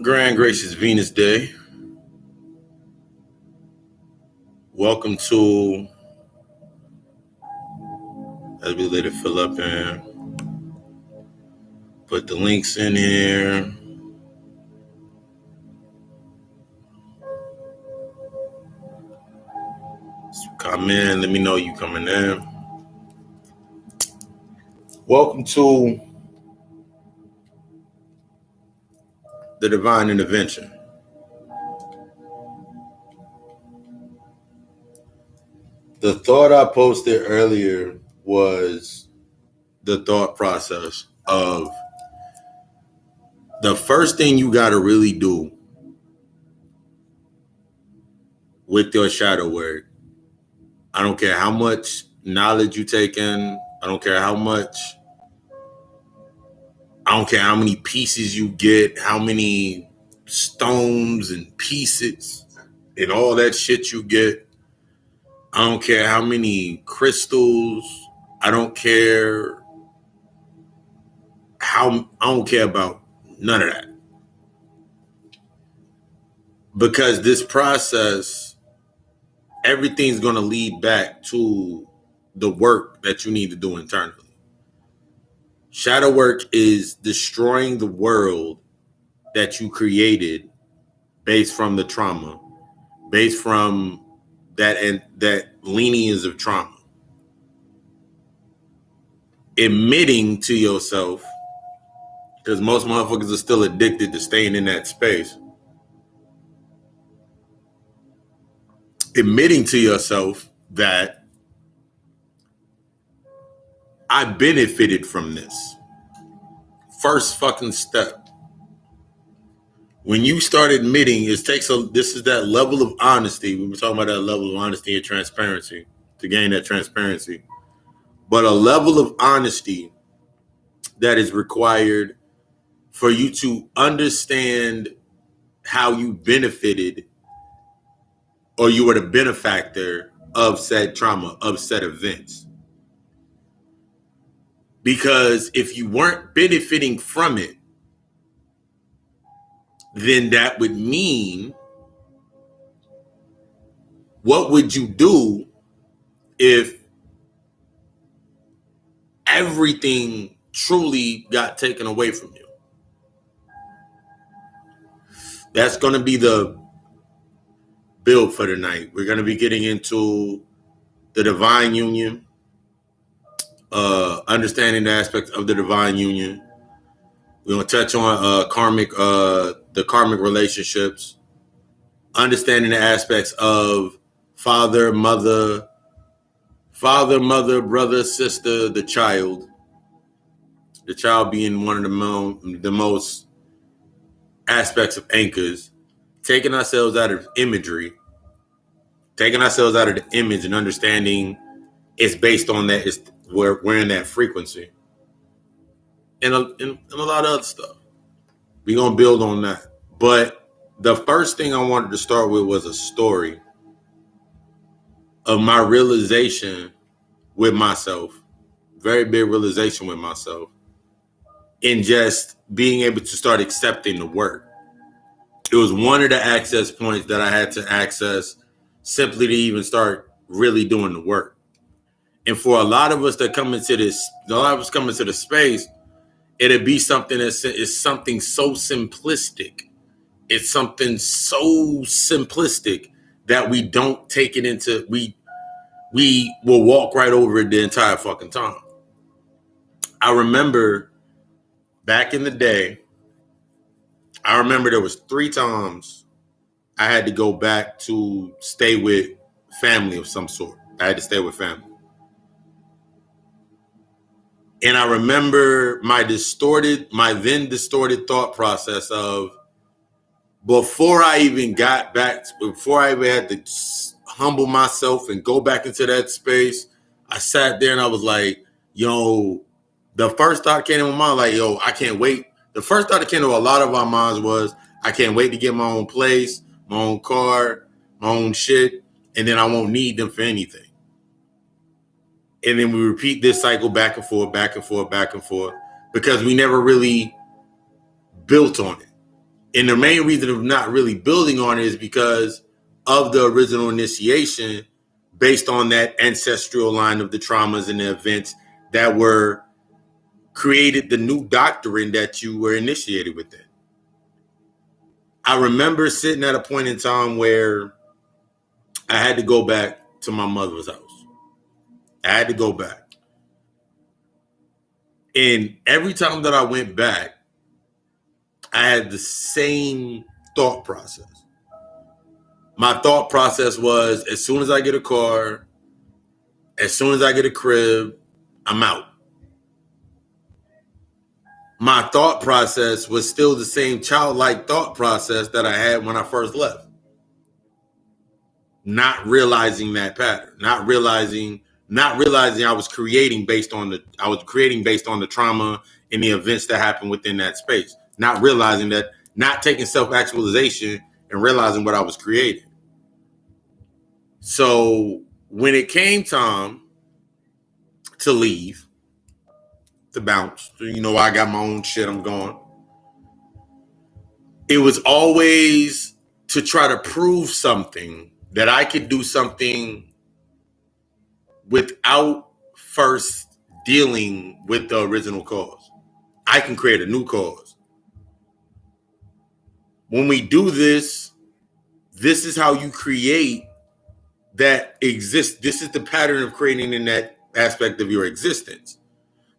Grand Gracious Venus Day. Welcome to, as we let it fill up and put the links in here. So come in, let me know you coming in. Welcome to the Divine Intervention. The thought I posted earlier was the thought process of the first thing you got to really do with your shadow work. I don't care how much knowledge you take in. I don't care how many pieces you get, how many stones and pieces and all that shit you get. I don't care how many crystals. I don't care about none of that. Because this process, everything's going to lead back to the work that you need to do internally. Shadow work is destroying the world that you created based from the trauma, based from that lineage of trauma. Admitting to yourself, because most motherfuckers are still addicted to staying in that space. Admitting to yourself that I benefited from this. First fucking step. When you start admitting, this is that level of honesty. We were talking about that level of honesty and transparency, to gain that transparency. But a level of honesty that is required for you to understand how you benefited or you were the benefactor of said trauma, of said events. Because if you weren't benefiting from it, then that would mean, what would you do if everything truly got taken away from you? That's going to be the build for tonight. We're going to be getting into the divine union, understanding the aspects of the divine union. We're going to touch on the karmic relationships, understanding the aspects of father, mother, brother, sister, the child being one of the most aspects of anchors, taking ourselves out of imagery, taking ourselves out of the image and understanding it's based on that, we're in that frequency. And a lot of other stuff. We're going to build on that. But the first thing I wanted to start with was a story of my realization with myself. Very big realization with myself. In just being able to start accepting the work. It was one of the access points that I had to access simply to even start really doing the work. And for a lot of us that come into the space, it'd be something is something so simplistic. It's something so simplistic that we don't take it into, we will walk right over it the entire fucking time. I remember back in the day, there was 3 times I had to go back to stay with family of some sort. I had to stay with family. And I remember my then distorted thought process of, before I even had to humble myself and go back into that space, I sat there and I was like, yo, the first thought came to my mind, like, yo, I can't wait. The first thought that came to a lot of our minds was, I can't wait to get my own place, my own car, my own shit, and then I won't need them for anything. And then we repeat this cycle back and forth, because we never really built on it. And the main reason of not really building on it is because of the original initiation based on that ancestral line of the traumas and the events that were created the new doctrine that you were initiated within. I remember sitting at a point in time where I had to go back to my mother's house. I had to go back. And every time that I went back, I had the same thought process. My thought process was, as soon as I get a car, as soon as I get a crib, I'm out. My thought process was still the same childlike thought process that I had when I first left. Not realizing that pattern, not realizing I was creating based on the trauma and the events that happened within that space. Not realizing that, not taking self-actualization and realizing what I was creating. So when it came time to leave, to bounce, I got my own shit, I'm going. It was always to try to prove something, that I could do something without first dealing with the original cause. I can create a new cause. When we do this, this is how you create that exist. This is the pattern of creating in that aspect of your existence.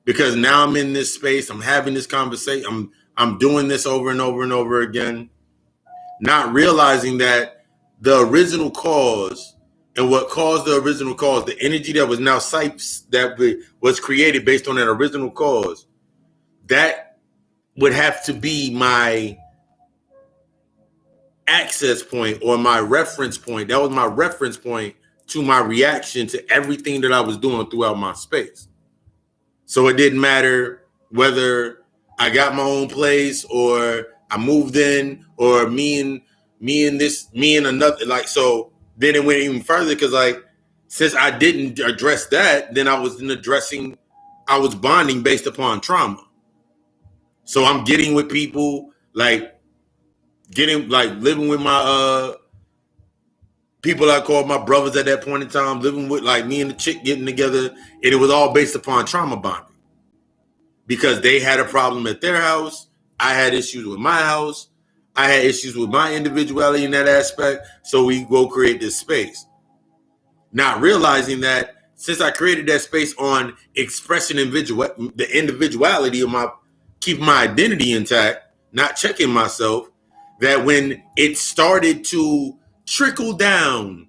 Because now I'm in this space, I'm having this conversation, I'm doing this over and over and over again, not realizing that the original cause and what caused the original cause, the energy that was now that was created based on that original cause, that would have to be my access point or my reference point. That was my reference point to my reaction to everything that I was doing throughout my space. So it didn't matter whether I got my own place or I moved in or me and another, like, so then it went even further because, like, since I didn't address that, then I was bonding based upon trauma. So I'm getting with people, living with my people I called my brothers at that point in time, living with, like, me and the chick getting together, and it was all based upon trauma bonding. Because they had a problem at their house, I had issues with my house, I had issues with my individuality in that aspect, so we go create this space. Not realizing that since I created that space on expressing the individuality of keeping my identity intact, not checking myself, that when it started to trickle down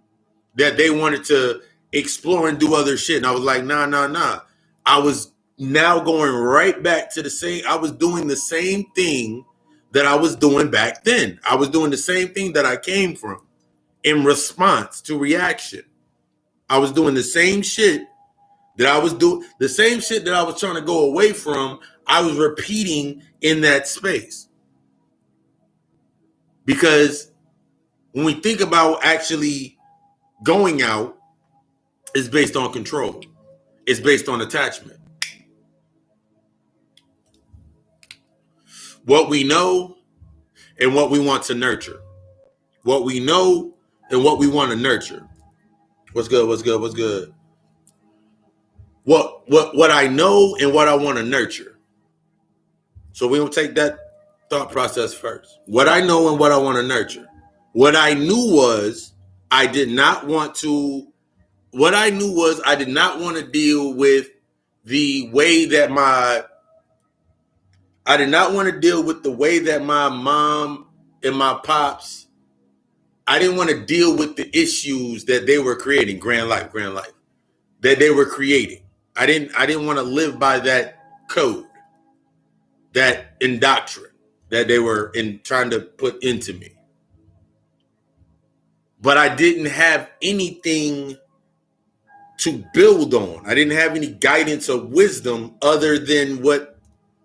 that they wanted to explore and do other shit, and I was like, nah. I was now going right back to I was doing the same thing that I was doing back then. I was doing the same thing that I came from in response to reaction. I was doing the same shit that I was trying to go away from. I was repeating in that space. Because when we think about actually going out, it's based on control. It's based on attachment. What we know and what we want to nurture. What we know and what we want to nurture. What's good? What I know and what I want to nurture. So we will take that thought process first. What I know and what I want to nurture. What I knew was I did not want to deal with the way that my mom and my pops, I didn't want to deal with the issues that they were creating, grand life, that they were creating. I didn't want to live by that code, that indoctrine that they were trying to put into me. But I didn't have anything to build on. I didn't have any guidance or wisdom other than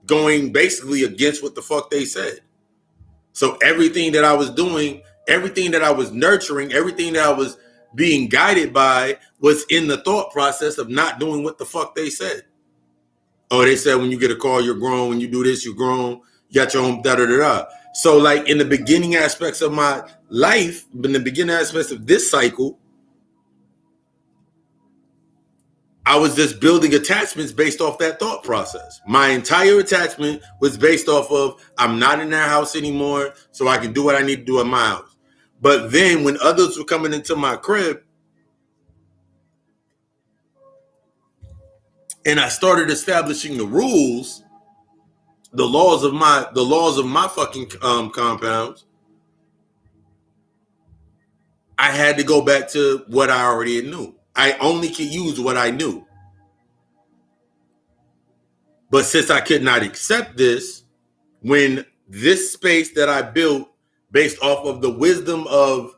going basically against what the fuck they said. So everything that I was doing, everything that I was nurturing, everything that I was being guided by was in the thought process of not doing what the fuck they said. Oh, they said when you get a car, you're grown. When you do this, you're grown. You got your own da-da-da-da. So like in the beginning aspects of my life, in the beginning aspects of this cycle, I was just building attachments based off that thought process. My entire attachment was based off of I'm not in that house anymore, so I can do what I need to do at my house. But then when others were coming into my crib and I started establishing the rules, the laws of my fucking compounds, I had to go back to what I already knew. I only could use what I knew. But since I could not accept this, when this space that I built based off of the wisdom of,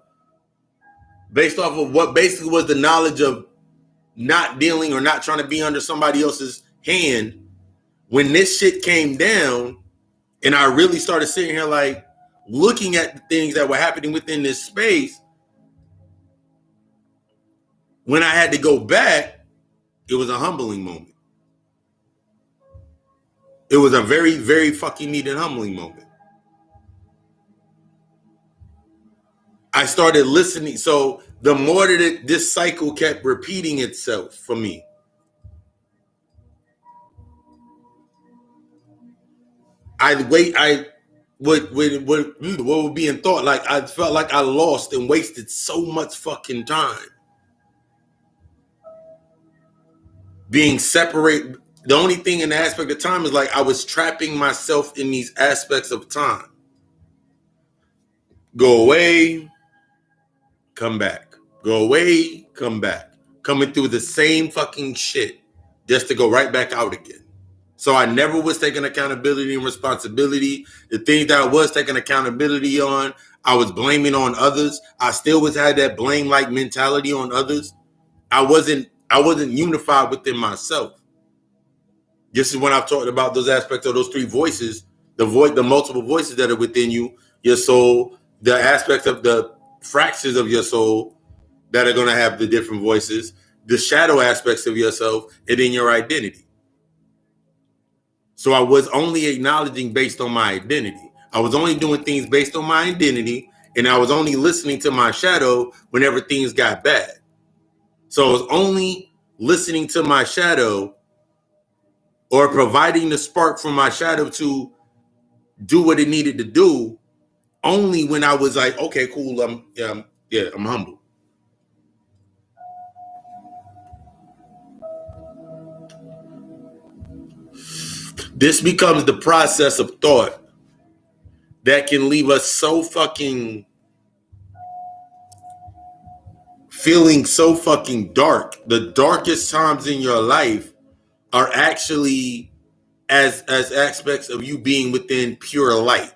based off of what basically was the knowledge of not dealing or not trying to be under somebody else's hand, when this shit came down and I really started sitting here like looking at the things that were happening within this space, when I had to go back, it was a humbling moment. It was a very, very fucking needed humbling moment. I started listening. So the more that this cycle kept repeating itself for me, what would be in thought, like I felt like I lost and wasted so much fucking time being separate. The only thing in the aspect of time is like I was trapping myself in these aspects of time. Go away, come back. Go away, come back. Coming through the same fucking shit just to go right back out again. So I never was taking accountability and responsibility. The things that I was taking accountability on, I was blaming on others. I still had that blame-like mentality on others. I wasn't unified within myself. This is when I've talked about those aspects of those three voices, the multiple voices that are within you, your soul, the aspects of the fractions of your soul that are going to have the different voices, the shadow aspects of yourself, and then your identity. So I was only acknowledging based on my identity. I was only doing things based on my identity, and I was only listening to my shadow whenever things got bad. So I was only listening to my shadow or providing the spark for my shadow to do what it needed to do only when I was like, okay, cool, I'm humble. This becomes the process of thought that can leave us so fucking feeling so fucking dark. The darkest times in your life are actually as aspects of you being within pure light.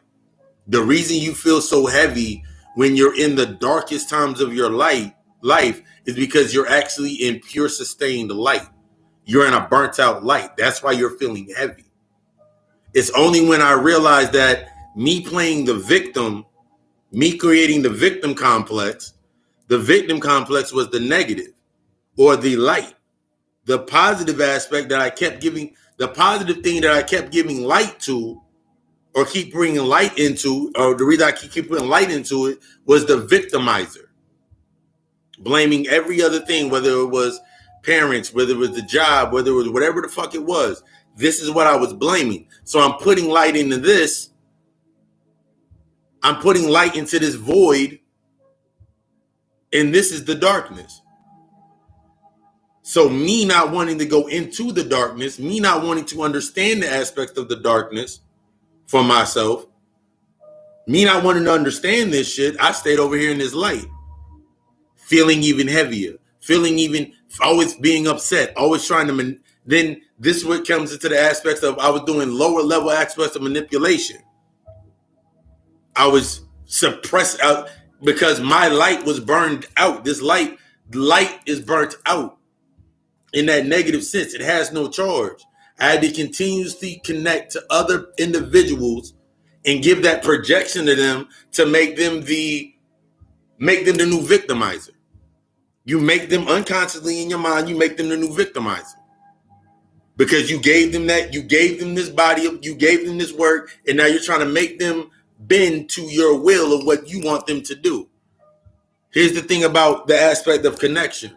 The reason you feel so heavy when you're in the darkest times of your life is because you're actually in pure sustained light. You're in a burnt out light. That's why you're feeling heavy. It's only when I realized that me playing the victim, me creating the victim complex was the negative or the light. The positive aspect that I kept giving, the positive thing that I kept giving light to or keep bringing light into, or the reason I keep putting light into it was the victimizer. Blaming every other thing, whether it was parents, whether it was the job, whether it was whatever the fuck it was. This is what I was blaming. So I'm putting light into this. I'm putting light into this void. And this is the darkness. So me not wanting to go into the darkness, me not wanting to understand the aspects of the darkness for myself, me not wanting to understand this shit, I stayed over here in this light. Feeling even heavier. Feeling even, always being upset. Always trying to, then this is what comes into the aspects of, I was doing lower level aspects of manipulation. I was suppressed out because my light was burned out. This light is burnt out in that negative sense. It has no charge. I had to continuously connect to other individuals and give that projection to them to make them the new victimizer. You make them unconsciously in your mind, you make them the new victimizer. Because you gave them that, you gave them this body, you gave them this work, and now you're trying to make them bend to your will of what you want them to do. Here's the thing about the aspect of connection.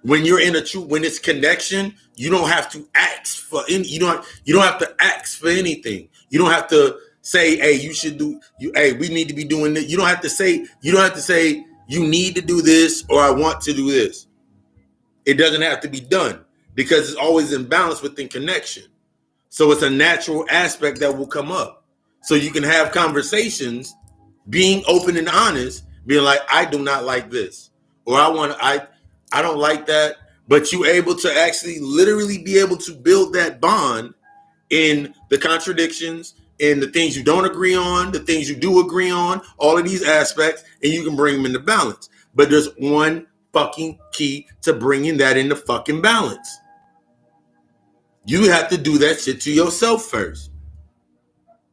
When you're in when it's connection, you don't have to ask for any. You don't have to ask for anything. You don't have to say, "Hey, you should do." Hey, we need to be doing this. You don't have to say. You don't have to say you need to do this or I want to do this. It doesn't have to be done because it's always in balance within connection. So it's a natural aspect that will come up. So you can have conversations, being open and honest, being like, "I do not like this," or I don't like that, but you able to actually literally be able to build that bond in the contradictions, in the things you don't agree on, the things you do agree on, all of these aspects, and you can bring them into balance. But there's one fucking key to bringing that into fucking balance. You have to do that shit to yourself first.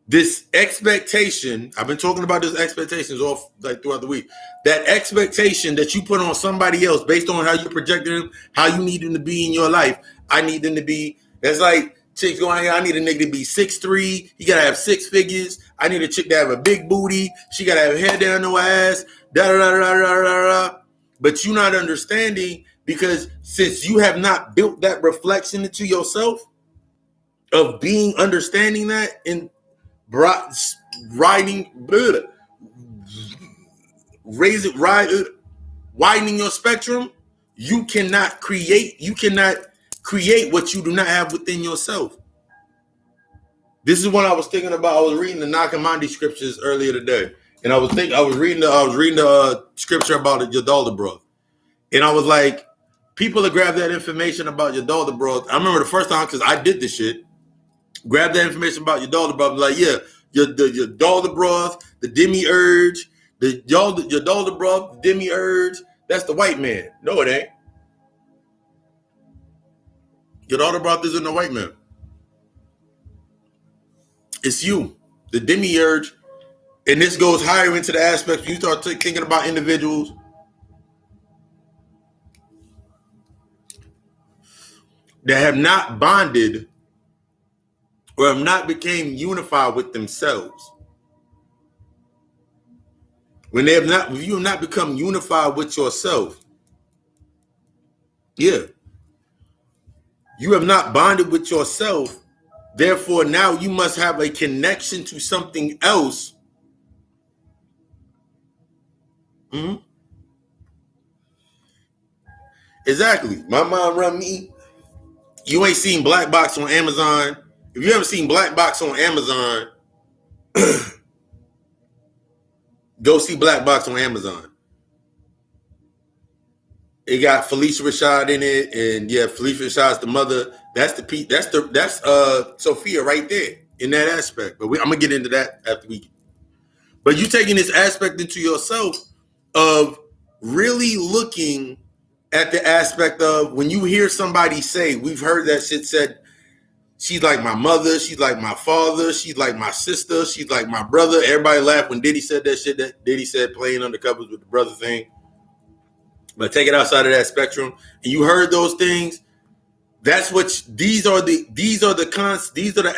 This expectation, I've been talking about this expectations all like throughout the week. That expectation that you put on somebody else based on how you projected them, how you need them to be in your life. I need them to be, that's like chicks going here. I need a nigga to be 6'3". He gotta have 6 figures. I need a chick to have a big booty. She gotta have hair down her ass. Da da da da da da da. But you're not understanding because since you have not built that reflection into yourself of being understanding that and widening your spectrum, you cannot create what you do not have within yourself. This is what I was thinking about. I was reading the Nakamandi scriptures earlier today, and I was reading the scripture about your daughter, bro, and I was like, people that grab that information about your daughter, bro. I remember the first time because I did this shit. Grab that information about your daughter, bro. Like, yeah, your daughter broth, the demiurge, your daughter broth, the demiurge. That's the white man. No, it ain't. Your daughter broth isn't the white man. It's you, the demiurge, and this goes higher into the aspects. You start thinking about individuals that have not bonded or have not became unified with themselves. When you have not become unified with yourself, yeah, you have not bonded with yourself. Therefore, now you must have a connection to something else. Mm-hmm. Exactly. My mom run me. You ain't seen Black Box on Amazon. If you haven't seen Black Box on Amazon, go see Black Box on Amazon. It got Felicia Rashad in it, and yeah, Felicia Rashad's the mother. That's Sophia right there in that aspect. But I'm gonna get into that after we. But you taking this aspect into yourself of really looking at the aspect of when you hear somebody say, we've heard that shit said, she's like my mother, she's like my father, she's like my sister, she's like my brother. Everybody laughed when Diddy said that shit that Diddy said playing undercovers with the brother thing. But take it outside of that spectrum, and you heard those things. That's what these are the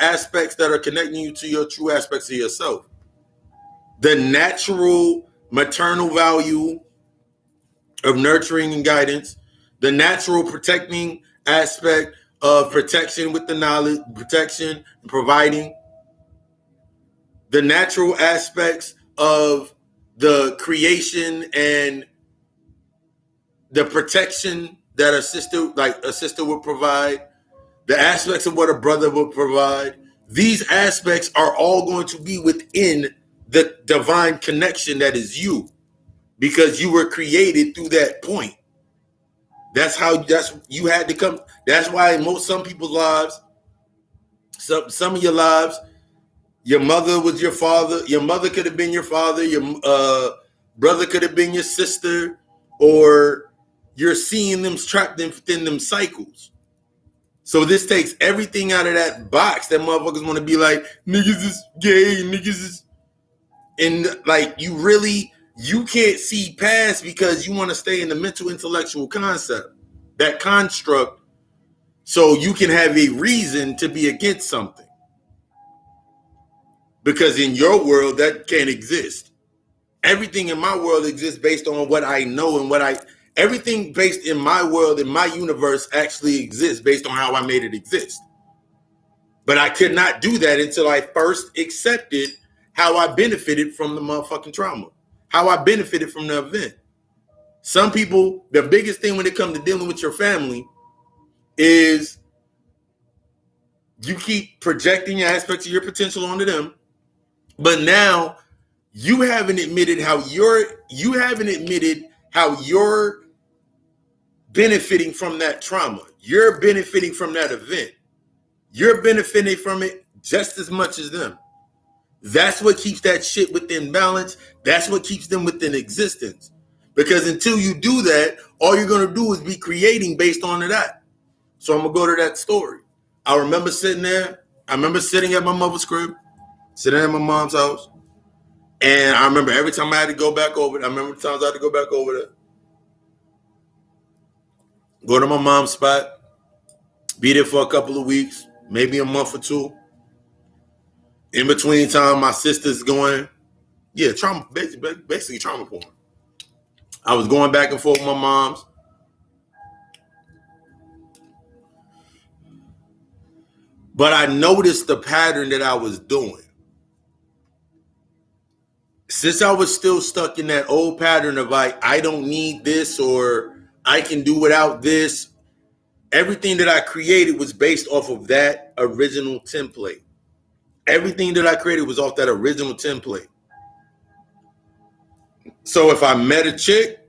aspects that are connecting you to your true aspects of yourself. The natural maternal value of nurturing and guidance, the natural protecting aspect of protection with the knowledge, protection and providing, the natural aspects of the creation and the protection that a sister would provide, the aspects of what a brother would provide. These aspects are all going to be within the divine connection that is you, because you were created through that point. That's you had to come. That's why some people's lives, some of your lives, your mother was your father. Your mother could have been your father. Your brother could have been your sister, or you're seeing them trapped within them cycles. So this takes everything out of that box that motherfuckers want to be like, niggas is gay, niggas is, and like you can't see past because you want to stay in the mental intellectual concept, that construct, so you can have a reason to be against something. Because in your world, that can't exist. Everything in my world exists based on what I know and everything based in my world, in my universe, actually exists based on how I made it exist. But I could not do that until I first accepted how I benefited from the motherfucking trauma, how I benefited from the event. Some people, the biggest thing when it comes to dealing with your family is you keep projecting aspects of your potential onto them, but now you haven't admitted how you're benefiting from that trauma. You're benefiting from that event. You're benefiting from it just as much as them. That's what keeps that shit within balance. That's what keeps them within existence. Because until you do that, all you're going to do is be creating based on that. So I'm going to go to that story. I remember sitting there. I remember sitting at my mother's crib, sitting at my mom's house. And I remember every time I had to go back over there. I remember the times I had to go back over there. Go to my mom's spot. Be there for a couple of weeks, maybe a month or two. In between time, my sister's going, trauma, basically trauma porn. I was going back and forth with my mom's. But I noticed the pattern that I was doing. Since I was still stuck in that old pattern of I don't need this or I can do without this, everything that I created was based off of that original template. Everything that I created was off that original template. So if I met a chick,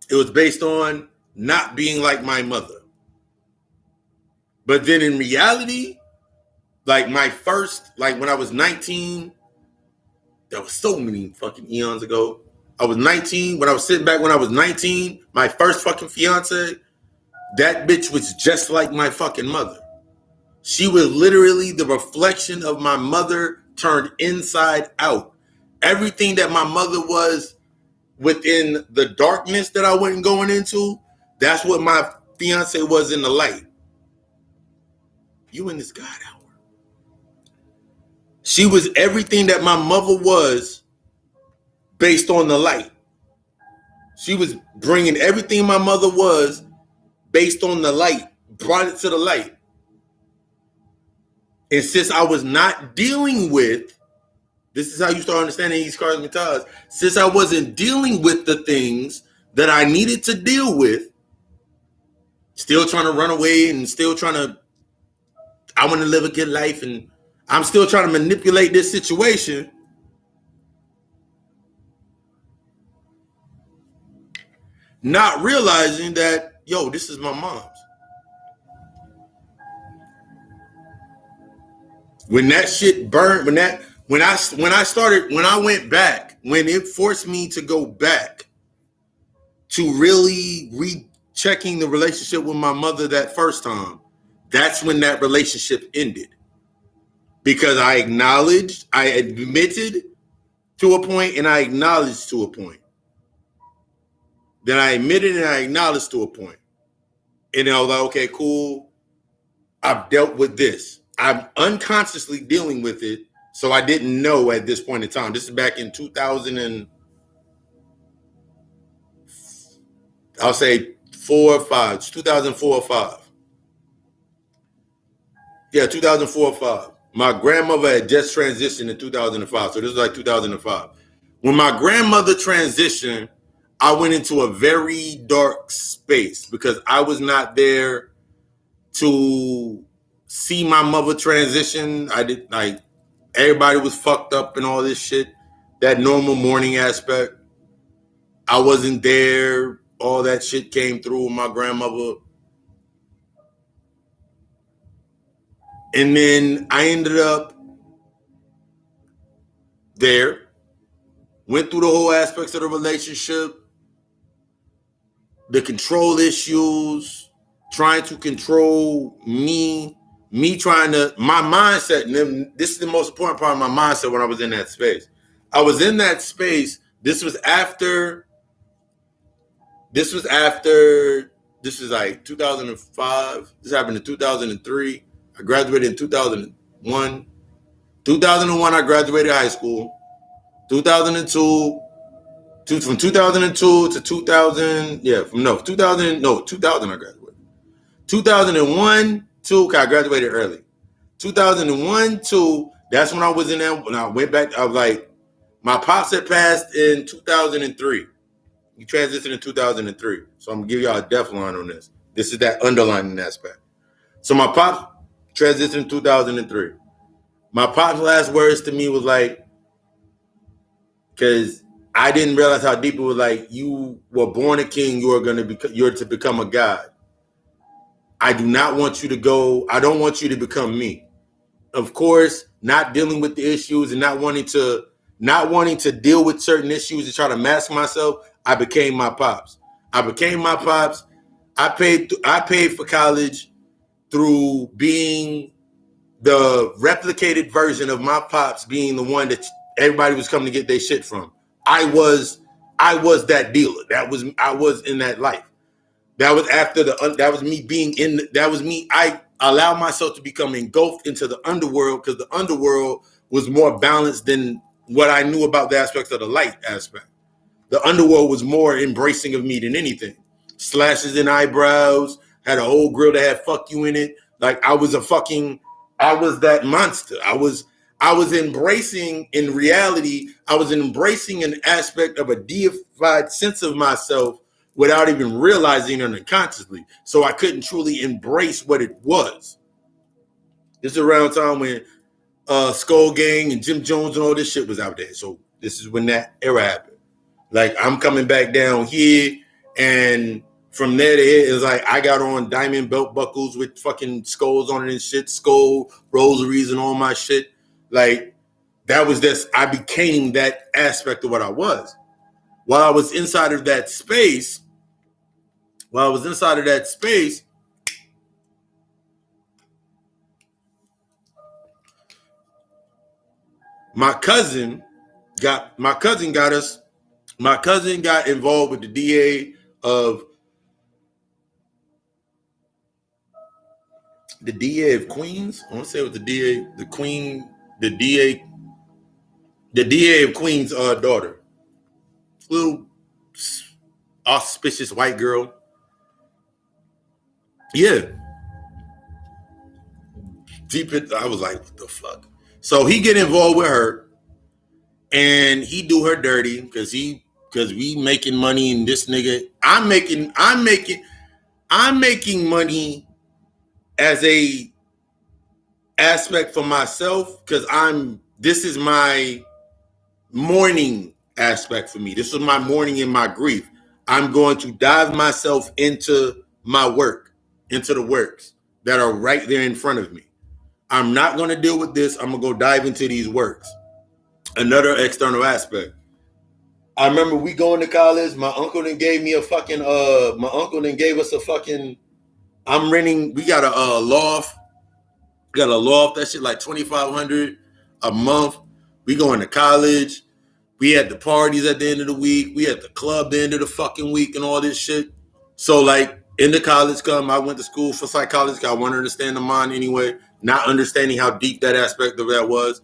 it was based on not being like my mother. But then in reality, like when I was 19, that was so many fucking eons ago. I was 19. When I was sitting back when I was 19, my first fucking fiance, that bitch was just like my fucking mother. She was literally the reflection of my mother turned inside out. Everything that my mother was within the darkness that I wasn't going into, that's what my fiance was in the light. You in this God hour. She was everything that my mother was based on the light. She was bringing everything my mother was based on the light, brought it to the light. And since I was not dealing with, this is how you start understanding these cosmic ties. Since I wasn't dealing with the things that I needed to deal with, still trying to run away and still trying to, I want to live a good life and I'm still trying to manipulate this situation. Not realizing that, this is my mom's. When that shit burned, when I went back, when it forced me to go back to really rechecking the relationship with my mother that first time, that's when that relationship ended. Because I admitted to a point and I acknowledged to a point. Then I admitted and I acknowledged to a point. And I was like, okay, cool. I've dealt with this. I'm unconsciously dealing with it. So I didn't know at this point in time. This is back in 2000 and I'll say 4 or 5. It's 2004 or 5. Yeah, 2004 or 5. My grandmother had just transitioned in 2005. So this was like 2005. When my grandmother transitioned, I went into a very dark space because I was not there to see my mother transition. Everybody was fucked up and all this shit. That normal mourning aspect. I wasn't there. All that shit came through with my grandmother. And then I ended up there. Went through the whole aspects of the relationship. The control issues. Trying to control me. My mindset, and this is the most important part of my mindset when I was in that space. I was in that space. This was like 2005. This happened in 2003. I graduated in 2001. 2001, I graduated high school. 2002, from 2002 to 2000, 2000 I graduated. 2001, 2, I graduated early. 2001, 2, that's when I was in there. When I went back, I was like, my pops had passed in 2003. He transitioned in 2003. So I'm going to give y'all a depth line on this. This is that underlining aspect. So my pops transitioned in 2003. My pop's last words to me was like, because I didn't realize how deep it was, like, you were born a king, you're to become a god. I do not want you to go, I don't want you to become me. Of course, not dealing with the issues and not wanting to deal with certain issues and try to mask myself, I became my pops. I paid for college through being the replicated version of my pops, being the one that everybody was coming to get their shit from. I was that dealer. I was in that life. That was me. I allowed myself to become engulfed into the underworld because the underworld was more balanced than what I knew about the aspects of the light aspect. The underworld was more embracing of me than anything. Slashes in eyebrows, had a whole grill that had "fuck you" in it. Like I was that monster. I was embracing, in reality, I was embracing an aspect of a deified sense of myself without even realizing it unconsciously. So I couldn't truly embrace what it was. This is around time when Skull Gang and Jim Jones and all this shit was out there. So this is when that era happened. Like I'm coming back down here, and from there to here, it's like I got on diamond belt buckles with fucking skulls on it and shit, skull rosaries and all my shit. Like that was this. I became that aspect of what I was. While I was inside of that space, my cousin got involved with the DA of Queens. I want to say it was the DA of Queens' daughter. Little auspicious white girl. Yeah. I was like, what the fuck? So he get involved with her and he do her dirty because we making money, and this nigga, I'm making money as a aspect for myself because this is my mourning aspect for me. This is my mourning and my grief. I'm going to dive myself into my work, into the works that are right there in front of me. I'm not going to deal with this. I'm going to go dive into these works. Another external aspect. I remember we going to college. My uncle then gave me us a fucking, I'm renting, we got a loft. Got a loft, that shit like $2,500 a month. We going to college. We had the parties at the end of the week. We had the club the end of the fucking week and all this shit. So like in the college come, I went to school for psychology. I want to understand the mind anyway, not understanding how deep that aspect of that was.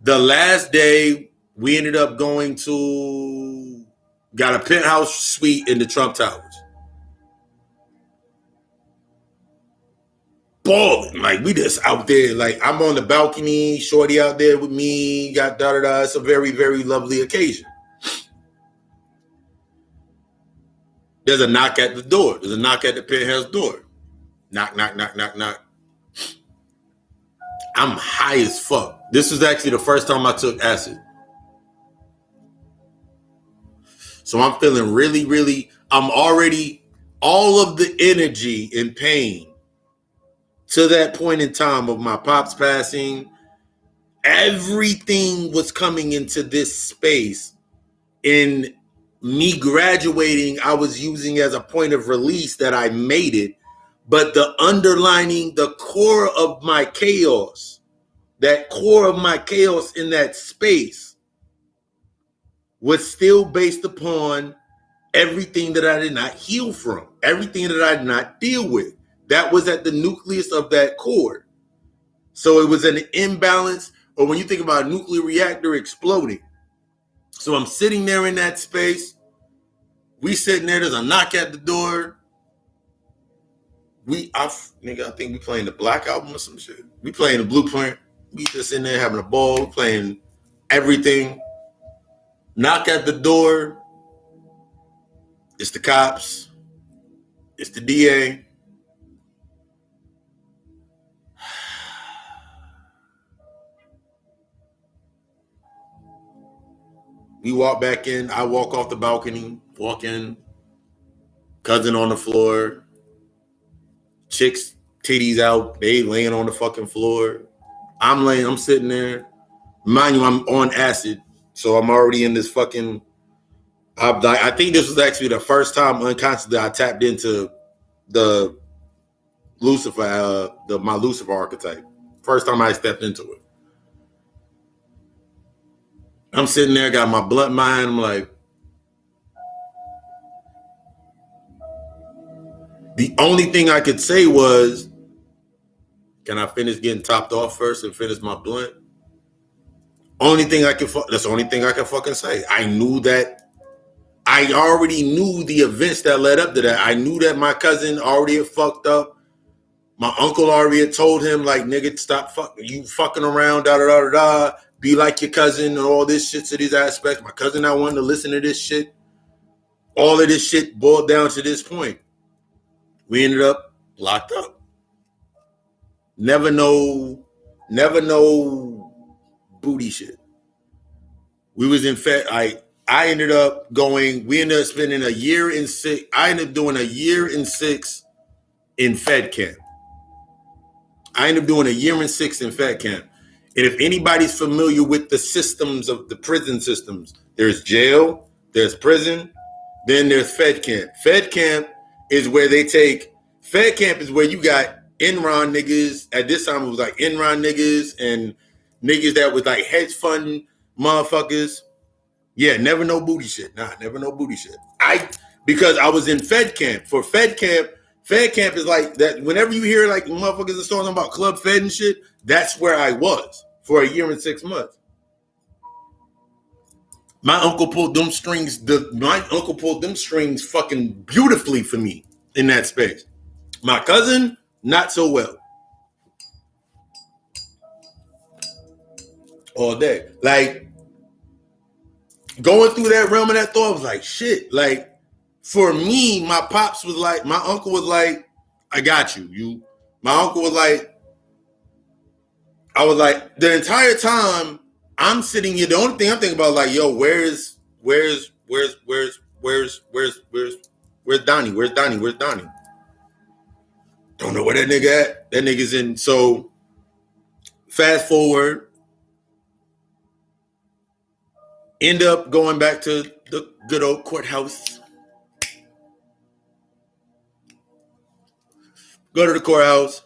The last day we ended up got a penthouse suite in the Trump Towers. Balling, like we just out there, like I'm on the balcony, shorty out there with me, got da-da-da. It's a very, very lovely occasion. There's a knock at the door. There's a knock at the penthouse door. Knock, knock, knock, knock, knock. I'm high as fuck. This was actually the first time I took acid. So I'm feeling really, really, I'm already, all of the energy and pain to that point in time of my pops passing, everything was coming into this space. In me graduating, I was using as a point of release that I made it. But the underlining, the core of my chaos, that core of my chaos in that space was still based upon everything that I did not heal from, everything that I did not deal with. That was at the nucleus of that core. So it was an imbalance or when you think about a nuclear reactor exploding. So I'm sitting there in that space. We sitting there. There's a knock at the door. I think we playing the Black Album or some shit. We playing the Blueprint. We just in there having a ball. We playing everything. Knock at the door. It's the cops. It's the DA. We walk back in. I walk off the balcony. Walk in. Cousin on the floor. Chicks, titties out. They laying on the fucking floor. I'm sitting there. Mind you, I'm on acid. So I'm already in this fucking... I think this was actually the first time unconsciously I tapped into the Lucifer, my Lucifer archetype. First time I stepped into it. I'm sitting there, got my blunt mind. I'm like, the only thing I could say was, can I finish getting topped off first and finish my blunt? That's the only thing I can fucking say. I already knew the events that led up to that. I knew that my cousin already had fucked up. My uncle already had told him, like, nigga, stop fucking around, da-da-da-da-da. Be like your cousin and all this shit to these aspects. My cousin not wanting to listen to this shit. All of this shit boiled down to this point. We ended up locked up. Never know booty shit. We was in Fed. I ended up going. We ended up spending a year in 6. I ended up doing a year in 6 in Fed camp. I ended up doing a year in 6 in Fed camp. And if anybody's familiar with the systems of the prison systems, there's jail, there's prison, then there's Fed camp. Fed camp is where you got Enron niggas. At this time, it was like Enron niggas and niggas that was like hedge fund motherfuckers. Yeah, never no booty shit. Never no booty shit. Because I was in Fed camp. For Fed camp is like that. Whenever you hear like motherfuckers are talking about Club Fed and shit, that's where I was for a year and 6 months. My uncle pulled them strings. Fucking beautifully for me in that space. My cousin, not so well. All day. Like, going through that realm of that thought, I was like, shit. Like, for me, my uncle was like, I got you. My uncle was like, I was like, the entire time I'm sitting here, the only thing I'm thinking about, like, yo, where's Donnie? Where's Donnie? Don't know where that nigga at. That nigga's in. So fast forward, end up going back to the good old courthouse. Go to the courthouse.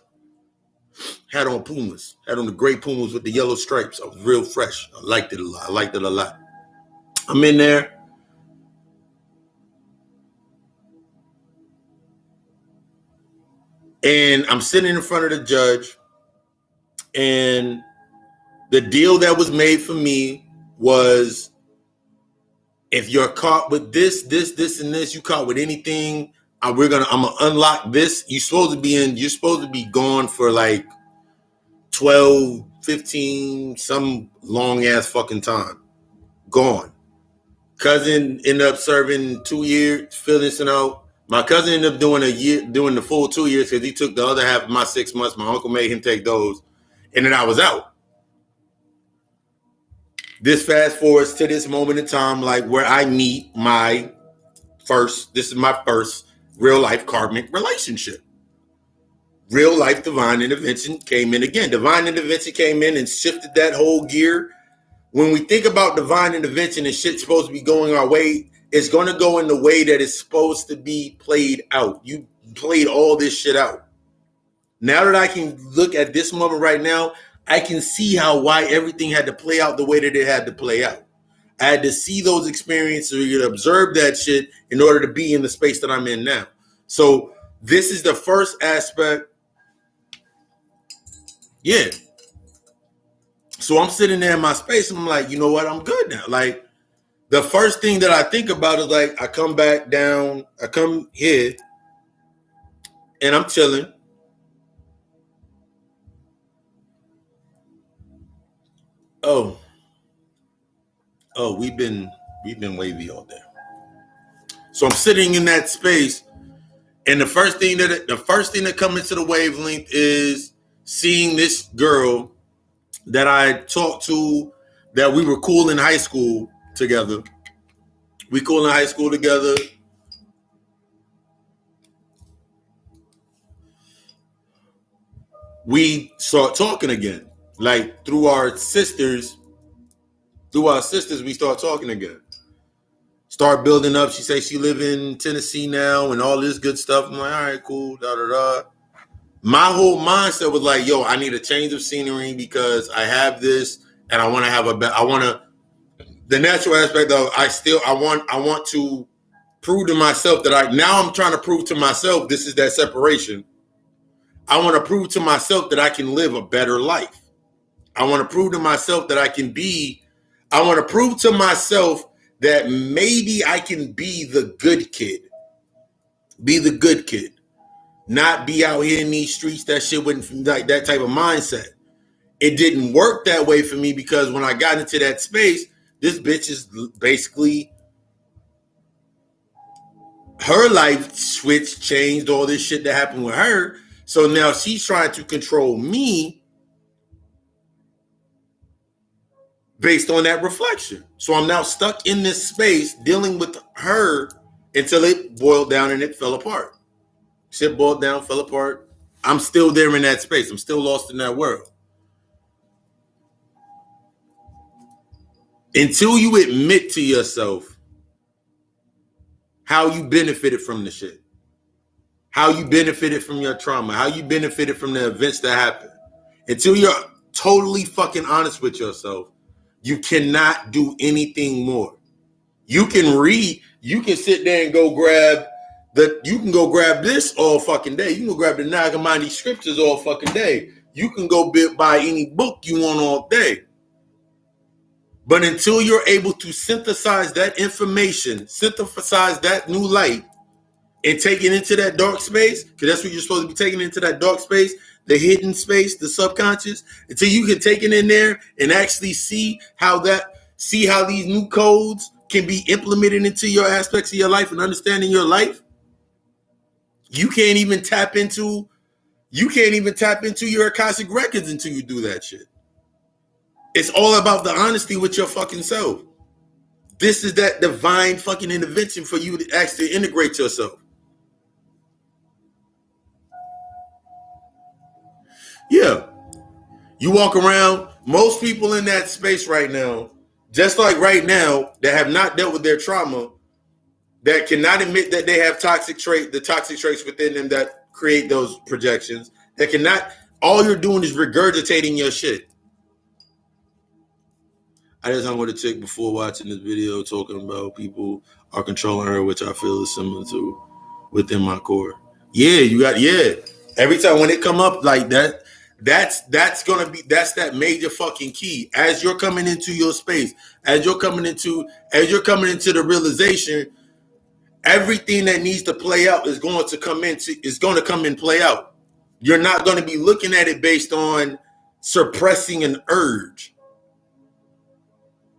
Had on Pumas. Had on the gray Pumas with the yellow stripes. I was real fresh. I liked it a lot. I'm in there. And I'm sitting in front of the judge. And the deal that was made for me was, if you're caught with this, and this, you caught with anything, I'm gonna unlock this. You're supposed to be gone for like 12, 15, some long ass fucking time. Gone. Cousin ended up serving 2 years, finishing out. My cousin ended up doing the full 2 years because he took the other half of my 6 months. My uncle made him take those. And then I was out. This fast forwards to this moment in time, like where I meet this is my first real life karmic relationship. Real life divine intervention came in again. Divine intervention came in and shifted that whole gear. When we think about divine intervention and shit's supposed to be going our way, it's going to go in the way that it's supposed to be played out. You played all this shit out. Now that I can look at this moment right now, I can see why everything had to play out the way that it had to play out. I had to see those experiences, observe that shit in order to be in the space that I'm in now. So this is the first aspect. Yeah. So I'm sitting there in my space and I'm like, you know what? I'm good now. Like, the first thing that I think about is like, I come back down, I come here and I'm chilling. Oh, we've been wavy all day. So I'm sitting in that space, and the first thing that comes into the wavelength is seeing this girl that I talked to, that we were cool in high school together. We cool in high school together. We start talking again, like through our sisters. Through our sisters, we start talking again. Start building up. She says she live in Tennessee now and all this good stuff. I'm like, all right, cool, da da da. My whole mindset was like, yo, I need a change of scenery because I have this and I want to have I want to, the natural aspect of, I want to prove to myself that I'm trying to prove to myself, this is that separation. I want to prove to myself that I can live a better life. I want to prove to myself that I want to prove to myself that maybe I can be the good kid. Be the good kid. Not be out here in these streets. That shit wouldn't, like, that type of mindset. It didn't work that way for me because when I got into that space, this bitch is basically, her life switched, changed, all this shit that happened with her. So now she's trying to control me based on that reflection. So I'm now stuck in this space dealing with her until it boiled down and it fell apart. Shit boiled down, fell apart. I'm still there in that space. I'm still lost in that world. Until you admit to yourself how you benefited from the shit, how you benefited from your trauma, how you benefited from the events that happened, until you're totally fucking honest with yourself, you cannot do anything more. You can read, you can sit there and you can go grab this all fucking day. You can go grab the Nag Hammadi scriptures all fucking day. You can go buy any book you want all day. But until you're able to synthesize that information, synthesize that new light, and take it into that dark space, because that's what you're supposed to be taking into that dark space, the hidden space, the subconscious, until you can take it in there and actually see how these new codes can be implemented into your aspects of your life and understanding your life. You can't even tap into your Akashic records until you do that shit. It's all about the honesty with your fucking self. This is that divine fucking intervention for you to actually integrate yourself. Yeah. You walk around, most people in that space right now, just like right now, that have not dealt with their trauma, that cannot admit that they have the toxic traits within them that create those projections, that cannot, all you're doing is regurgitating your shit. I just hung with a chick before watching this video talking about people are controlling her, which I feel is similar to within my core. Yeah. Every time when it come up like that, that's that major fucking key. As you're coming into your space, as you're coming into the realization, everything that needs to play out is going to come and play out. You're not going to be looking at it based on suppressing an urge.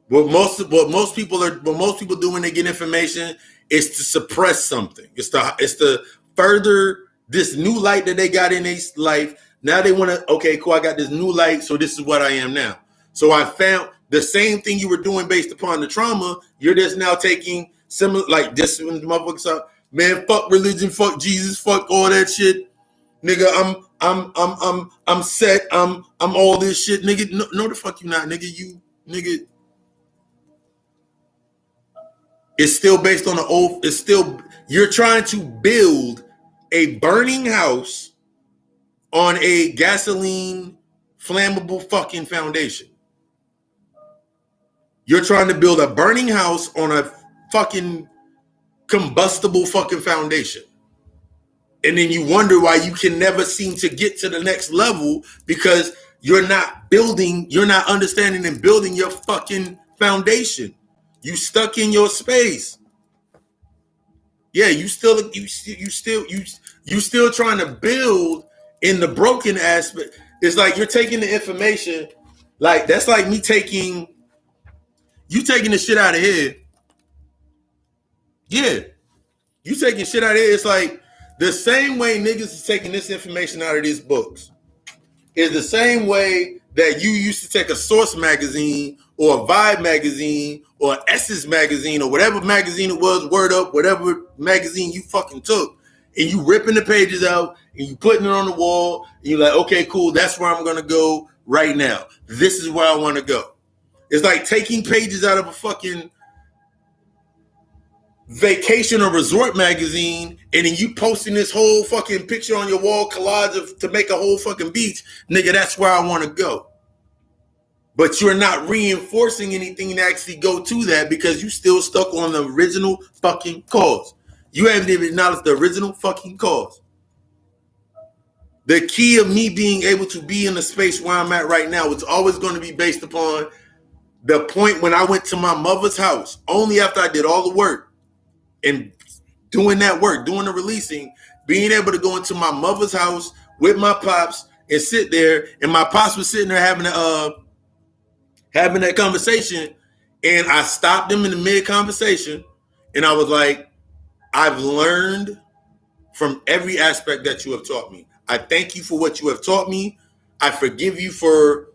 What most people do when they get information is to suppress something. It's to further this new light that they got in their life. Now they want to, okay, cool, I got this new light, so this is what I am now. So I found the same thing you were doing based upon the trauma, you're just now taking similar, like just when the motherfuckers are, man, fuck religion, fuck Jesus, fuck all that shit. Nigga, I'm set, I'm all this shit, nigga. No, the fuck you not, nigga. It's still based on you're trying to build a burning house on a gasoline flammable fucking foundation. You're trying to build a burning house on a fucking combustible fucking foundation. And then you wonder why you can never seem to get to the next level, because you're not building, you're not understanding and building your fucking foundation. You stuck in your space. Yeah, you still trying to build in the broken aspect. It's like you're taking the information, like that's like me taking the shit out of here. Yeah, you taking shit out of here. It's like the same way niggas is taking this information out of these books is the same way that you used to take a Source magazine or a Vibe magazine or Essence magazine or whatever magazine it was, Word Up, whatever magazine you fucking took, and you ripping the pages out and you putting it on the wall and you're like, okay, cool, that's where I'm gonna go right now. This is where I want to go. It's like taking pages out of a fucking vacation or resort magazine and then you posting this whole fucking picture on your wall collage to make a whole fucking beach. Nigga, that's where I want to go. But you're not reinforcing anything to actually go to that because you still stuck on the original fucking cause. You haven't even acknowledged the original fucking cause. The key of me being able to be in the space where I'm at right now is always going to be based upon the point when I went to my mother's house, only after I did all the work and doing that work, doing the releasing, being able to go into my mother's house with my pops and sit there, and my pops was sitting there having that conversation, and I stopped him in the mid-conversation, and I was like, I've learned from every aspect that you have taught me. I thank you for what you have taught me. I forgive you for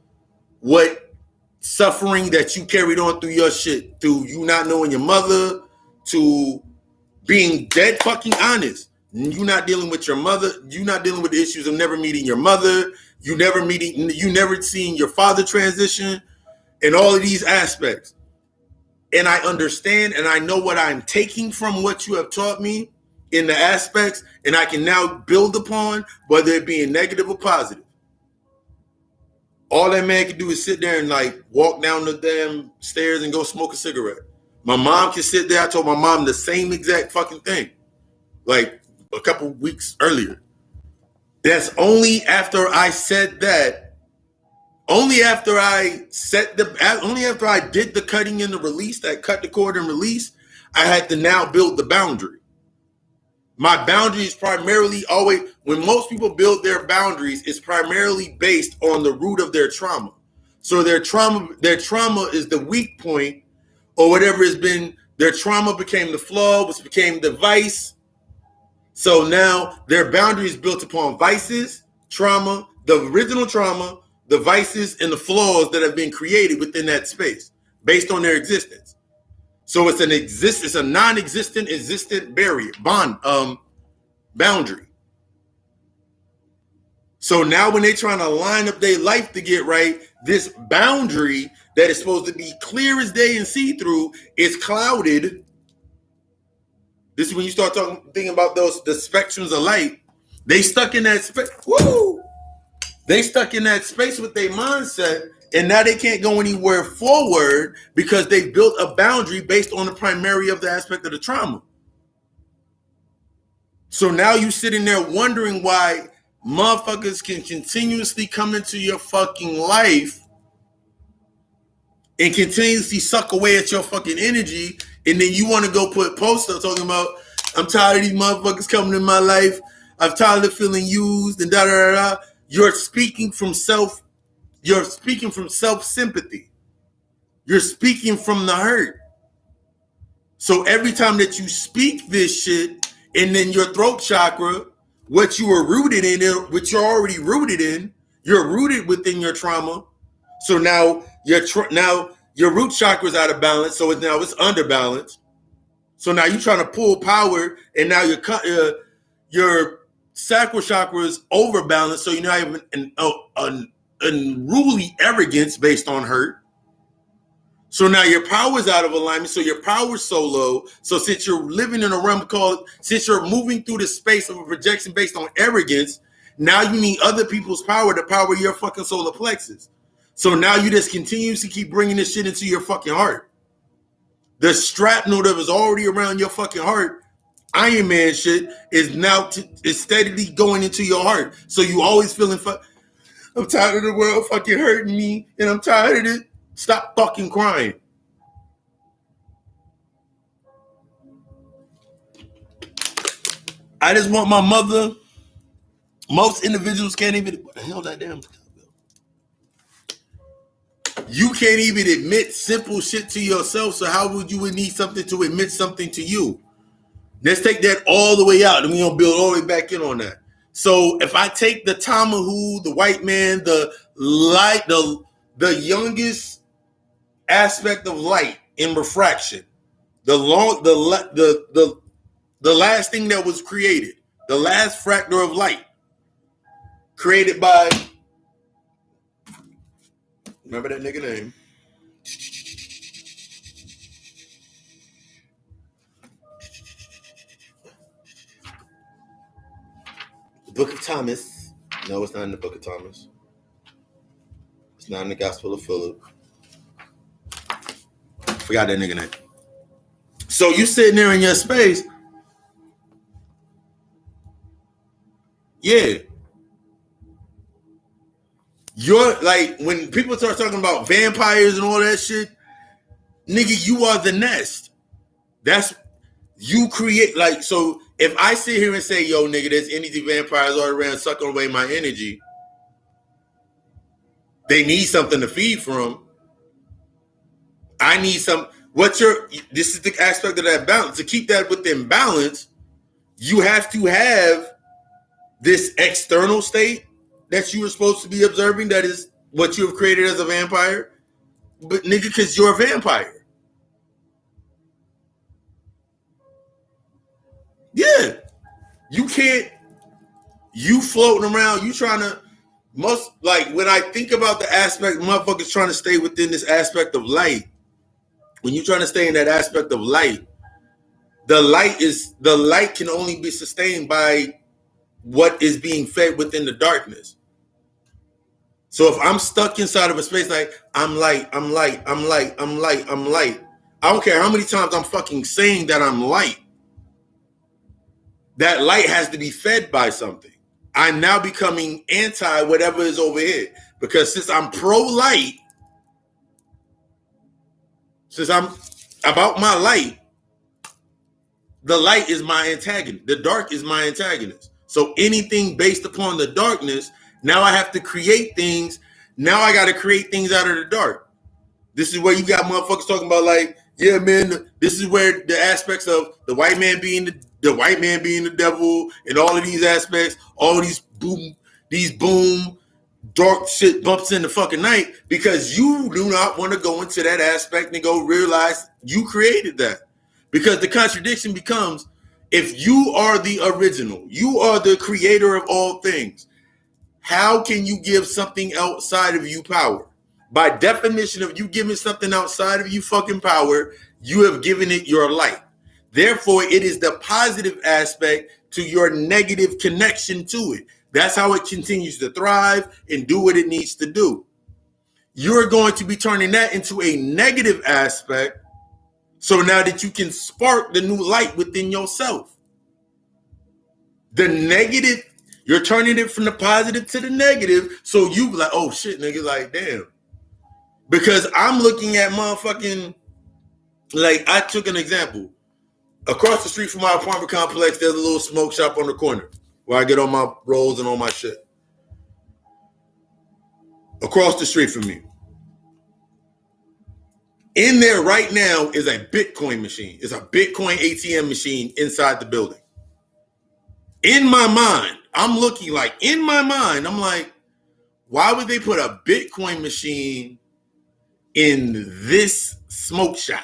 what suffering that you carried on through your shit, through you not knowing your mother, to being dead fucking honest. You not dealing with your mother. You not dealing with the issues of never meeting your mother. You never seeing your father transition, and all of these aspects. And I understand and I know what I'm taking from what you have taught me in the aspects, and I can now build upon, whether it be negative or positive. All that man can do is sit there and like walk down the damn stairs and go smoke a cigarette. My mom can sit there. I told my mom the same exact fucking thing, like a couple weeks earlier. That's only after I said that. Only after I did the cutting and the release, that cut the cord and release, I had to now build the boundary. My boundary is primarily always, when most people build their boundaries, it's primarily based on the root of their trauma. So their trauma is the weak point, or whatever has been, their trauma became the flaw, which became the vice. So now their boundary is built upon vices, trauma, the original trauma, the vices, and the flaws that have been created within that space based on their existence. So it's a non-existent, existent barrier, boundary. So now when they're trying to line up their life to get right, this boundary that is supposed to be clear as day and see-through is clouded. This is when you start thinking about the spectrums of light. They stuck in that space. Woo! They stuck in that space with their mindset, and now they can't go anywhere forward because they built a boundary based on the primary of the aspect of the trauma. So now you sitting there wondering why motherfuckers can continuously come into your fucking life and continuously suck away at your fucking energy, and then you want to go put posts up talking about, I'm tired of these motherfuckers coming in my life, I'm tired of feeling used, and da-da-da-da. You're speaking from self-sympathy. You're speaking from the hurt. So every time that you speak this shit, and then your throat chakra, what you were rooted in, what you're already rooted in, you're rooted within your trauma. So now your root chakra is out of balance, so now it's under balance. So now you're trying to pull power, and now your sacral chakra is overbalanced, so you now have an unruly arrogance based on hurt. So now your power is out of alignment, so your power is so low. So since you're living in a realm since you're moving through the space of a projection based on arrogance, now you need other people's power to power your fucking solar plexus. So now you just continuously keep bringing this shit into your fucking heart. The strap node that was already around your fucking heart, Iron Man shit, is now is steadily going into your heart. So you always feeling I'm tired of the world fucking hurting me, and I'm tired of it. Stop fucking crying. I just want my mother. Most individuals can't even. What the hell that damn? You can't even admit simple shit to yourself. So how would you need something to admit something to you? Let's take that all the way out, and we're gonna build all the way back in on that. So if I take the Tamahu, the white man, the light, the youngest aspect of light in refraction, the last thing that was created, the last fractor of light created by, remember that nigga name? The Book of Thomas. No, it's not in the Book of Thomas. It's not in the Gospel of Philip. Forgot that nigga name. So you sitting there in your space. Yeah. You're like, when people start talking about vampires and all that shit, nigga, you are the nest. That's, you create, like, so if I sit here and say, yo, nigga, there's energy vampires all around sucking away my energy, they need something to feed from. I need some, this is the aspect of that balance. To keep that within balance, you have to have this external state that you were supposed to be observing, that is what you have created as a vampire. But nigga, because you're a vampire. Yeah. You can't, you floating around, you trying to, most, like, when I think about the aspect, motherfuckers trying to stay within this aspect of light, when you're trying to stay in that aspect of light, the light can only be sustained by what is being fed within the darkness. So if I'm stuck inside of a space like, I'm light, I'm light, I'm light, I'm light, I'm light, I don't care how many times I'm fucking saying that I'm light, that light has to be fed by something. I'm now becoming anti whatever is over here. Because since I'm pro-light, since I'm about my light, the light is my antagonist. The dark is my antagonist. So anything based upon the darkness, now I have to create things. Now I got to create things out of the dark. This is where you got motherfuckers talking about, like, yeah, man, this is where the aspects of the white man being the devil, and all of these aspects, all these boom, dark shit bumps in the fucking night, because you do not want to go into that aspect and go realize you created that. Because the contradiction becomes, if you are the original, you are the creator of all things, how can you give something outside of you power? By definition of you giving something outside of you fucking power, you have given it your light. Therefore, it is the positive aspect to your negative connection to it. That's how it continues to thrive and do what it needs to do. You're going to be turning that into a negative aspect, so now that you can spark the new light within yourself. The negative, you're turning it from the positive to the negative, so you like, oh shit, nigga, like, damn. Because I'm looking at motherfucking, like, I took an example. Across the street from my apartment complex, there's a little smoke shop on the corner where I get all my rolls and all my shit. Across the street from me. In there right now is a Bitcoin machine. It's a Bitcoin ATM machine inside the building. In my mind, I'm looking like, in my mind, I'm like, why would they put a Bitcoin machine in this smoke shop?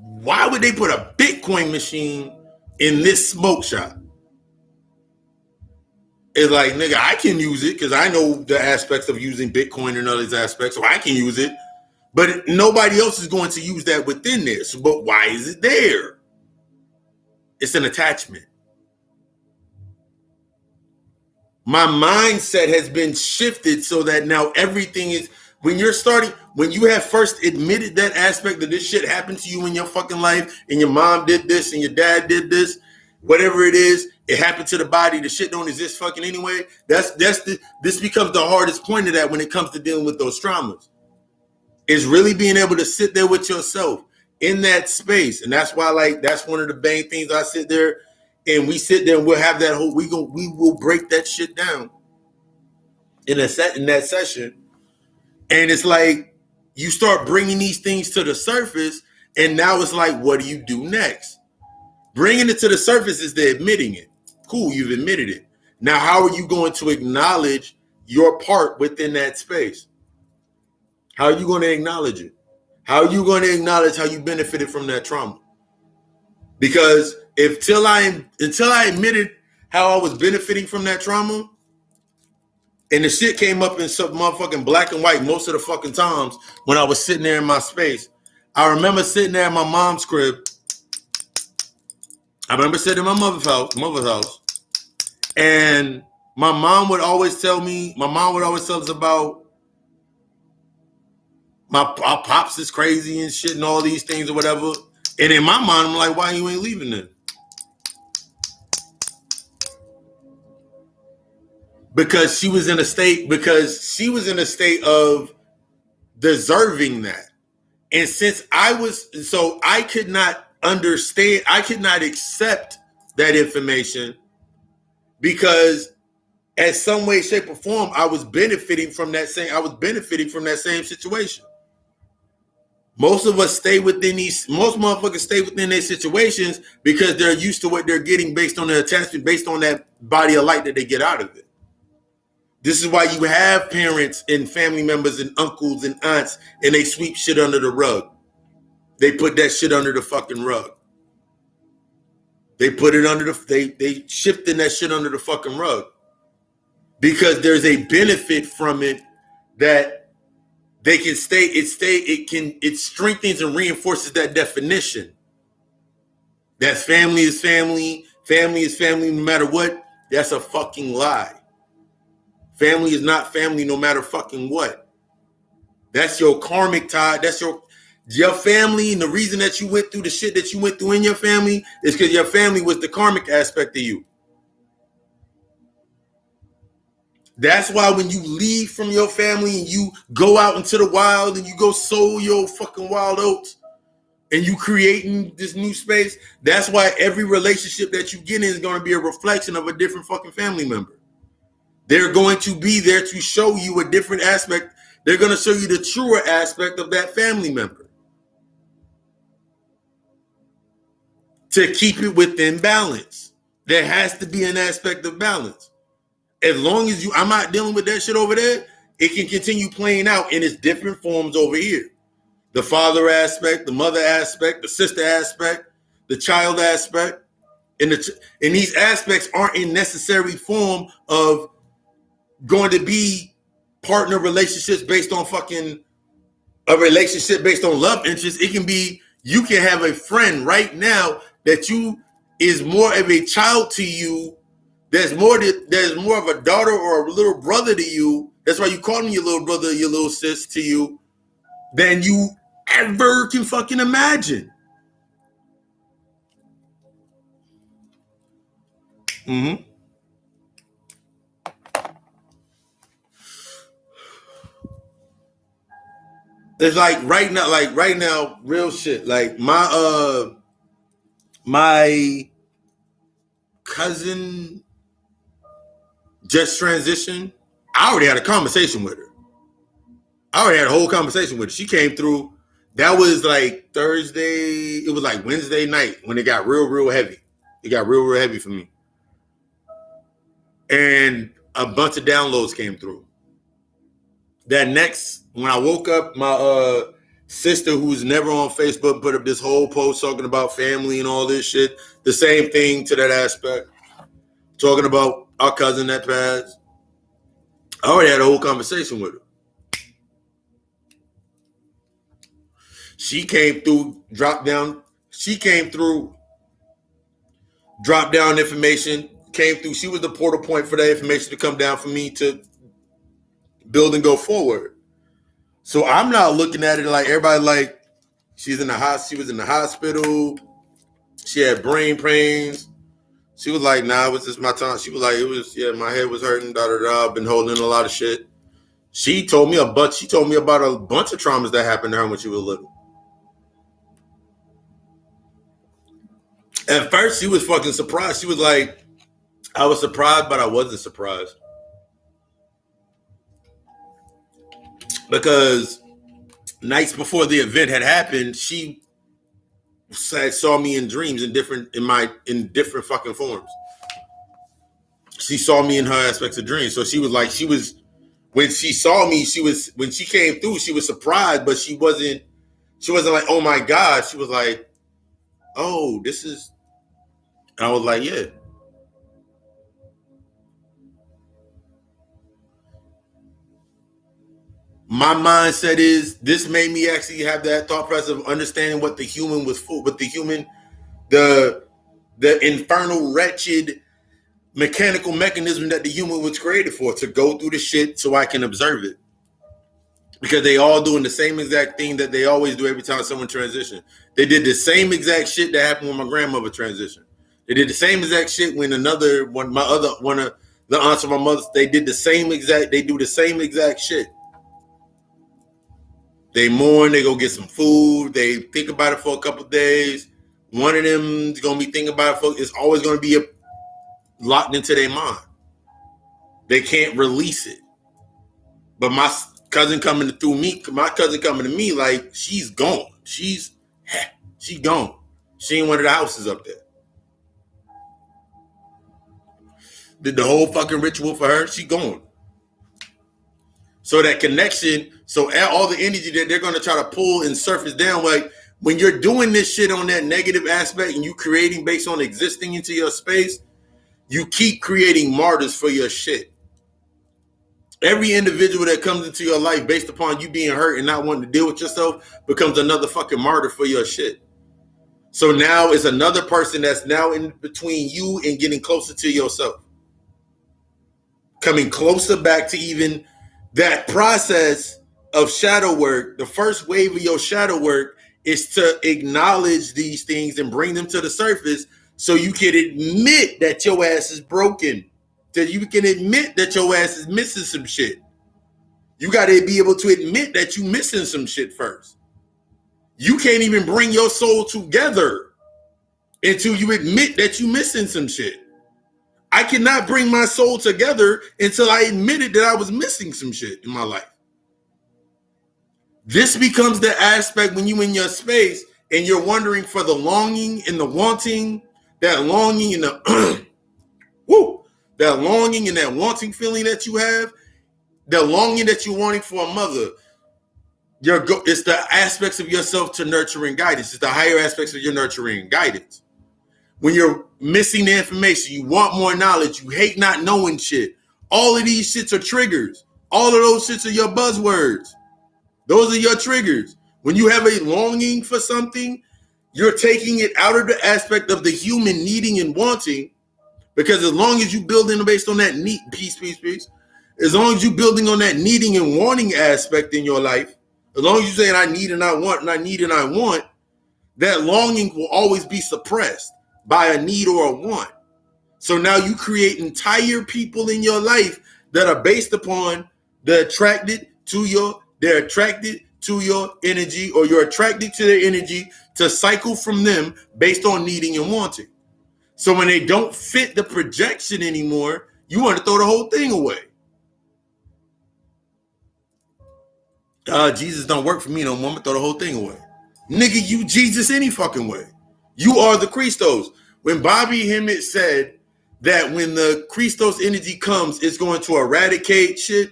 Why would they put a Bitcoin machine in this smoke shop? It's like, nigga, I can use it because I know the aspects of using Bitcoin and other aspects, so I can use it. But nobody else is going to use that within there. So, but why is it there? It's an attachment. My mindset has been shifted so that now everything is, when you have first admitted that aspect that this shit happened to you in your fucking life, and your mom did this and your dad did this, whatever it is, It happened to the body. The shit don't exist fucking anyway. This becomes the hardest point of that when it comes to dealing with those traumas. Is really being able to sit there with yourself in that space. And that's why, like, that's one of the main things. I sit there and we sit there and we'll have that whole, we will break that shit down in that session. And it's like, you start bringing these things to the surface. And now it's like, what do you do next? Bringing it to the surface is the admitting it. Cool, you've admitted it. Now, how are you going to acknowledge your part within that space? How are you going to acknowledge it? How are you going to acknowledge how you benefited from that trauma? Because until I admitted how I was benefiting from that trauma, and the shit came up in some motherfucking black and white most of the fucking times when I was sitting there in my space. I remember sitting there in my mom's crib. I remember sitting in my mother's house, and my mom would always tell us about our pops is crazy and shit and all these things or whatever. And in my mind, I'm like, why you ain't leaving then? Because she was in a state of deserving that. And since I could not understand, I could not accept that information because in some way, shape, or form, I was benefiting from that same situation. Most motherfuckers stay within their situations because they're used to what they're getting based on their attachment, based on that body of light that they get out of it. This is why you have parents and family members and uncles and aunts, and they sweep shit under the rug. They put that shit under the fucking rug. They shifting that shit under the fucking rug. Because there's a benefit from it that they can it strengthens and reinforces that definition. That family is family no matter what. That's a fucking lie. Family is not family no matter fucking what. That's your karmic tie. That's your family, and the reason that you went through the shit that you went through in your family is because your family was the karmic aspect of you. That's why when you leave from your family and you go out into the wild and you go sow your fucking wild oats and you creating this new space, that's why every relationship that you get in is going to be a reflection of a different fucking family member. They're going to be there to show you a different aspect. They're going to show you the truer aspect of that family member to keep it within balance. There has to be an aspect of balance. As long as I'm not dealing with that shit over there, it can continue playing out in its different forms over here. The father aspect, the mother aspect, the sister aspect, the child aspect. And these aspects aren't in necessary form of going to be partner relationships based on fucking a relationship based on love interest. It can be, you can have a friend right now that you is more of a child to you. There's more of a daughter or a little brother to you. That's why you call them your little brother, your little sis to you, than you ever can fucking imagine. Mm-hmm. It's like right now, real shit. Like my cousin just transitioned. I already had a conversation with her. I already had a whole conversation with her. She came through. That was like Thursday. It was like Wednesday night when it got real heavy. It got real heavy for me. And a bunch of downloads came through. That next, when I woke up, my sister, who's never on Facebook, put up this whole post talking about family and all this shit. The same thing to that aspect. Talking about our cousin that passed. I already had a whole conversation with her. She came through, dropped down information, came through. She was the portal point for that information to come down for me to build and go forward. So I'm not looking at it like everybody like she was in the hospital. She had brain pains. She was like, nah, it was just my time. She was like, my head was hurting, da da da. I've been holding in a lot of shit. She told me about a bunch of traumas that happened to her when she was little. At first, she was fucking surprised. She was like, I was surprised, but I wasn't surprised. Because nights before the event had happened, she saw me in dreams in different fucking forms. She saw me in her aspects of dreams. So she was like, when she saw me, when she came through, she was surprised, but she wasn't like, oh my God. She was like, oh, this is, and I was like, yeah. My mindset is this made me actually have that thought process of understanding what the human was for, what the human, the infernal, wretched, mechanical mechanism that the human was created for, to go through the shit so I can observe it. Because they all doing the same exact thing that they always do every time someone transitions. They did the same exact shit that happened when my grandmother transitioned. They did the same exact shit when one of the aunts of my mother, they do the same exact shit. They mourn, they go get some food, they think about it for a couple of days. One of them is gonna be thinking about it it's always gonna be locked into their mind. They can't release it. But my cousin coming to me, like, she's gone. She's gone. She ain't one of the houses up there. Did the whole fucking ritual for her, she gone. So that connection, so all the energy that they're gonna try to pull and surface down, like when you're doing this shit on that negative aspect and you creating based on existing into your space, you keep creating martyrs for your shit. Every individual that comes into your life based upon you being hurt and not wanting to deal with yourself becomes another fucking martyr for your shit. So now it's another person that's now in between you and getting closer to yourself. Coming closer back to even that process of shadow work. The first wave of your shadow work is to acknowledge these things and bring them to the surface so you can admit that your ass is broken. That you can admit that your ass is missing some shit. You got to be able to admit that you missing some shit first. You can't even bring your soul together until you admit that you missing some shit. I cannot bring my soul together until I admitted that I was missing some shit in my life. This becomes the aspect when you in your space and you're wondering for the longing and the wanting, that longing and the that longing and that wanting feeling that you have, the longing that you're wanting for a mother. It's the aspects of yourself to nurturing guidance. It's the higher aspects of your nurturing guidance. When you're missing the information, you want more knowledge, you hate not knowing shit. All of these shits are triggers. All of those shits are your buzzwords. Those are your triggers. When you have a longing for something, you're taking it out of the aspect of the human needing and wanting, because as long as you building based on that need, peace, as long as you building on that needing and wanting aspect in your life, as long as you're saying I need and I want and I need and I want, that longing will always be suppressed by a need or a want. So now you create entire people in your life that are based upon they're attracted to your energy, or you're attracted to their energy to cycle from them based on needing and wanting. So when they don't fit the projection anymore, you want to throw the whole thing away. Jesus don't work for me no more. I'm gonna throw the whole thing away. Nigga, you Jesus any fucking way. You are the Christos. When Bobby Hemmett said that when the Christos energy comes, it's going to eradicate shit,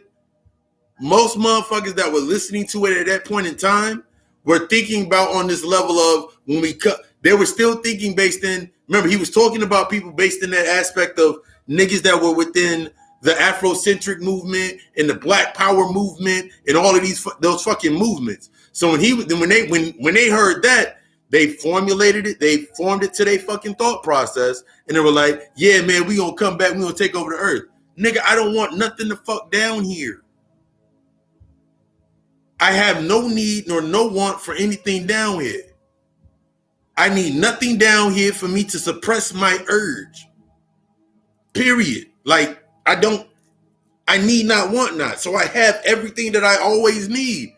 most motherfuckers that were listening to it at that point in time were thinking about on this level of when we cut. They were still thinking based in, remember, he was talking about people based in that aspect of niggas that were within the Afrocentric movement and the Black Power movement and all of those fucking movements. So when they heard that, they formulated it, they formed it to their fucking thought process, and they were like, yeah, man, we gonna come back, we gonna take over the earth. Nigga, I don't want nothing to fuck down here. I have no need nor no want for anything down here. I need nothing down here for me to suppress my urge. period. Like, I need not, want not. So I have everything that I always need.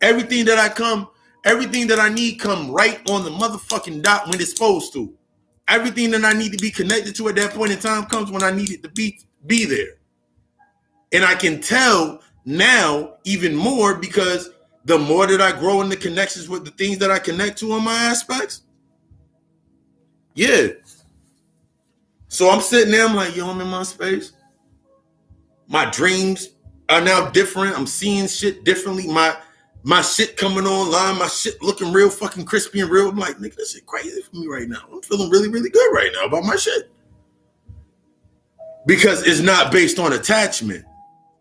Everything that I need come right on the motherfucking dot when it's supposed to. Everything that I need to be connected to at that point in time comes when I need it to be there. And I can tell now even more because the more that I grow in the connections with the things that I connect to on my aspects. Yeah. So I'm sitting there, I'm like, yo, I'm in my space. My dreams are now different. I'm seeing shit differently. My shit coming online, my shit looking real fucking crispy and real. I'm like, nigga, this shit crazy for me right now. I'm feeling really, really good right now about my shit. Because it's not based on attachment.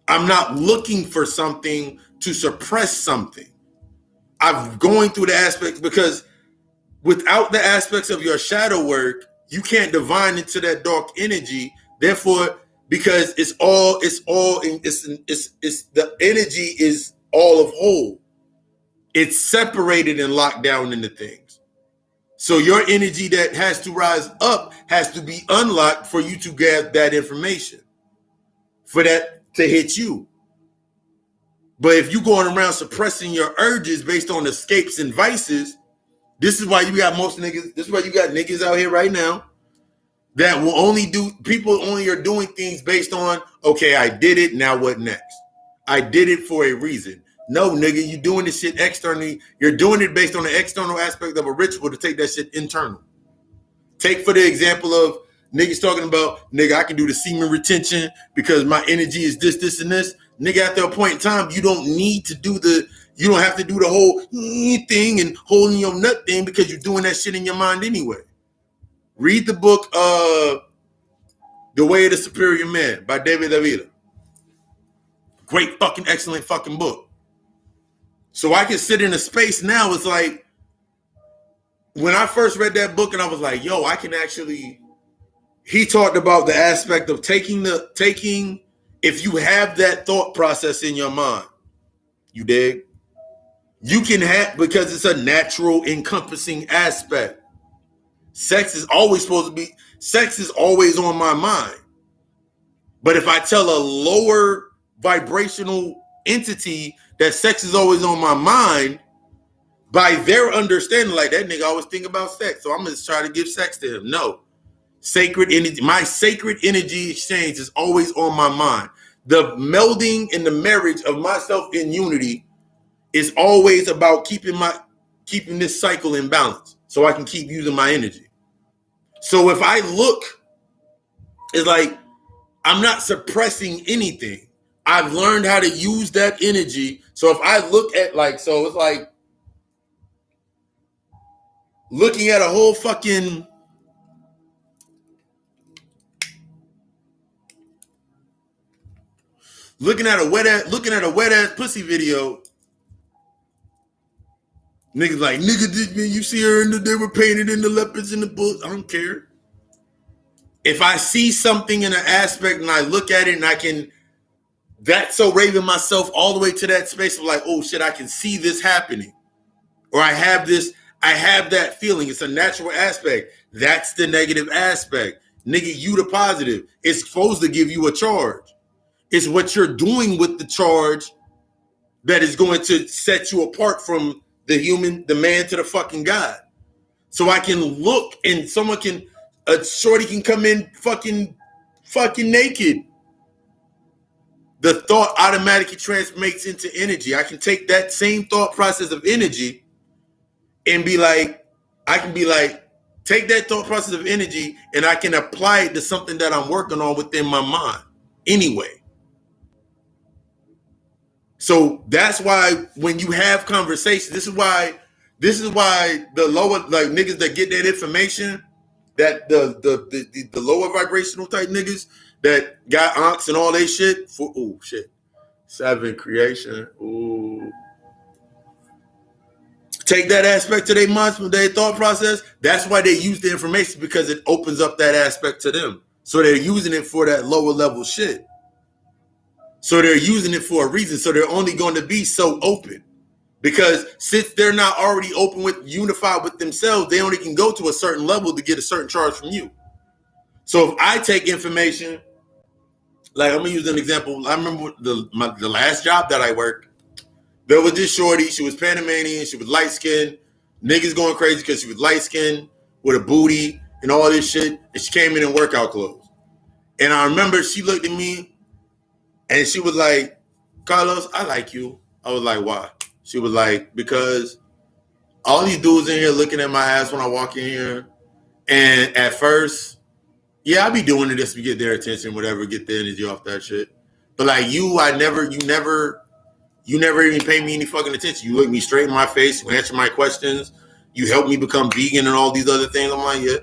I'm not looking for something to suppress something. I'm going through the aspects because without the aspects of your shadow work, you can't divine into that dark energy. Therefore, because it's the energy is all of whole. It's separated and locked down into things. So your energy that has to rise up has to be unlocked for you to get that information, for that to hit you. But if you're going around suppressing your urges based on escapes and vices, this is why you got most niggas, this is why you got niggas out here right now that will only do, people only are doing things based on, okay, I did it, now what next? I did it for a reason. No, nigga, you doing this shit externally. You're doing it based on the external aspect of a ritual to take that shit internal. Take for the example of niggas talking about, nigga, I can do the semen retention because my energy is this, and this. Nigga, after a point in time, you don't need to do you don't have to do the whole thing and holding your nut thing because you're doing that shit in your mind anyway. Read the book, The Way of the Superior Man by David Avila. Great fucking excellent fucking book. So I can sit in a space now. It's like when I first read that book and I was like, yo, I can actually, he talked about the aspect of taking, if you have that thought process in your mind, you dig? You can have, because it's a natural encompassing aspect. Sex is always on my mind. But if I tell a lower vibrational entity that sex is always on my mind, by their understanding, like that nigga always think about sex, so I'm gonna try to give sex to him. No. Sacred energy, my sacred energy exchange is always on my mind. The melding and the marriage of myself in unity is always about keeping this cycle in balance so I can keep using my energy. So if I look, it's like I'm not suppressing anything. I've learned how to use that energy. So if I look at so it's like looking at a whole fucking looking at a wet ass pussy video. Niggas like, nigga, this man, you see her they were painted in the leopards in the books. I don't care. If I see something in an aspect and I look at it and that's so raving myself all the way to that space of like, oh shit, I can see this happening. Or I have that feeling. It's a natural aspect. That's the negative aspect. Nigga, you the positive. It's supposed to give you a charge. It's what you're doing with the charge that is going to set you apart from the man to the fucking God. So I can look and a shorty can come in fucking naked. The thought automatically transforms into energy. I can take that same thought process of energy and take that thought process of energy and I can apply it to something that I'm working on within my mind anyway. So that's why when you have conversations, this is why the lower, like niggas that get that information, that the lower vibrational type niggas that got onks and all they shit for, oh shit, 7 creation, ooh. Take that aspect to their minds, their thought process. That's why they use the information, because it opens up that aspect to them. So they're using it for that lower level shit. So they're using it for a reason. So they're only going to be so open, because since they're not already unified with themselves, they only can go to a certain level to get a certain charge from you. So if I take information, like I'm gonna use an example. I remember the last job that I worked. There was this shorty. She was Panamanian. She was light skinned. Niggas going crazy because she was light skinned with a booty and all this shit. And she came in workout clothes. And I remember she looked at me and she was like, "Carlos, I like you." I was like, "Why?" She was like, "Because all these dudes in here looking at my ass when I walk in here. And at first, yeah, I be doing it just to get their attention, whatever, get the energy off that shit. But like you never even pay me any fucking attention. You look me straight in my face, you answer my questions, you help me become vegan and all these other things." I'm like, yeah.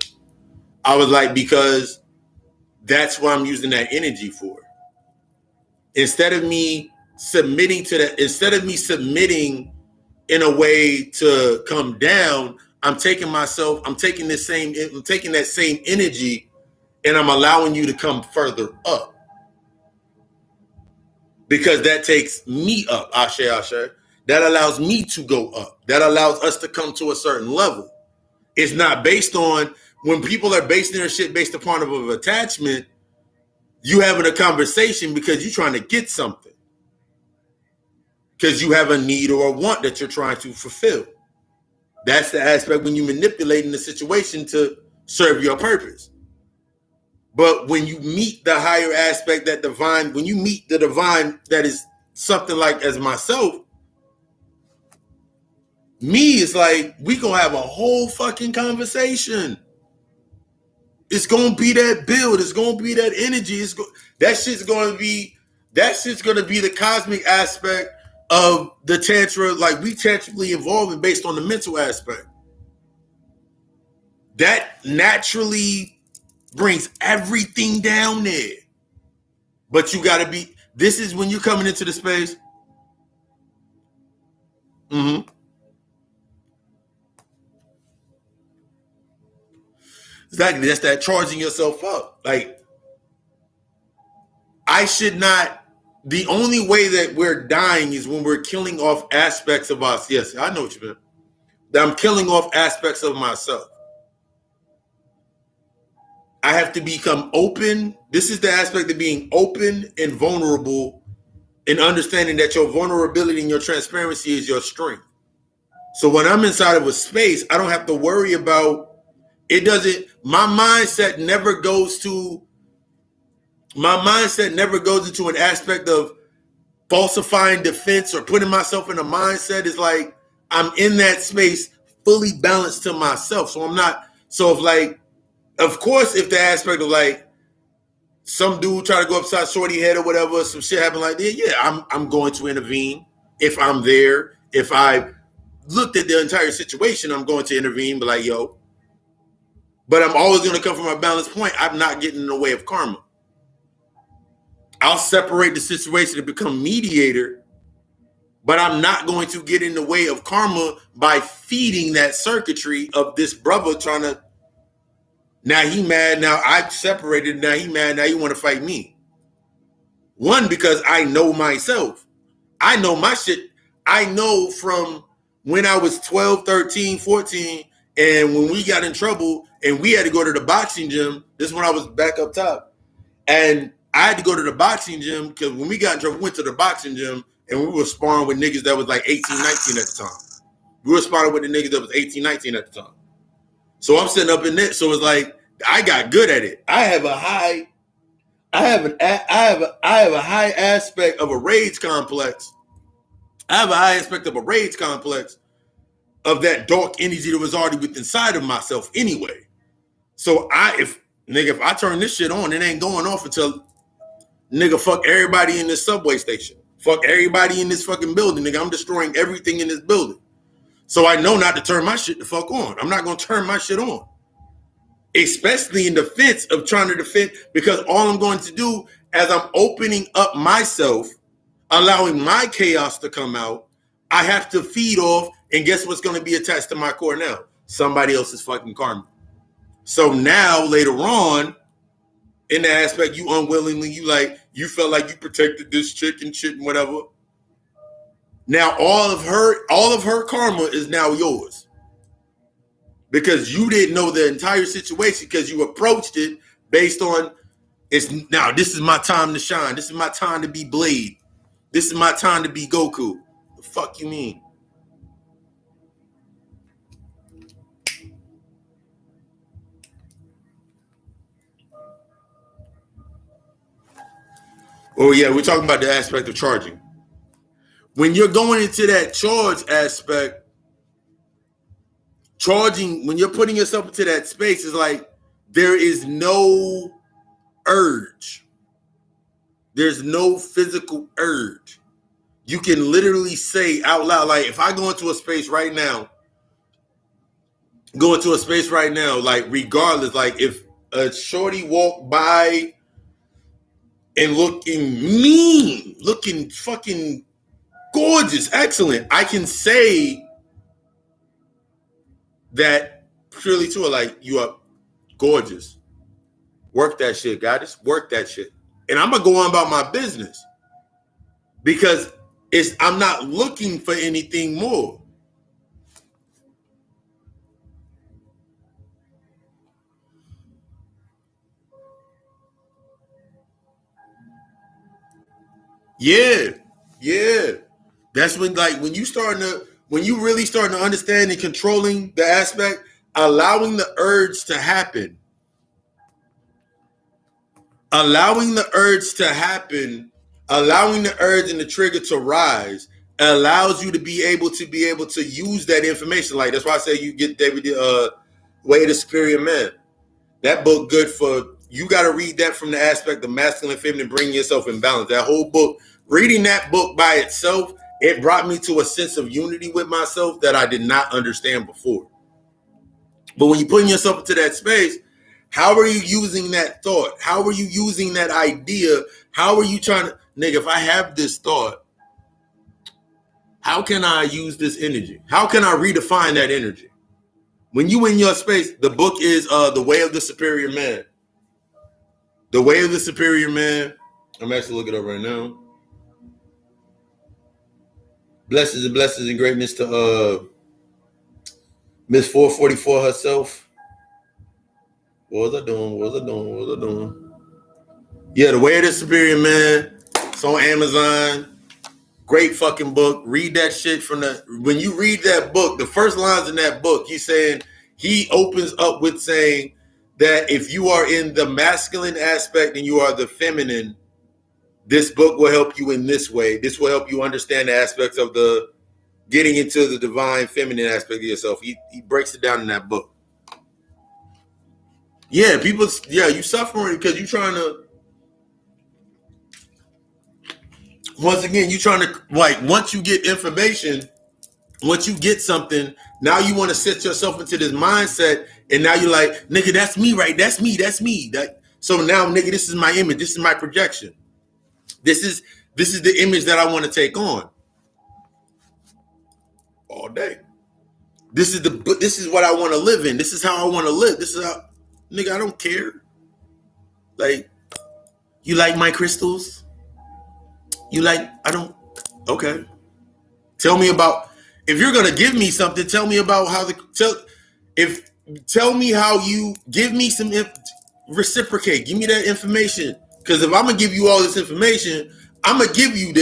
I was like, because that's what I'm using that energy for. Instead of me submitting in a way to come down, I'm taking that same energy and I'm allowing you to come further up. Because that takes me up, Ashe, Ashe. That allows me to go up. That allows us to come to a certain level. It's not based on, when people are basing their shit based upon of attachment, you having a conversation because you're trying to get something. Because you have a need or a want that you're trying to fulfill. That's the aspect when you're manipulating the situation to serve your purpose. But when you meet the higher aspect, that divine, when you meet the divine that is something like as myself, me is like, we gonna have a whole fucking conversation. It's gonna be that build. It's gonna be that energy. That shit's gonna be the cosmic aspect of the tantra. Like, we tantrically evolving based on the mental aspect. That naturally brings everything down there. But you gotta be, this is when you're coming into the space. Exactly. That's that charging yourself up. Like, the only way that we're dying is when we're killing off aspects of us. Yes, I know what you mean. That I'm killing off aspects of myself. I have to become open. This is the aspect of being open and vulnerable, and understanding that your vulnerability and your transparency is your strength. So when I'm inside of a space, I don't have to worry about, my mindset never goes into an aspect of falsifying defense or putting myself in a mindset. Is like, I'm in that space fully balanced to myself. So I'm not, so if like, of course, if the aspect of like some dude try to go upside shorty head or whatever, some shit happen like that, yeah, I'm going to intervene. If I'm there, if I looked at the entire situation, I'm going to intervene, but like, yo. But I'm always going to come from a balanced point. I'm not getting in the way of karma. I'll separate the situation to become mediator, but I'm not going to get in the way of karma by feeding that circuitry of this brother trying to, now he mad, now I've separated, now he mad, now you want to fight me. One, because I know myself. I know my shit. I know from when I was 12, 13, 14, and when we got in trouble and we had to go to the boxing gym, this is when I was back up top. And I had to go to the boxing gym because when we got in trouble, we went to the boxing gym and we were sparring with niggas that was like 18, 19 at the time. We were sparring with the niggas that was 18, 19 at the time. So I'm sitting up in there. So it's like, I got good at it. I have a high aspect of a rage complex. I have a high aspect of a rage complex of that dark energy that was already within inside of myself anyway. So if I turn this shit on, it ain't going off until nigga fuck everybody in this subway station. Fuck everybody in this fucking building, nigga. I'm destroying everything in this building. So I know not to turn my shit the fuck on. I'm not gonna turn my shit on. Especially in defense of trying to defend, because all I'm going to do as I'm opening up myself, allowing my chaos to come out, I have to feed off, and guess what's going to be attached to my core now? Somebody else's fucking karma. So now later on, in the aspect you unwillingly, you felt like you protected this chick and shit and whatever. Now all of her karma is now yours. Because you didn't know the entire situation, because you approached it based on now this is my time to shine. This is my time to be Blade. This is my time to be Goku. The fuck you mean? Oh yeah, we're talking about the aspect of charging. When you're going into that charge aspect, charging, when you're putting yourself into that space, is like there is no urge. There's no physical urge. You can literally say out loud, like if I go into a space right now, like regardless, like if a shorty walked by and looking mean, looking fucking gorgeous, excellent, I can say that purely to her, like, you are gorgeous. Work that shit, goddess. Work that shit. And I'm gonna go on about my business because I'm not looking for anything more. Yeah. That's when, like, when you really starting to understand and controlling the aspect, allowing the urge to happen. Allowing the urge and the trigger to rise allows you to be able to use that information. Like, that's why I say you get David Way of the Superior Man. That book good for, you got to read that from the aspect of masculine and feminine, bringing yourself in balance. That whole book, reading that book by itself, it brought me to a sense of unity with myself that I did not understand before. But when you're putting yourself into that space, how are you using that thought? How are you using that idea? How are you trying to, nigga, if I have this thought, how can I use this energy? How can I redefine that energy? When you in your space, the book is The Way of the Superior Man. The Way of the Superior Man. I'm actually looking it up right now. Blessings and greatness to Miss 444 herself. What was I doing? Yeah, The Way of the Superior Man. It's on Amazon. Great fucking book. Read that shit when you read that book, the first lines in that book, he opens up with saying that if you are in the masculine aspect and you are the feminine, this book will help you in this way. This will help you understand the aspects of the getting into the divine feminine aspect of yourself. He breaks it down in that book. Yeah, you suffering because you're trying to, once again, you're trying to, like, once you get information, once you get something, now you want to set yourself into this mindset, and now you're like, nigga, that's me, right? That's me. So now, nigga, this is my image. This is my projection. This is the image that I want to take on all day. This is what I want to live in. This is how I want to live. This is how, nigga, I don't care. Like, you like my crystals? Okay. Tell me about, if you're gonna give me something, tell me about tell me how you give me some reciprocate. Give me that information. Because if I'm gonna give you all this information, I'm gonna give you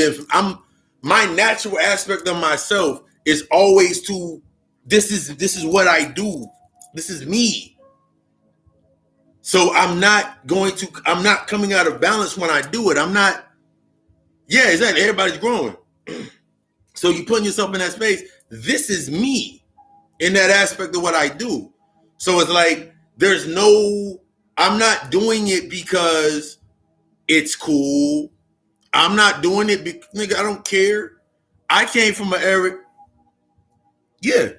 my natural aspect of myself is always to, this is what I do. This is me. So I'm not coming out of balance when I do it. Yeah, exactly. Everybody's growing. So you're putting yourself in that space. This is me in that aspect of what I do. So it's like, I'm not doing it because it's cool. I'm not doing it because, nigga, I don't care. I came from an era. Yeah.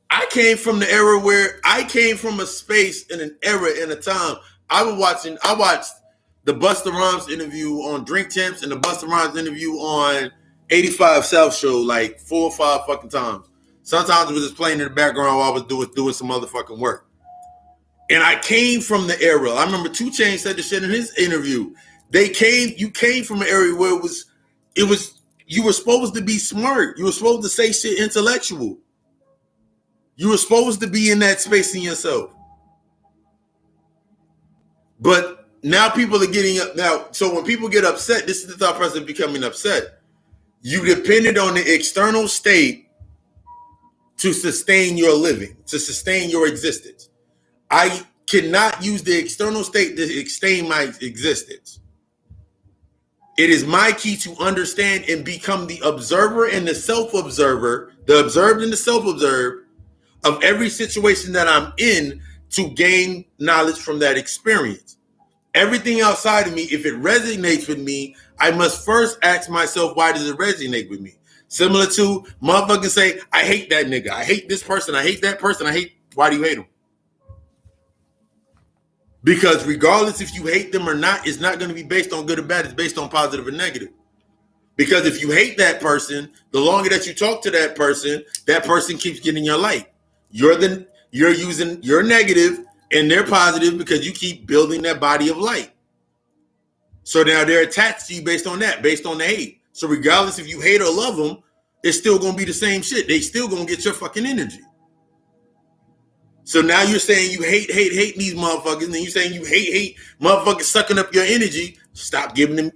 I came from the era where I came from a space in an era, in a time. I watched the Busta Rhymes interview on Drink Champs and the Busta Rhymes interview on 85 South Show like 4 or 5 fucking times. Sometimes it was just playing in the background while I was doing some motherfucking work. And I came from the era. I remember 2 Chainz said this shit in his interview. You came from an area where you were supposed to be smart. You were supposed to say shit intellectual. You were supposed to be in that space in yourself. But now people are getting up now. So when people get upset, this is the thought process of becoming upset. You depended on the external state to sustain your living, to sustain your existence. I cannot use the external state to sustain my existence. It is my key to understand and become the observer and the self-observer, the observed and the self-observed of every situation that I'm in to gain knowledge from that experience. Everything outside of me, if it resonates with me, I must first ask myself, why does it resonate with me? Similar to motherfuckers say, I hate that nigga. I hate this person. I hate that person. Why do you hate them? Because regardless if you hate them or not, it's not going to be based on good or bad. It's based on positive or negative. Because if you hate that person, the longer that you talk to that person keeps getting your light. You're using your negative and they're positive because you keep building that body of light. So now they're attached to you based on that, based on the hate. So regardless if you hate or love them, it's still going to be the same shit. They still going to get your fucking energy. So now you're saying you hate these motherfuckers, and then you're saying you hate motherfuckers sucking up your energy. Stop giving them.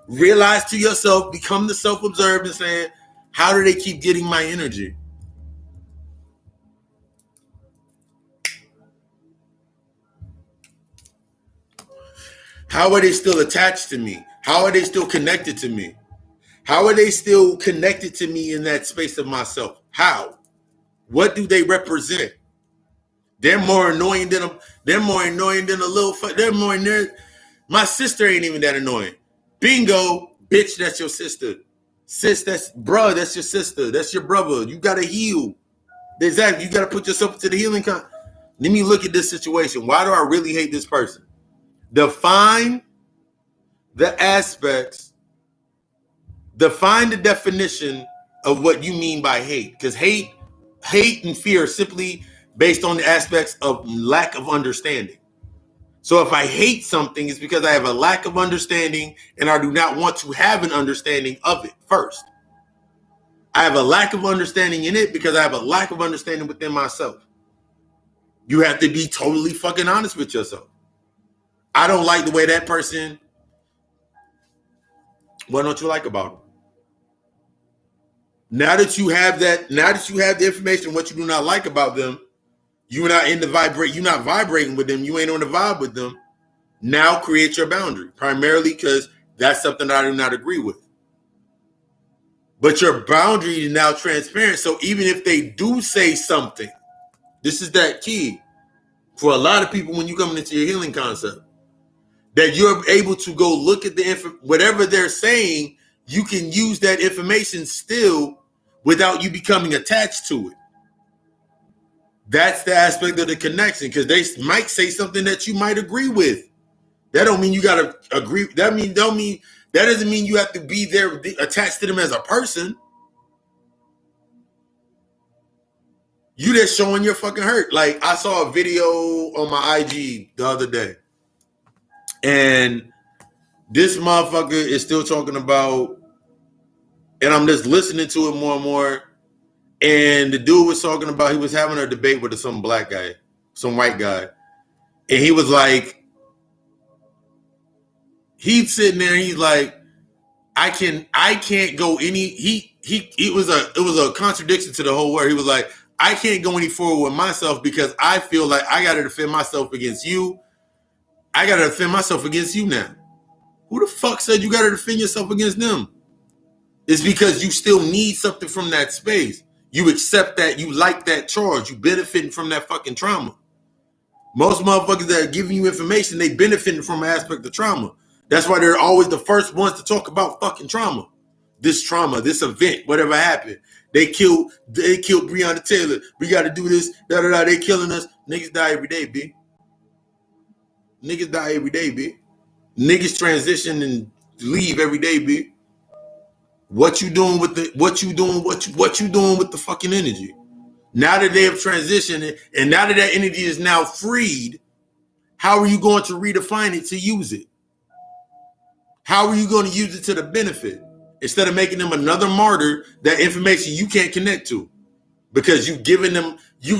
Realize to yourself, become the self-observed and saying, how do they keep getting my energy? How are they still attached to me? How are they still connected to me? How are they still connected to me in that space of myself? How? What do they represent? They're more annoying than a little. They're more annoying. My sister ain't even that annoying. Bingo, bitch, that's your sister. Sis, that's your sister. That's your brother. You gotta heal. Exactly. You gotta put yourself into the healing. Let me look at this situation. Why do I really hate this person? Define the aspects. Define the definition of what you mean by hate. Because hate and fear are simply based on the aspects of lack of understanding. So if I hate something, it's because I have a lack of understanding and I do not want to have an understanding of it first. I have a lack of understanding in it because I have a lack of understanding within myself. You have to be totally fucking honest with yourself. I don't like the way that person. What don't you like about them? Now that you have the information, what you do not like about them, you're not vibrating with them, you ain't on the vibe with them. Now create your boundary, primarily because that's something that I do not agree with. But your boundary is now transparent. So even if they do say something, this is that key for a lot of people when you come into your healing concept, that you're able to go look at whatever they're saying, you can use that information still without you becoming attached to it. That's the aspect of the connection, because they might say something that you might agree with. That don't mean you gotta agree. That doesn't mean you have to be there attached to them as a person. You just showing your fucking hurt. Like I saw a video on my IG the other day, and this motherfucker is still talking about, and I'm just listening to it more and more. And the dude was talking about, he was having a debate with some black guy, some white guy. And he was like, he's sitting there, he's like, I can't go any, it was a contradiction to the whole word. He was like, I can't go any forward with myself because I feel like I got to defend myself against you. I got to defend myself against you now. Who the fuck said you got to defend yourself against them? It's because you still need something from that space. You accept that, you like that charge, you benefiting from that fucking trauma. Most motherfuckers that are giving you information, they benefiting from an aspect of trauma. That's why they're always the first ones to talk about fucking trauma. This event, whatever happened. They killed Breonna Taylor. We got to do this, da-da-da, they killing us. Niggas die every day, B. Niggas die every day, B. Niggas transition and leave every day, B. What you doing with the fucking energy? Now that they have transitioned and now that energy is now freed, how are you going to redefine it to use it? How are you going to use it to the benefit? Instead of making them another martyr, that information you can't connect to because you've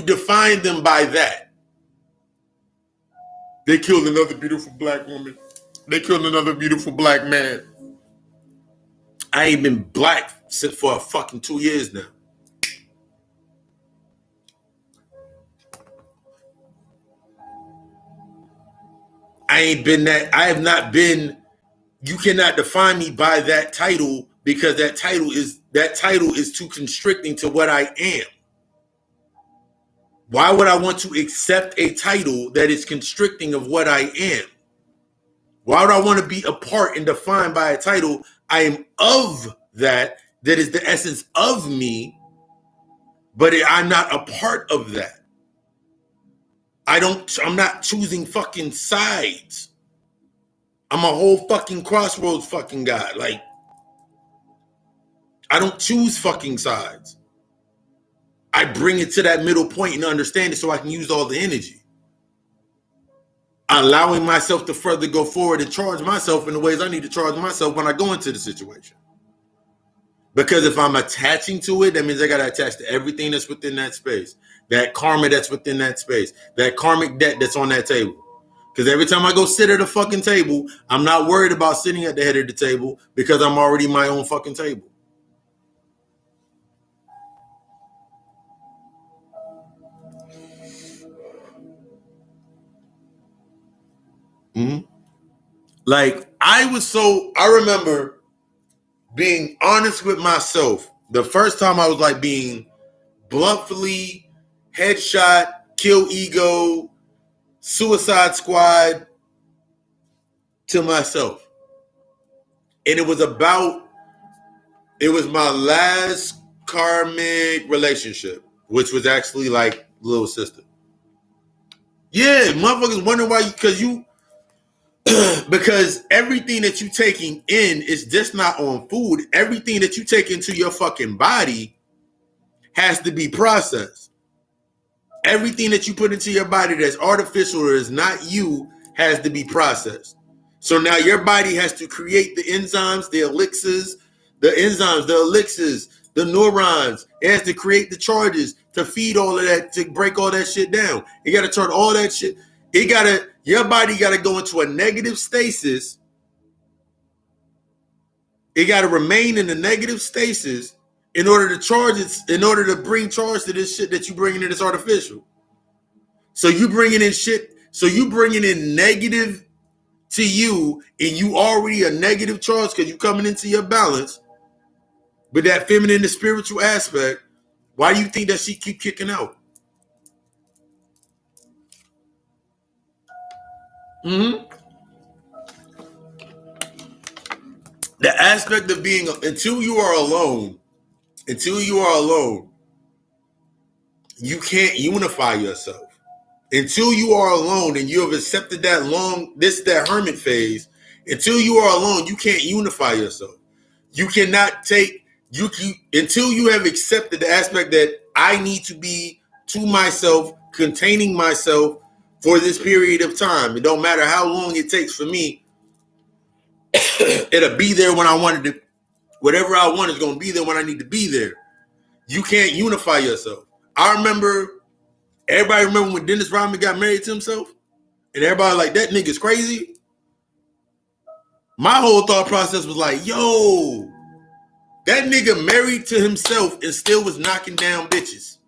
defined them by that. They killed another beautiful black woman. They killed another beautiful black man. I ain't been black for a fucking 2 years now. I ain't been that. I have not been. You cannot define me by that title because that title is too constricting to what I am. Why would I want to accept a title that is constricting of what I am? Why would I want to be a part and defined by a title? I am of that is the essence of me, but I'm not a part of that. I'm not choosing fucking sides. I'm a whole fucking crossroads fucking guy. Like, I don't choose fucking sides. I bring it to that middle point and understand it so I can use all the energy. Allowing myself to further go forward and charge myself in the ways I need to charge myself when I go into the situation. Because if I'm attaching to it, that means I got to attach to everything that's within that space. That karma that's within that space. That karmic debt that's on that table. Because every time I go sit at a fucking table, I'm not worried about sitting at the head of the table because I'm already my own fucking table. Mm-hmm. Like, I remember being honest with myself. The first time I was like being bluntly headshot, kill ego, Suicide Squad to myself. And it was my last karmic relationship, which was actually like little sister. Yeah, motherfuckers wonder why because everything that you taking in is just not on food. Everything that you take into your fucking body has to be processed. Everything that you put into your body that's artificial or is not you has to be processed. So now your body has to create the enzymes, the elixirs, the neurons. It has to create the charges to feed all of that, to break all that shit down. You got to turn all that shit. Your body got to go into a negative stasis. It got to remain in the negative stasis in order to bring charge to this shit that you bringing in that's artificial. So you bringing in negative to you, and you already a negative charge because you coming into your balance. But that feminine, the spiritual aspect, why do you think that she keep kicking out? Mm-hmm. The aspect of being, until you are alone, you can't unify yourself. Until you are alone and you have accepted that hermit phase, until you are alone, you can't unify yourself. You cannot until you have accepted the aspect that I need to be to myself, containing myself for this period of time. It don't matter how long it takes for me. It'll be there when I wanted to. Whatever I want is going to be there when I need to be there. You can't unify yourself. Everybody remember when Dennis Rodman got married to himself? And everybody like, that nigga's crazy? My whole thought process was like, yo, that nigga married to himself and still was knocking down bitches.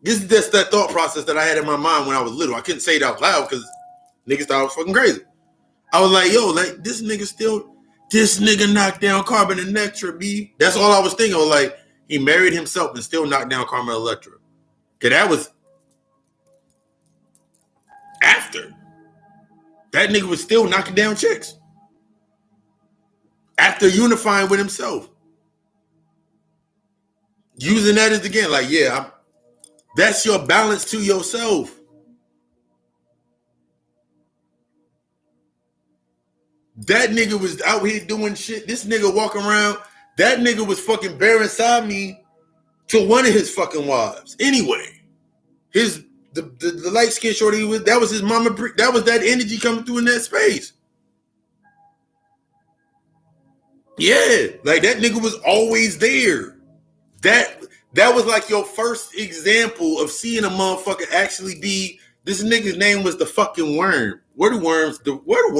This is just that thought process that I had in my mind when I was little. I couldn't say it out loud because niggas thought I was fucking crazy. I was like, yo, like, this nigga knocked down Carbon and Electra, B. That's all I was thinking. I was like, he married himself and still knocked down Carbon and Electra. Because that was after. That nigga was still knocking down chicks. After unifying with himself. Using that as, again, like, yeah, that's your balance to yourself. That nigga was out here doing shit. This nigga walking around. That nigga was fucking bearing side me to one of his fucking wives. Anyway, the light skinned shorty, that was his mama. That was that energy coming through in that space. Yeah, like that nigga was always there. That was like your first example of seeing a motherfucker actually be This nigga's name was the fucking Worm. Where do worms go? Where do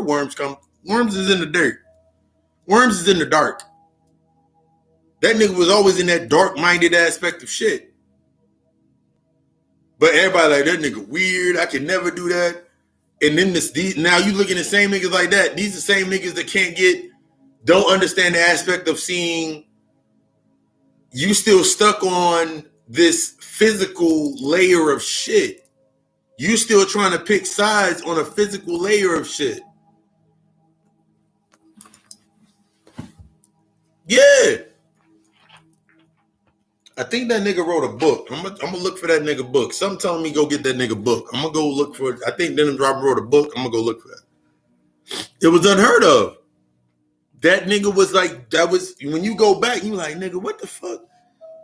worms come? Worms is in the dirt. Worms is in the dark. That nigga was always in that dark-minded aspect of shit. But everybody like, that nigga weird. I can never do that. And then now you looking at the same niggas like that. These are the same niggas that don't understand the aspect of seeing you still stuck on this physical layer of shit. You still trying to pick sides on a physical layer of shit. Yeah. I think that nigga wrote a book. I'm gonna look for that nigga book. Something telling me go get that nigga book. I'm gonna go look for it. I think Denim Drop wrote a book. I'm gonna go look for that. It was unheard of. That nigga was like, that was, when you go back, you like, nigga, what the fuck?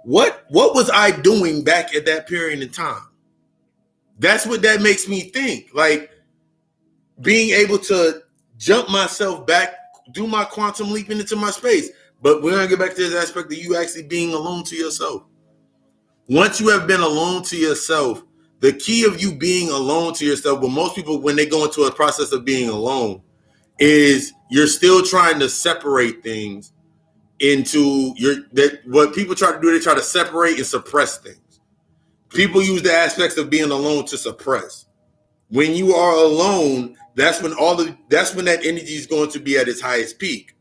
What was I doing back at that period in time? That's what that makes me think. Like, being able to jump myself back, do my quantum leaping into my space. But we're going to get back to this aspect of you actually being alone to yourself. Once you have been alone to yourself, the key of you being alone to yourself, but most people, when they go into a process of being alone, is you're still trying to separate things into what people try to do, they try to separate and suppress things. People use the aspects of being alone to suppress. When you are alone, that's when that energy is going to be at its highest peak.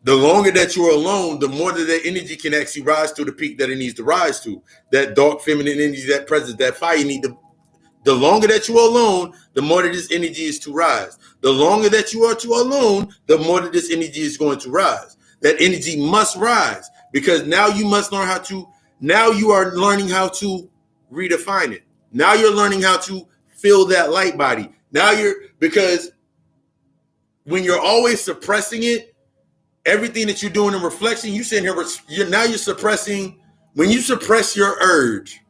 The longer that you're alone, the more that energy can actually rise to the peak that it needs to rise to. That dark feminine energy, that presence, that fire, the longer that you're alone, the more that this energy is to rise. The longer that you are alone, the more that this energy is going to rise. That energy must rise because now you are learning how to redefine it. Now you're learning how to feel that light body. Because when you're always suppressing it, everything that you're doing in reflection, you're suppressing. When you suppress your urge,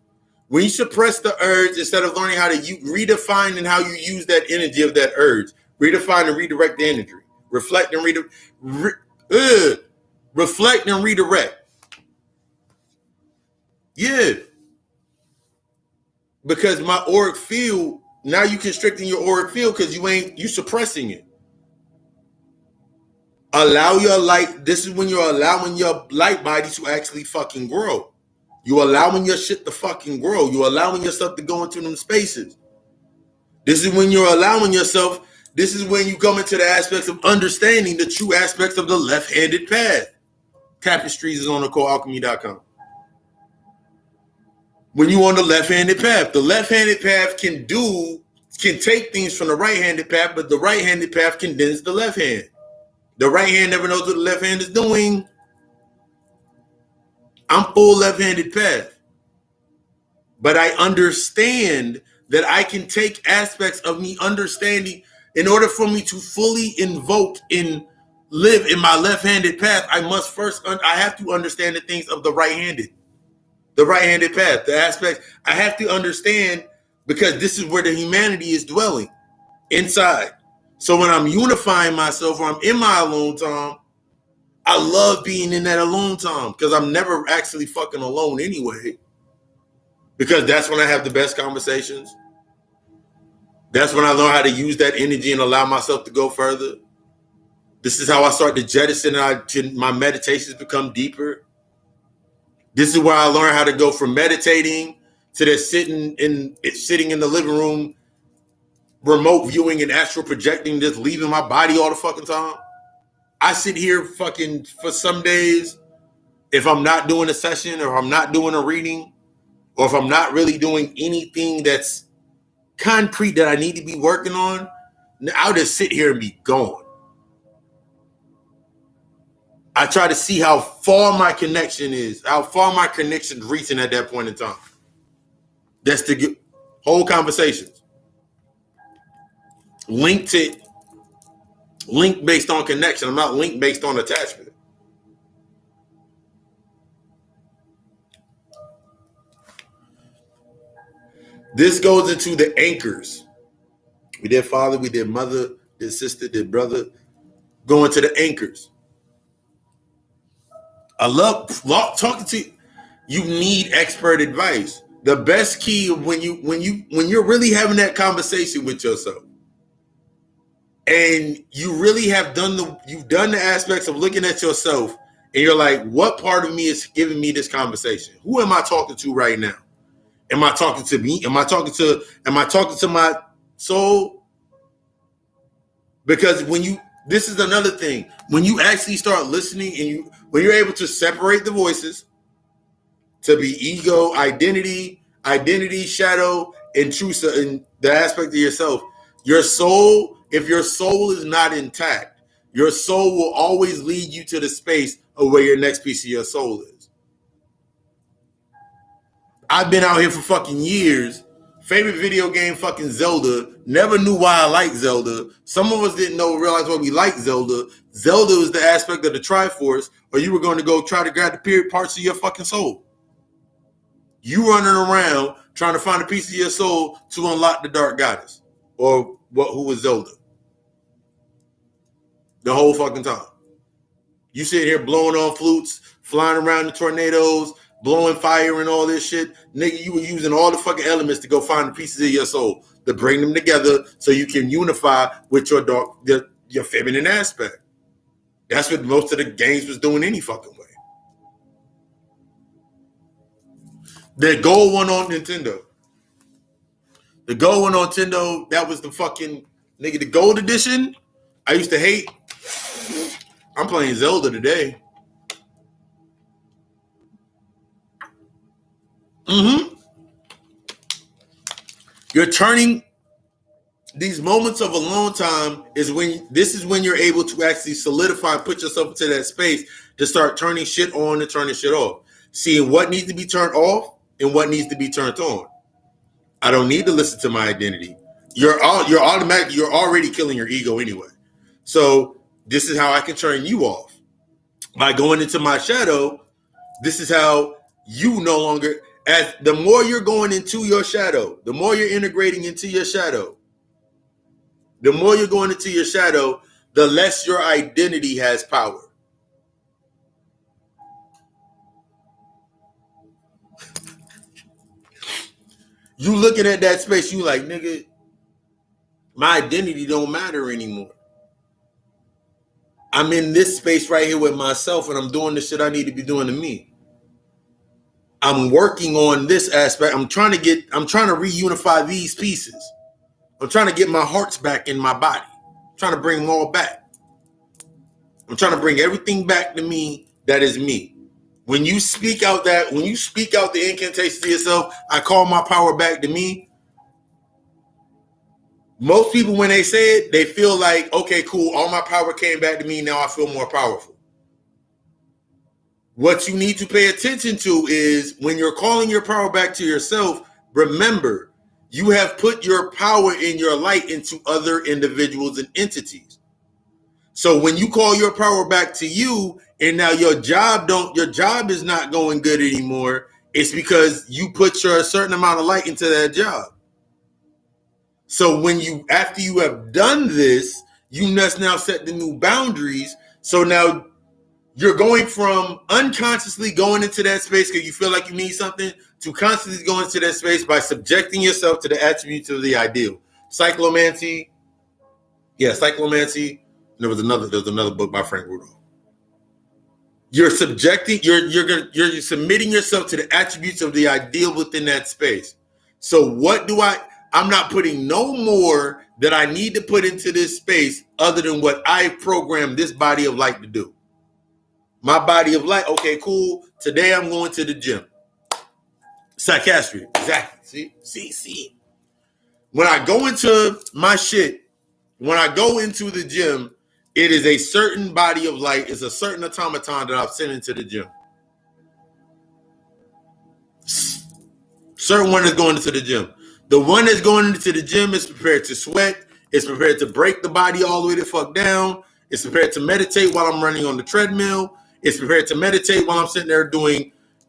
when you suppress the urge, instead of learning how to redefine and how you use that energy of that urge, redefine and redirect the energy, reflect and redirect. Yeah, because my auric field, now you constricting your auric field because you suppressing it. Allow your light. This is when you're allowing your light body to actually fucking grow. You're allowing your shit to fucking grow. You're allowing yourself to go into them spaces. This is when you're allowing yourself. This is when you come into the aspects of understanding the true aspects of the left-handed path. Tapestries is on thecorealchemy.com. When you're on the left-handed path can take things from the right-handed path, but the right-handed path condenses the left hand. The right hand never knows what the left hand is doing. I'm full left-handed path. But I understand that I can take aspects of me understanding in order for me to fully invoke and live in my left-handed path. I have to understand the things of the right-handed path, the aspects I have to understand because this is where the humanity is dwelling inside. So when I'm unifying myself or I'm in my alone time, I love being in that alone time because I'm never actually fucking alone anyway. Because that's when I have the best conversations. That's when I learn how to use that energy and allow myself to go further. This is how I start to jettison and my meditations become deeper. This is where I learn how to go from meditating to that sitting in the living room, remote viewing and astral projecting, just leaving my body all the fucking time. I sit here fucking for some days, if I'm not doing a session or I'm not doing a reading or if I'm not really doing anything that's concrete that I need to be working on, I'll just sit here and be gone. I try to see how far my connection is, how far my connection's reaching at that point in time. That's to get whole conversations. Link based on connection. I'm not linked based on attachment. This goes into the anchors. We did father, we did mother, did sister, did brother. Going to the anchors. I love talking to you. You need expert advice. The best key when you're really having that conversation with yourself, and you really have you've done the aspects of looking at yourself, and you're like, what part of me is giving me this conversation? Who am I talking to right now? Am I talking to me? Am I talking to my soul? Because this is another thing. When you actually start listening, and when you're able to separate the voices to be ego, identity, shadow, and truth, and the aspect of yourself, your soul, if your soul is not intact, your soul will always lead you to the space of where your next piece of your soul is. I've been out here for fucking years. Favorite video game, fucking Zelda. Never knew why I liked Zelda. Some of us didn't realize why we liked Zelda. Zelda was the aspect of the Triforce, or you were going to go try to grab the period parts of your fucking soul. You running around trying to find a piece of your soul to unlock the Dark Goddess, or who was Zelda. The whole fucking time. You sit here blowing on flutes, flying around in tornadoes, blowing fire and all this shit. Nigga, you were using all the fucking elements to go find the pieces of your soul, to bring them together so you can unify with your feminine aspect. That's what most of the games was doing any fucking way. The gold one on Nintendo. The gold one on Nintendo, that was the fucking, nigga, the gold edition, I used to hate. I'm playing Zelda today. You're turning these moments of alone time is when you're able to actually solidify and put yourself into that space to start turning shit on and turning shit off. Seeing what needs to be turned off and what needs to be turned on. I don't need to listen to my identity. You're already killing your ego anyway. So this is how I can turn you off. By going into my shadow, this is how you no longer, as the more you're going into your shadow, the more you're integrating into your shadow, the more you're going into your shadow, the less your identity has power. You looking at that space, you like, nigga, my identity don't matter anymore. I'm in this space right here with myself, and I'm doing the shit I need to be doing to me. I'm working on this aspect. I'm trying to reunify these pieces. I'm trying to get my hearts back in my body. I'm trying to bring them all back. I'm trying to bring everything back to me that is me. When you speak out the incantation to yourself, I call my power back to me. Most people, when they say it, they feel like, okay, cool, all my power came back to me. Now I feel more powerful. What you need to pay attention to is when you're calling your power back to yourself, remember, you have put your power and your light into other individuals and entities. So when you call your power back to you, and now your job is not going good anymore, it's because you put a certain amount of light into that job. So after you have done this, you must now set the new boundaries. So now you're going from unconsciously going into that space because you feel like you need something to constantly going into that space by subjecting yourself to the attributes of the ideal. Cyclomancy. There was another book by Frank Rudolph. You're submitting yourself to the attributes of the ideal within that space. So I'm not putting no more that I need to put into this space other than what I programmed this body of light to do. My body of light, okay, cool. Today I'm going to the gym. Psychiatry, exactly. See. When I go into my shit, when I go into the gym, it is a certain body of light, it's a certain automaton that I've sent into the gym. Certain one is going into the gym. The one that's going into the gym is prepared to sweat. It's prepared to break the body all the way the fuck down. It's prepared to meditate while I'm running on the treadmill. It's prepared to meditate while I'm sitting there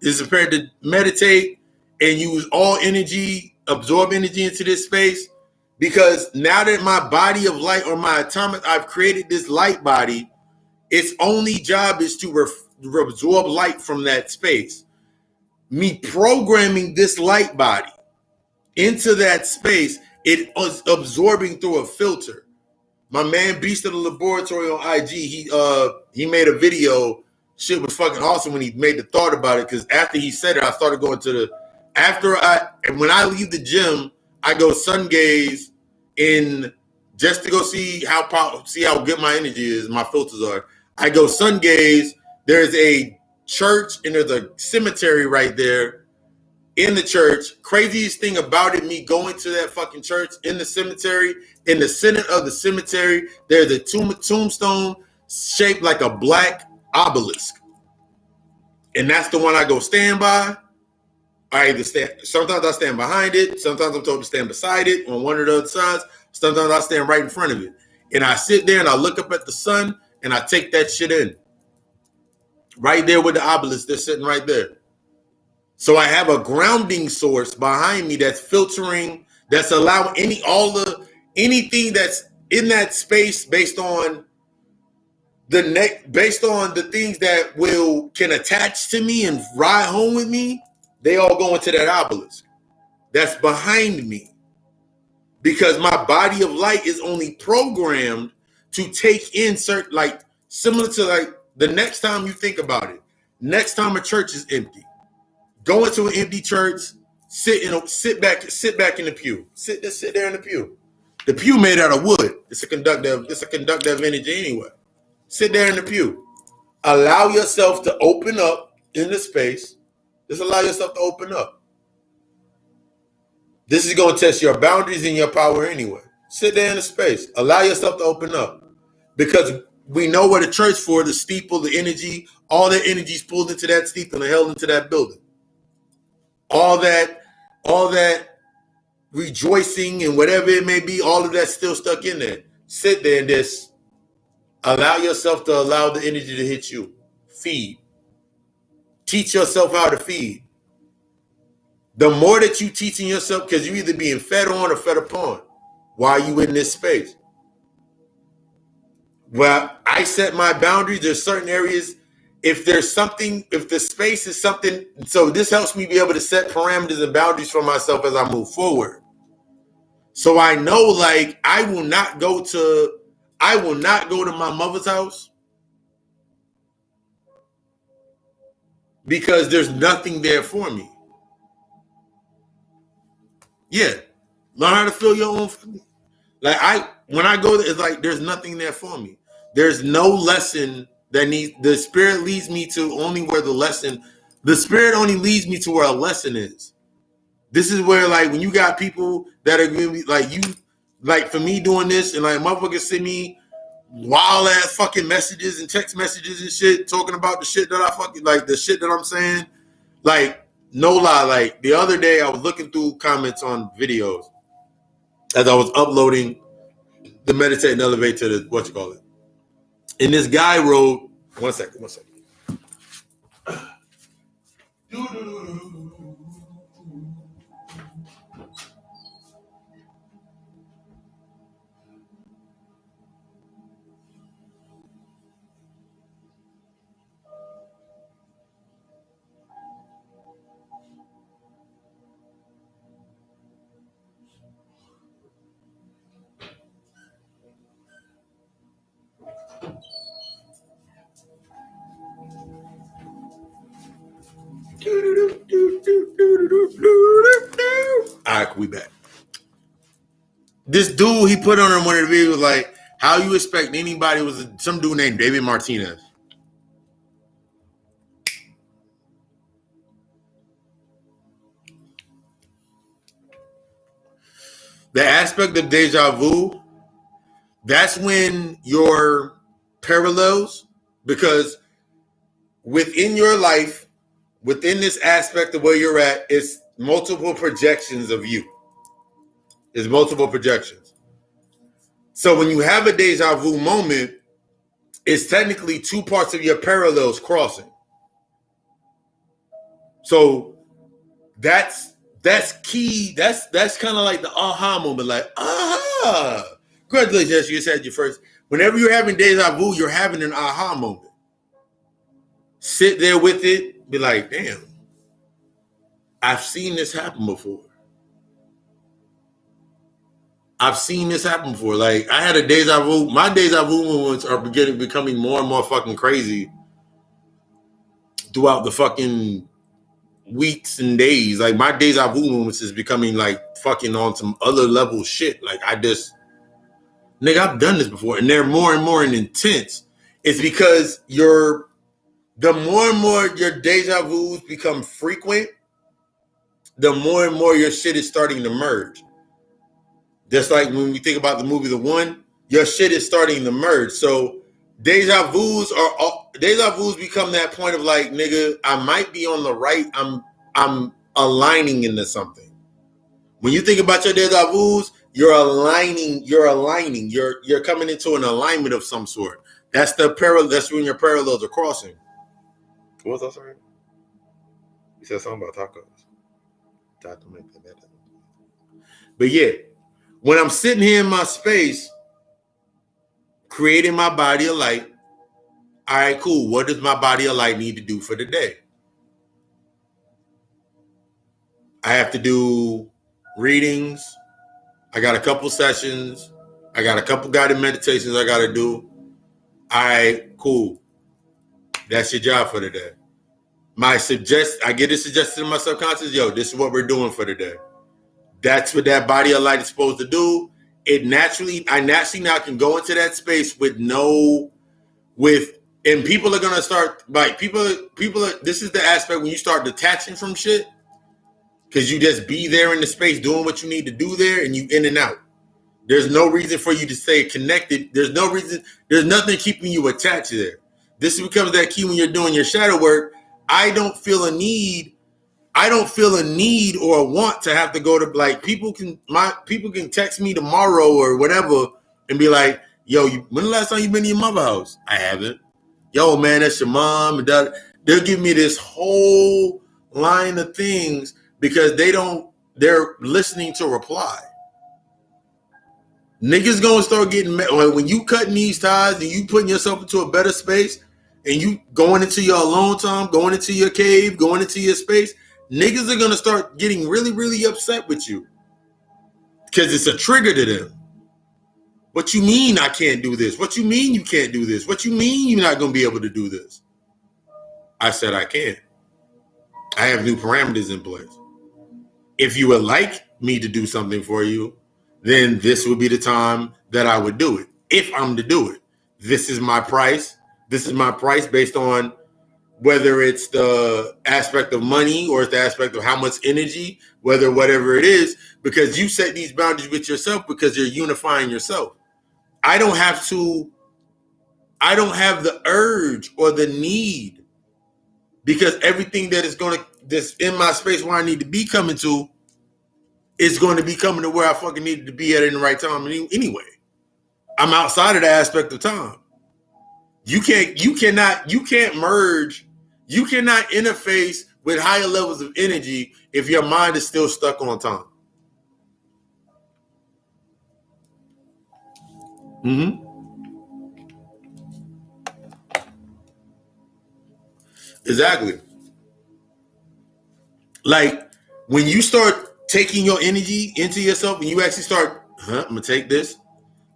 it's prepared to meditate and use all energy, absorb energy into this space. Because now that my body of light or my atomic, I've created this light body, its only job is to absorb light from that space. Me programming this light body into that space, it was absorbing through a filter. My man Beast of the Laboratory on IG, he made a video. Shit was fucking awesome when he made the thought about it, because after he said it, I started going to the and when I leave the gym, I go sun gaze in just to go see how good my energy is, my filters are. I go sun gaze. There's a church and there's a cemetery right there. In the church, craziest thing about it, me going to that fucking church in the cemetery, in the center of the cemetery, there's a tombstone shaped like a black obelisk. And that's the one I go stand by. I either stand, sometimes I stand behind it, sometimes I'm told to stand beside it on one of the other sides, sometimes I stand right in front of it. And I sit there and I look up at the sun and I take that shit in. Right there with the obelisk, they're sitting right there. So I have a grounding source behind me that's filtering, that's allowing anything that's in that space based on the things that can attach to me and ride home with me, they all go into that obelisk that's behind me. Because my body of light is only programmed to take in certain, like, similar to like the next time you think about it, next time a church is empty. Go into an empty church, sit back in the pew. Sit there in the pew. The pew made out of wood. It's a conductive energy anyway. Sit there in the pew. Allow yourself to open up in the space. Just allow yourself to open up. This is going to test your boundaries and your power anyway. Sit there in the space. Allow yourself to open up. Because we know what the church for, the steeple, the energy, all the energy is pulled into that steeple and held into that building. All that rejoicing and whatever it may be, all of that's still stuck in there. Sit there and just allow yourself to allow the energy to hit you. Feed. Teach yourself how to feed. The more that you teaching yourself, because you're either being fed on or fed upon while you in this space. Well, I set my boundaries. There's certain areas. If the space is something, so this helps me be able to set parameters and boundaries for myself as I move forward. So I know, like, I will not go to my mother's house because there's nothing there for me. Yeah. Learn how to feel your own. Like, when I go there, it's like there's nothing there for me. There's no lesson the spirit leads me to only where the spirit only leads me to where a lesson is. This is where, like, when you got people that are going to be like you, like for me doing this and like motherfuckers send me wild ass fucking messages and text messages and shit talking about the shit that I fucking, like, the shit that I'm saying. Like, no lie, like the other day I was looking through comments on videos as I was uploading the Meditating Elevate to the and this guy wrote, one second. All right, we back. This dude, he put on one of the videos like, how you expect anybody, was some dude named David Martinez. The aspect of deja vu, that's when your parallels, because within your life, within this aspect of where you're at, it's multiple projections of you. It's multiple projections. So when you have a deja vu moment, it's technically two parts of your parallels crossing. So that's key. That's kind of like the aha moment, like, aha. Congratulations, you just had your first. Whenever you're having deja vu, you're having an aha moment. Sit there with it, be like, damn. I've seen this happen before. I've seen this happen before. Like, I had a deja vu. My deja vu moments are becoming more and more fucking crazy throughout the fucking weeks and days. Like, my deja vu moments is becoming like fucking on some other level shit. Like, nigga, I've done this before, and they're more and more intense. It's because the more and more your deja vus become frequent, the more and more your shit is starting to merge. Just like when we think about the movie The One, your shit is starting to merge. So deja vus become that point of like, nigga, I might be on the right. I'm aligning into something. When you think about your deja vus, you're aligning. You're coming into an alignment of some sort. That's when your parallels are crossing. What was I saying? You said something about tacos. But yeah, when I'm sitting here in my space, creating my body of light, all right, cool. What does my body of light need to do for the day? I have to do readings. I got a couple sessions. I got a couple guided meditations I got to do. All right, cool. That's your job for the day. I get it suggested in my subconscious, yo, this is what we're doing for the day. That's what that body of light is supposed to do. I naturally now can go into that space and people are gonna start like this is the aspect when you start detaching from shit, because you just be there in the space doing what you need to do there, and you in and out. There's no reason for you to stay connected. There's nothing keeping you attached there. This becomes that key when you're doing your shadow work. I don't feel a need or a want to have to go to, like, people can text me tomorrow or whatever and be like, yo, when the last time you been to your mother's house? I haven't. Yo, man, that's your mom. And they'll give me this whole line of things because they're listening to reply. Niggas gonna start getting mad when you cutting these ties and you putting yourself into a better space and you going into your alone time, going into your cave, going into your space. Niggas are gonna start getting really, really upset with you because it's a trigger to them. What you mean I can't do this? What you mean you can't do this? What you mean you're not gonna be able to do this? I said I can. I have new parameters in place. If you would like me to do something for you, then this would be the time that I would do it. If I'm to do it, this is my price. This is my price based on whether it's the aspect of money or it's the aspect of how much energy, whatever it is, because you set these boundaries with yourself because you're unifying yourself. I don't have the urge or the need, because everything that's in my space where I need to be coming to is going to be coming to where I fucking needed to be at in the right time anyway. I'm outside of the aspect of time. You can't merge, you cannot interface with higher levels of energy if your mind is still stuck on time. Mm-hmm. Exactly. Like, when you start taking your energy into yourself and you actually start, I'm gonna take this.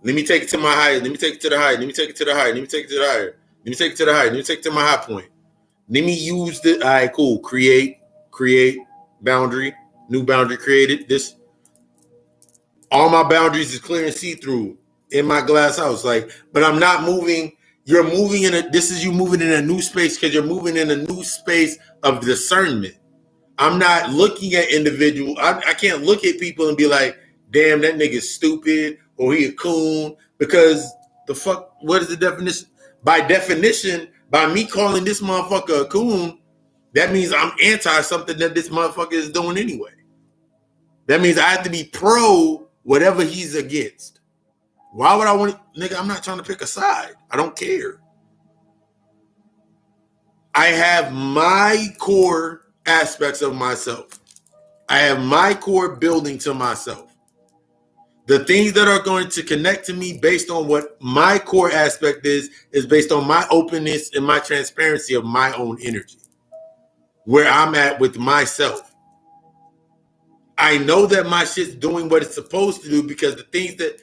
Let me take it to my highest. Let me take it to the high. Let me take it to the high. Let me take it to the higher. Let me take it to the high. Let me take it to my high point. Let me use the, all right, cool. Create, boundary, new boundary created. This, all my boundaries is clear and see-through in my glass house. Like, but I'm not moving. You're moving you moving in a new space because you're moving in a new space of discernment. I'm not looking at individuals. I can't look at people and be like, damn, that nigga's stupid or he a coon, because the fuck, what is the definition? By definition, by me calling this motherfucker a coon, that means I'm anti something that this motherfucker is doing anyway. That means I have to be pro whatever he's against. Why would I want to, nigga, I'm not trying to pick a side. I don't care. I have my core aspects of myself. I have my core building to myself. The things that are going to connect to me based on what my core aspect is based on my openness and my transparency of my own energy, where I'm at with myself. I know that my shit's doing what it's supposed to do, because the things that,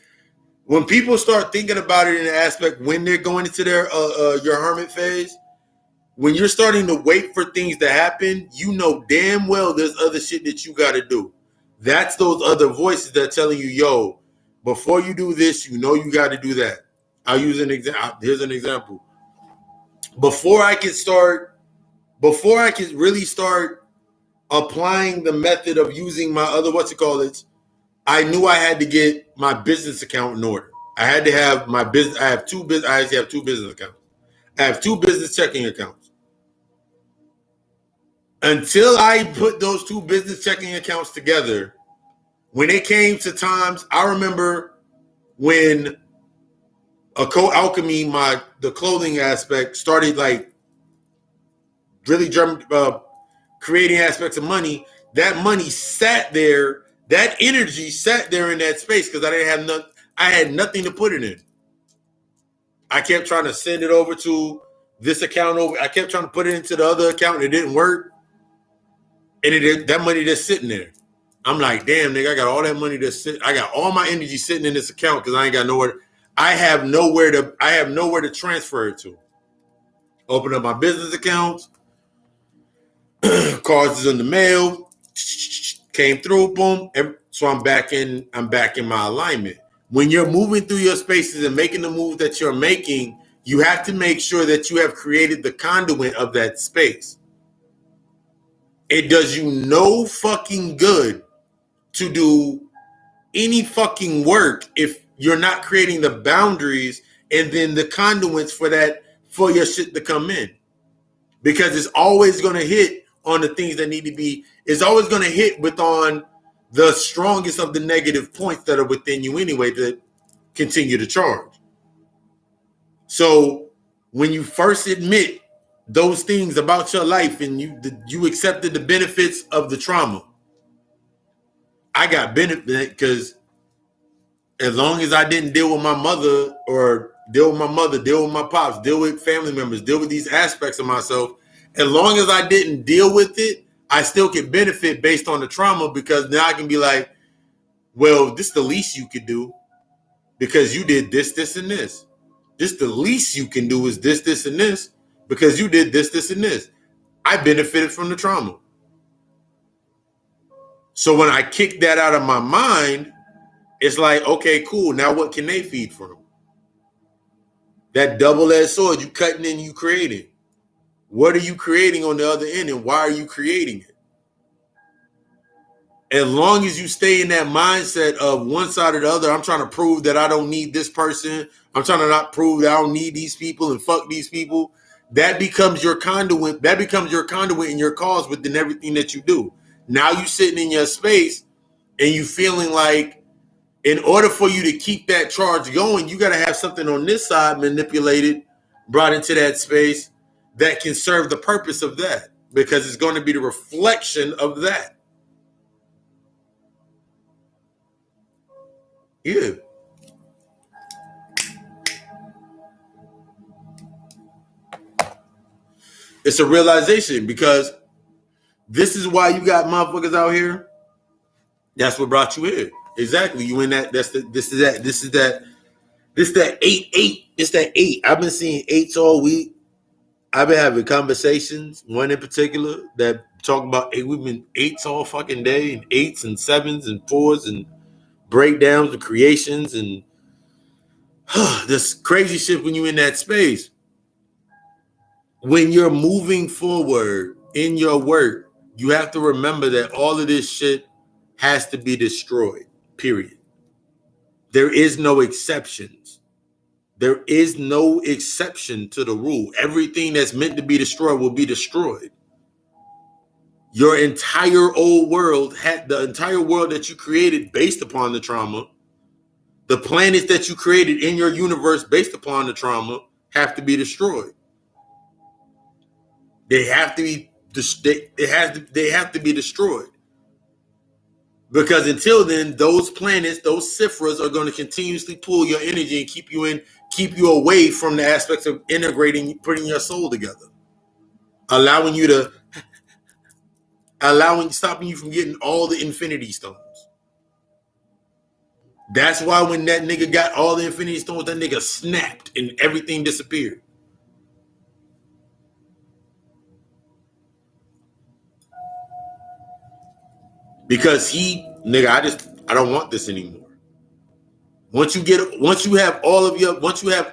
when people start thinking about it in the aspect when they're going into their your hermit phase, when you're starting to wait for things to happen, you know damn well there's other shit that you got to do. That's those other voices that are telling you, yo, before you do this, you know you got to do that. I'll use an example. Here's an example. Before I can really start applying the method of using my other, I knew I had to get my business account in order. I had to have my business. I actually have two business accounts. I have two business checking accounts. Until I put those two business checking accounts together, when it came to times, I remember when alchemy, the clothing aspect started like really creating aspects of money. That money sat there. That energy sat there in that space because I had nothing to put it in. I kept trying to send it over to this account over. I kept trying to put it into the other account, and it didn't work. And that money just sitting there. I'm like, damn, nigga, I got all that money I got all my energy sitting in this account because I ain't got nowhere. I have nowhere to transfer it to. Open up my business accounts. Cards is in the mail. Came through, boom. So I'm back in my alignment. When you're moving through your spaces and making the moves that you're making, you have to make sure that you have created the conduit of that space. It does you no fucking good to do any fucking work if you're not creating the boundaries and then the conduits for your shit to come in. Because it's always going to hit on the things that need to be, it's always going to hit on the strongest of the negative points that are within you anyway to continue to charge. So when you first admit those things about your life and you accepted the benefits of the trauma, I got benefit because as long as I didn't deal with my mother or deal with my pops, deal with family members, deal with these aspects of myself, as long as I didn't deal with it, I still could benefit based on the trauma, because now I can be like, well, this is the least you could do because you did this, this, and this. This the least you can do is this, this, and this because you did this, this, and this. I benefited from the trauma. So when I kick that out of my mind, it's like, okay, cool. Now what can they feed from? That double-edged sword, you cutting and you creating. What are you creating on the other end, and why are you creating it? As long as you stay in that mindset of one side or the other, I'm trying to prove that I don't need this person. I'm trying to not prove that I don't need these people and fuck these people. That becomes your conduit. That becomes your conduit and your cause within everything that you do. Now you sitting in your space and you feeling like in order for you to keep that charge going, you got to have something on this side manipulated, brought into that space that can serve the purpose of that, because it's going to be the reflection of that. Yeah. It's a realization, because this is why you got motherfuckers out here. That's what brought you here. Exactly. You in that. This is that 8. It's that 8. I've been seeing 8s all week. I've been having conversations, one in particular, that talk about 8. We've been 8s all fucking day, and 8s and 7s and 4s and breakdowns and creations and this crazy shit when you're in that space. When you're moving forward in your work, you have to remember that all of this shit has to be destroyed, period. There is no exceptions. There is no exception to the rule. Everything that's meant to be destroyed will be destroyed. Your entire old world, the entire world that you created based upon the trauma, the planets that you created in your universe based upon the trauma have to be destroyed. They have to be destroyed. Because until then, those planets, those Sifras are going to continuously pull your energy and keep you away from the aspects of integrating, putting your soul together, allowing you to stopping you from getting all the infinity stones. That's why when that nigga got all the infinity stones, that nigga snapped and everything disappeared. Because I don't want this anymore. Once you have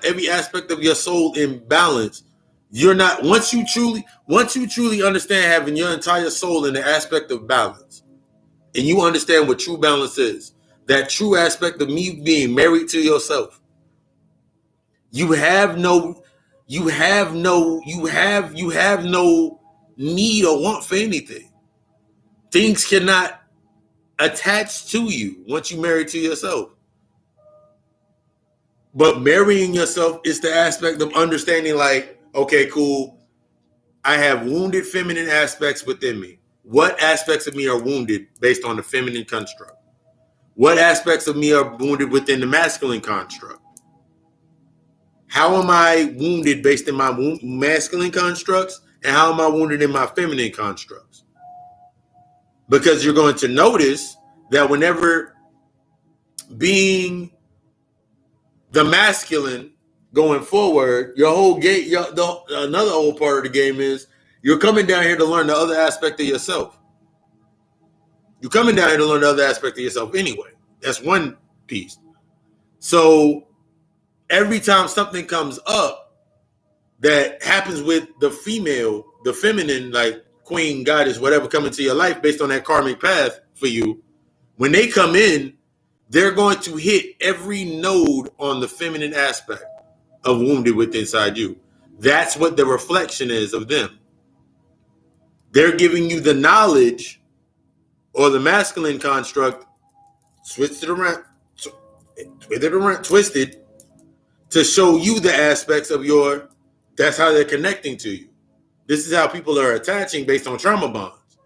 every aspect of your soul in balance, once you truly understand having your entire soul in the aspect of balance, and you understand what true balance is, that true aspect of me being married to yourself, you have no need or want for anything. Things cannot attach to you once you marry to yourself. But marrying yourself is the aspect of understanding, like, okay, cool, I have wounded feminine aspects within me. What aspects of me are wounded based on the feminine construct? What aspects of me are wounded within the masculine construct? How am I wounded based in my masculine constructs? And how am I wounded in my feminine constructs? Because you're going to notice that whenever being the masculine going forward, another whole part of the game is you're coming down here to learn the other aspect of yourself. You're coming down here to learn the other aspect of yourself anyway. That's one piece. So every time something comes up that happens with the female, the feminine, like queen, goddess, whatever, coming to your life based on that karmic path for you, when they come in, they're going to hit every node on the feminine aspect of wounded within inside you. That's what the reflection is of them. They're giving you the knowledge or the masculine construct, twisted to show you the aspects of that's how they're connecting to you. This is how people are attaching based on trauma bonds.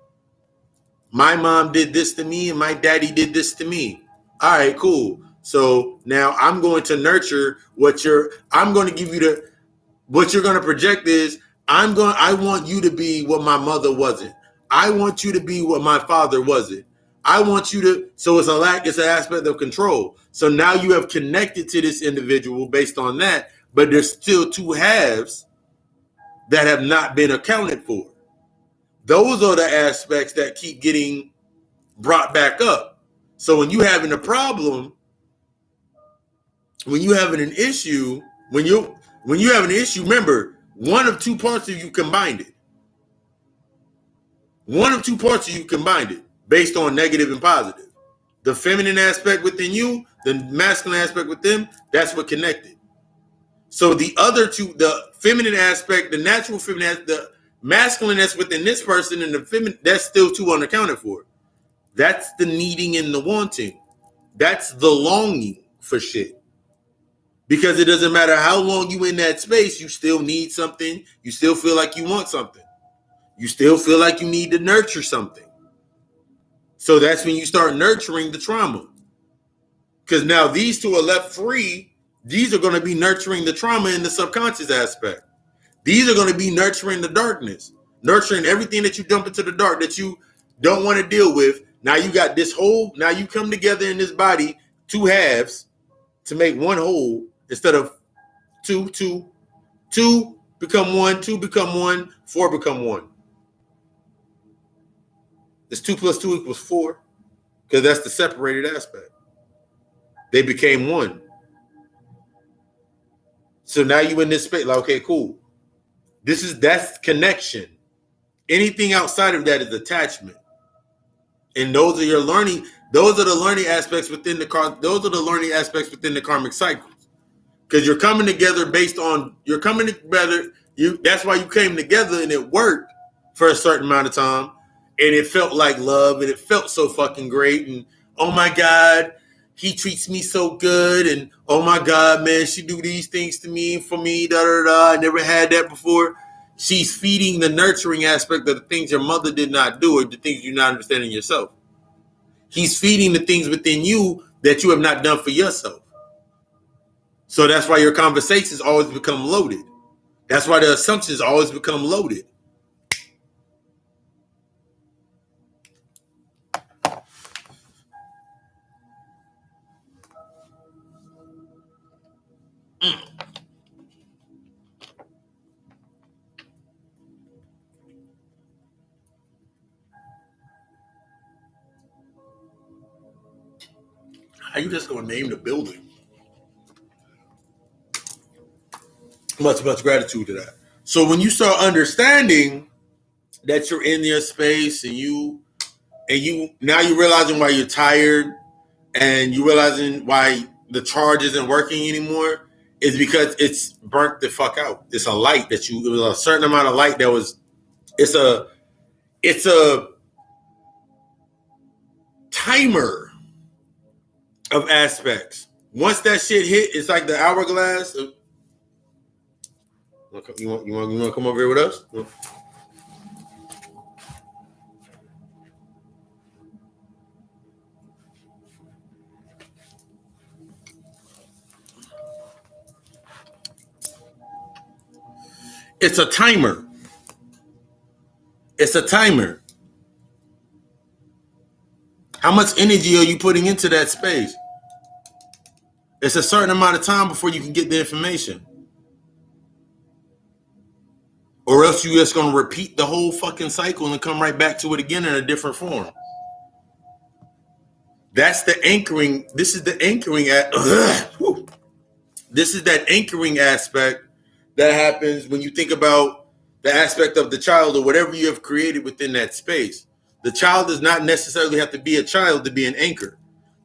My mom did this to me and my daddy did this to me. All right, cool. So now I'm going to nurture what you're going to project is I want you to be what my mother wasn't. I want you to be what my father wasn't. I want you to, so it's an aspect of control. So now you have connected to this individual based on that, but there's still two halves that have not been accounted for. Those are the aspects that keep getting brought back up. So when you're having a problem, when you're having an issue, remember, one of two parts of you combined it. One of two parts of you combined it based on negative and positive. The feminine aspect within you, the masculine aspect with them, that's what connected. So the other two, the feminine aspect, the natural feminine, the masculine that's within this person, and the feminine, that's still two unaccounted for. That's the needing and the wanting. That's the longing for shit. Because it doesn't matter how long you in that space, you still need something. You still feel like you want something. You still feel like you need to nurture something. So that's when you start nurturing the trauma. Because now these two are left free. These are going to be nurturing the trauma in the subconscious aspect. These are going to be nurturing the darkness, nurturing everything that you dump into the dark that you don't want to deal with. Now you got now you come together in this body, two halves to make one whole instead of two become one, two become one, four become one. It's 2 + 2 = 4 because that's the separated aspect. They became one. So now you in this space, like, okay, cool. That's connection. Anything outside of that is attachment. And those are your learning. Those are the learning aspects within the karmic cycles. Because you're coming together that's why you came together and it worked for a certain amount of time. And it felt like love and it felt so fucking great. And oh my God, he treats me so good. And oh my God, man, she do these things to me, for me, da da da. I never had that before. She's feeding the nurturing aspect of the things your mother did not do or the things you're not understanding yourself. He's feeding the things within you that you have not done for yourself. So that's why your conversations always become loaded. That's why the assumptions always become loaded. How you just gonna name the building? Much gratitude to that. So when you start understanding that you're in your space and you now you're realizing why you're tired and you realizing why the charge isn't working anymore, is because it's burnt the fuck out. It's a light that it was a certain amount of light that was, it's a timer of aspects. Once that shit hit, it's like the hourglass. You want to come over here with us? It's a timer. It's a timer. How much energy are you putting into that space? It's a certain amount of time before you can get the information. Or else you're just going to repeat the whole fucking cycle and come right back to it again in a different form. That's the anchoring. This is the anchoring. This is that anchoring aspect that happens when you think about the aspect of the child or whatever you have created within that space. The child does not necessarily have to be a child to be an anchor.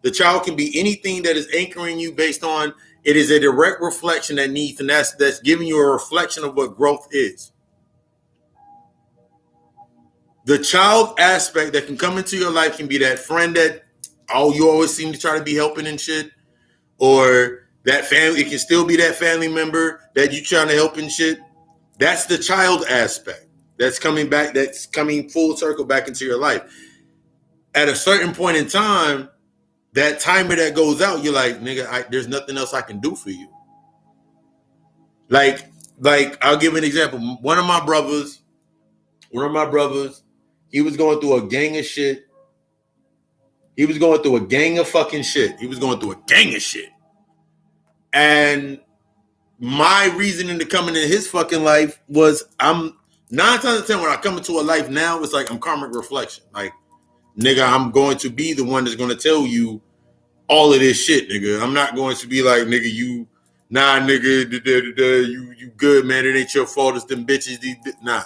The child can be anything that is anchoring you based on it is a direct reflection that needs, and that's giving you a reflection of what growth is. The child aspect that can come into your life can be that friend that you always seem to try to be helping and shit, or that family. It can still be that family member that you trying to help and shit. That's the child aspect that's coming back. That's coming full circle back into your life. At a certain point in time, that timer that goes out, you're like, nigga, there's nothing else I can do for you. Like I'll give an example. One of my brothers, he was going through a gang of shit. He was going through a gang of fucking shit. And my reasoning to come into his fucking life was, I'm 9 times out of 10 when I come into a life now, it's like I'm karmic reflection. Like, nigga, I'm going to be the one that's going to tell you all of this shit, nigga. I'm not going to be like, nigga, you good, man. It ain't your fault. It's them bitches. Nah,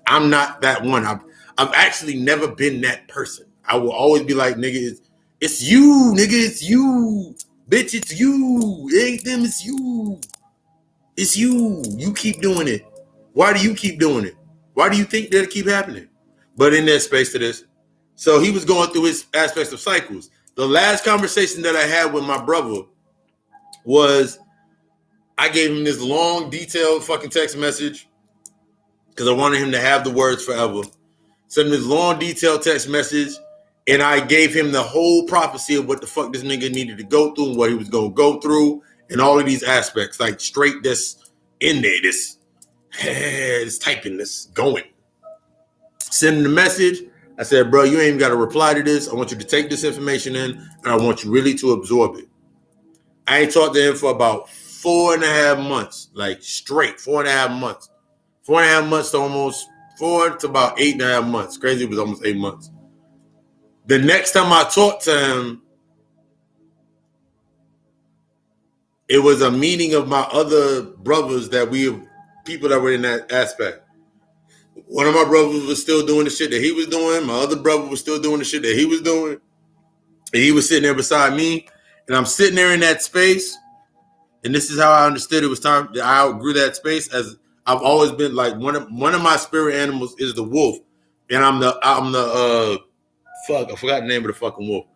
I'm not that one. I've actually never been that person. I will always be like, nigga, it's you, nigga, it's you. Bitch, it's you. It ain't them, it's you. It's you. You keep doing it. Why do you keep doing it? Why do you think that'll keep happening? But in that space to this. So he was going through his aspects of cycles. The last conversation that I had with my brother was, I gave him this long, detailed fucking text message because I wanted him to have the words forever. Sent him this long, detailed text message, and I gave him the whole prophecy of what the fuck this nigga needed to go through and what he was going to go through and all of these aspects, like straight this in there, this typing, this going. Sending the message. I said, bro, you ain't even got to reply to this. I want you to take this information in, and I want you really to absorb it. I ain't talked to him for about 4.5 months, like straight 4.5 months. 4.5 months to almost 4 to about 8.5 months. Crazy, it was almost 8 months. The next time I talked to him, it was a meeting of my other brothers people that were in that aspect. One of my brothers was still doing the shit that he was doing. My other brother was still doing the shit that he was doing. And he was sitting there beside me. And I'm sitting there in that space. And this is how I understood it was time. I outgrew that space, as I've always been like one of my spirit animals is the wolf. And I'm the I forgot the name of the fucking wolf.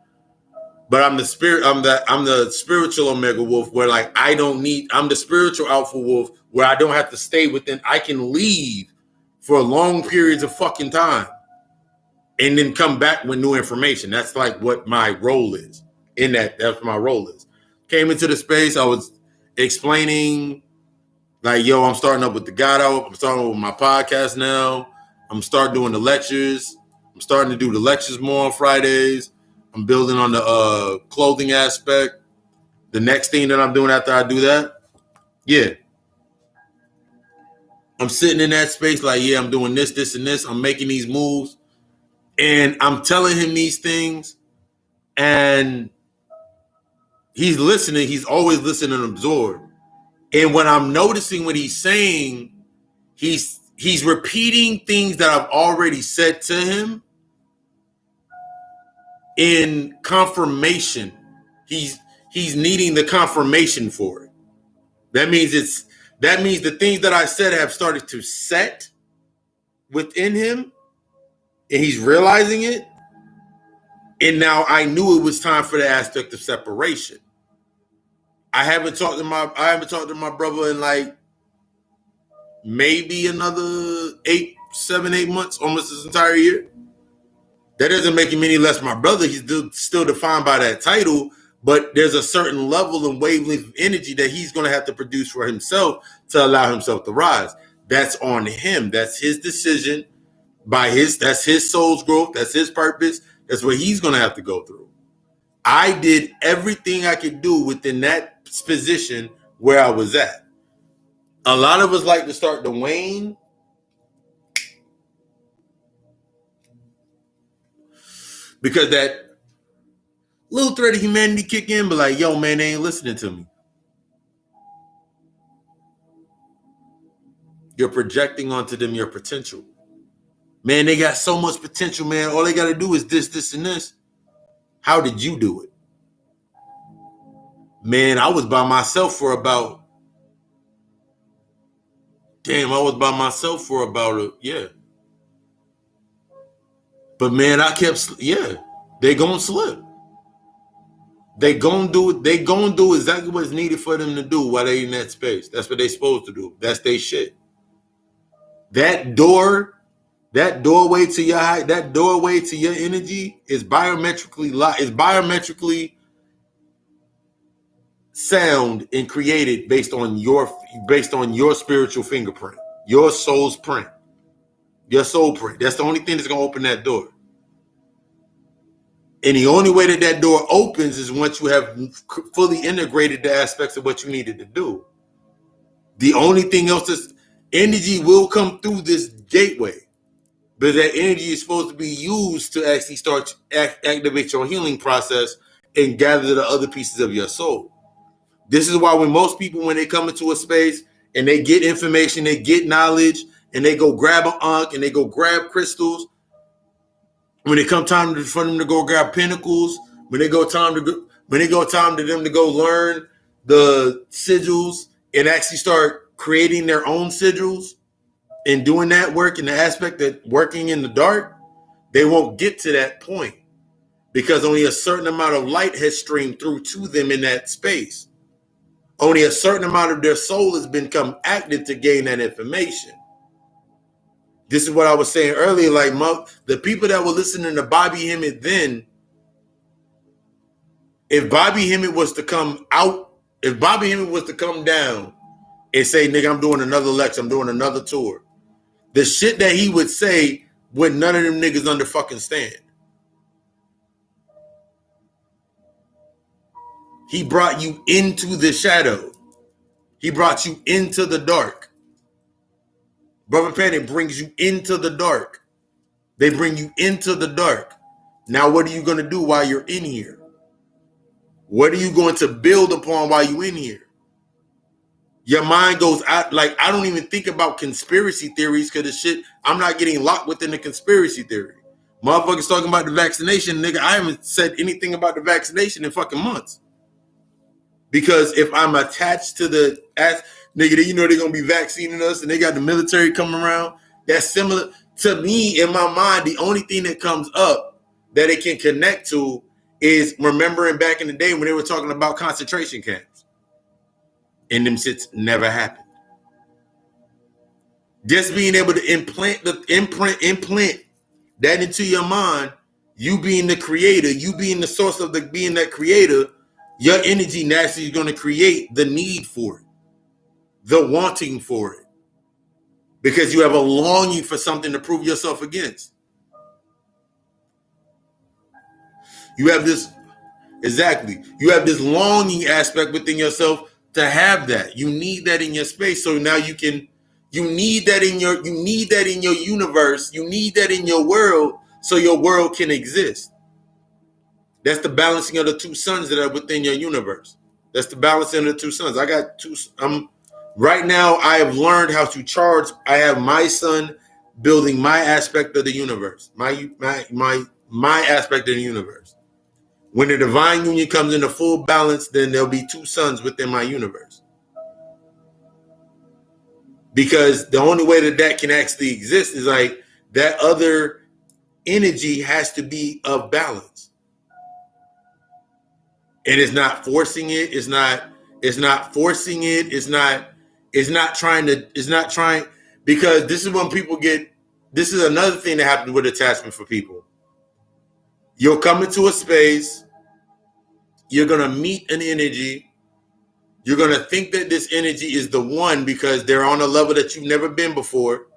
But I'm the spirit, I'm the spiritual omega wolf, where like I'm the spiritual alpha wolf, where I don't have to stay within, I can leave for long periods of fucking time and then come back with new information. That's like what my role is in that. That's what my role is. Came into the space, I was explaining like, yo, I'm starting up with the God Out. I'm starting with my podcast now. I'm starting doing the lectures. I'm starting to do the lectures more on Fridays. I'm building on the clothing aspect. The next thing that I'm doing after I do that, yeah. I'm sitting in that space like, yeah, I'm doing this, and this. I'm making these moves. And I'm telling him these things. And He's listening. He's always listening and absorb. And when I'm noticing what he's saying, he's repeating things that I've already said to him in confirmation. He's needing the confirmation for it. That means the things that I said have started to set within him, and he's realizing it. And now I knew it was time for the aspect of separation. I haven't talked to my brother in like maybe another 7-8 months, almost this entire year. That doesn't make him any less my brother. He's still defined by that title, but there's a certain level and wavelength of energy that he's going to have to produce for himself to allow himself to rise. That's on him. That's his decision. That's his soul's growth. That's his purpose. That's what he's going to have to go through. I did everything I could do within that position where I was at. A lot of us like to start to wane. Because that little thread of humanity kick in, but like, yo, man, they ain't listening to me. You're projecting onto them your potential. Man, they got so much potential, man. All they got to do is this, and this. How did you do it? Man, I was by myself for about, yeah. But man, they gonna slip. They gonna do exactly what's needed for them to do while they in that space. That's what they supposed to do. That's their shit. That doorway to your energy is biometrically sound and created based on your spiritual fingerprint, your soul's print, your soul print. That's the only thing that's gonna open that door. And the only way that door opens is once you have fully integrated the aspects of what you needed to do. The only thing else is energy will come through this gateway. But that energy is supposed to be used to actually start activate your healing process and gather the other pieces of your soul. This is why when most people, when they come into a space and they get information, they get knowledge, and they go grab an ankh and they go grab crystals, when it come time for them to go grab pinnacles, when they go time to them to go learn the sigils and actually start creating their own sigils and doing that work in the aspect that working in the dark, they won't get to that point because only a certain amount of light has streamed through to them in that space. Only a certain amount of their soul has become active to gain that information. This is what I was saying earlier, like the people that were listening to Bobby Hemmett then, if Bobby Hemmett was to come down and say, nigga, I'm doing another lecture, I'm doing another tour, the shit that he would say would none of them niggas under fucking stand. He brought you into the shadow. He brought you into the dark. Brother Panic brings you into the dark. They bring you into the dark. Now, what are you going to do while you're in here? What are you going to build upon while you're in here? Your mind goes out. Like, I don't even think about conspiracy theories because the shit, I'm not getting locked within the conspiracy theory. Motherfuckers talking about the vaccination, nigga. I haven't said anything about the vaccination in fucking months. Because if I'm attached to nigga, you know they're going to be vaccinating us and they got the military coming around. That's similar to me in my mind. The only thing that comes up that it can connect to is remembering back in the day when they were talking about concentration camps. And them shits never happened. Just being able to implant that into your mind, you being the creator, you being the source of being that creator, your energy naturally is going to create the need for it, the wanting for it, because you have a longing for something to prove yourself against. You have this longing aspect within yourself to have that. You need that in your space. So now you need that in your universe. You need that in your world so your world can exist. That's the balancing of the two suns that are within your universe. That's the balancing of the two suns. I got two. Right now, I have learned how to charge. I have my sun building my aspect of the universe. My aspect of the universe. When the divine union comes into full balance, then there'll be two suns within my universe. Because the only way that can actually exist is like that other energy has to be of balance. And it's not forcing it. It's not forcing it. It's not trying, because this is when people this is another thing that happens with attachment for people. You'll come into a space, you're going to meet an energy, you're going to think that this energy is the one because they're on a level that you've never been before.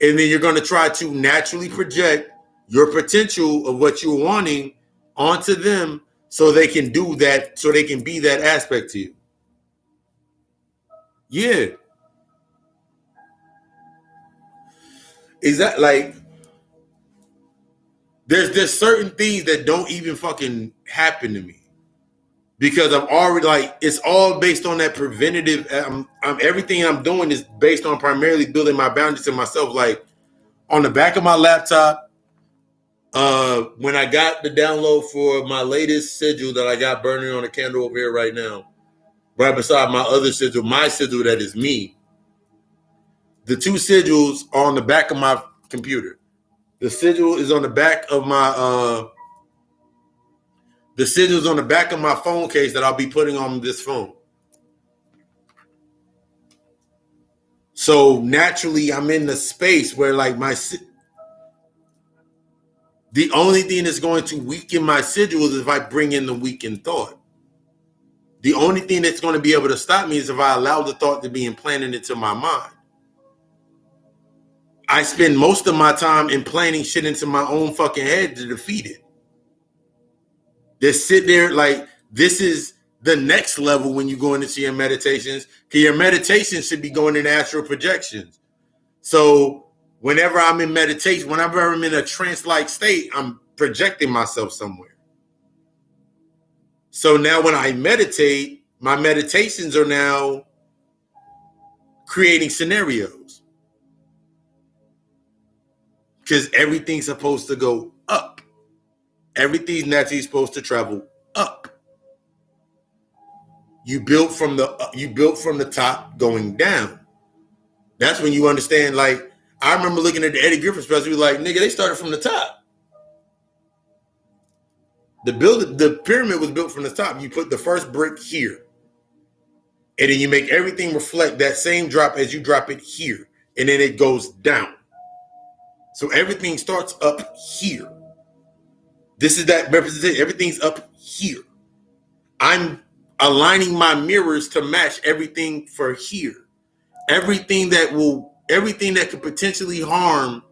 And then you're going to try to naturally project your potential of what you're wanting onto them so they can do that, so they can be that aspect to you. Yeah. Is that like, there's certain things that don't even fucking happen to me because I'm already like, it's all based on that preventative. Everything I'm doing is based on primarily building my boundaries to myself. Like on the back of my laptop, when I got the download for my latest sigil that I got burning on a candle over here right now, right beside my other sigil, my sigil that is me, the two sigils are on the back of my computer. The sigil is on the back of my the sigil's on the back of my phone case that I'll be putting on this phone. So naturally, I'm in the space where like the only thing that's going to weaken my sigil is if I bring in the weakened thought. The only thing that's going to be able to stop me is if I allow the thought to be implanted into my mind. I spend most of my time implanting shit into my own fucking head to defeat it. Just sit there like this is the next level when you go into your meditations. Because your meditation should be going in astral projections. So whenever I'm in meditation, whenever I'm in a trance-like state, I'm projecting myself somewhere. So now when I meditate, my meditations are now creating scenarios. Because everything's supposed to go up. Everything's naturally supposed to travel up. You built from the top going down. That's when you understand. Like I remember looking at the Eddie Griffin special, we like, nigga, they started from the top. The pyramid was built from the top. You put the first brick here, and then you make everything reflect that same drop as you drop it here, and then it goes down. So everything starts up here. This is that representation. Everything's up here. I'm aligning my mirrors to match everything for here. Everything that could potentially harm,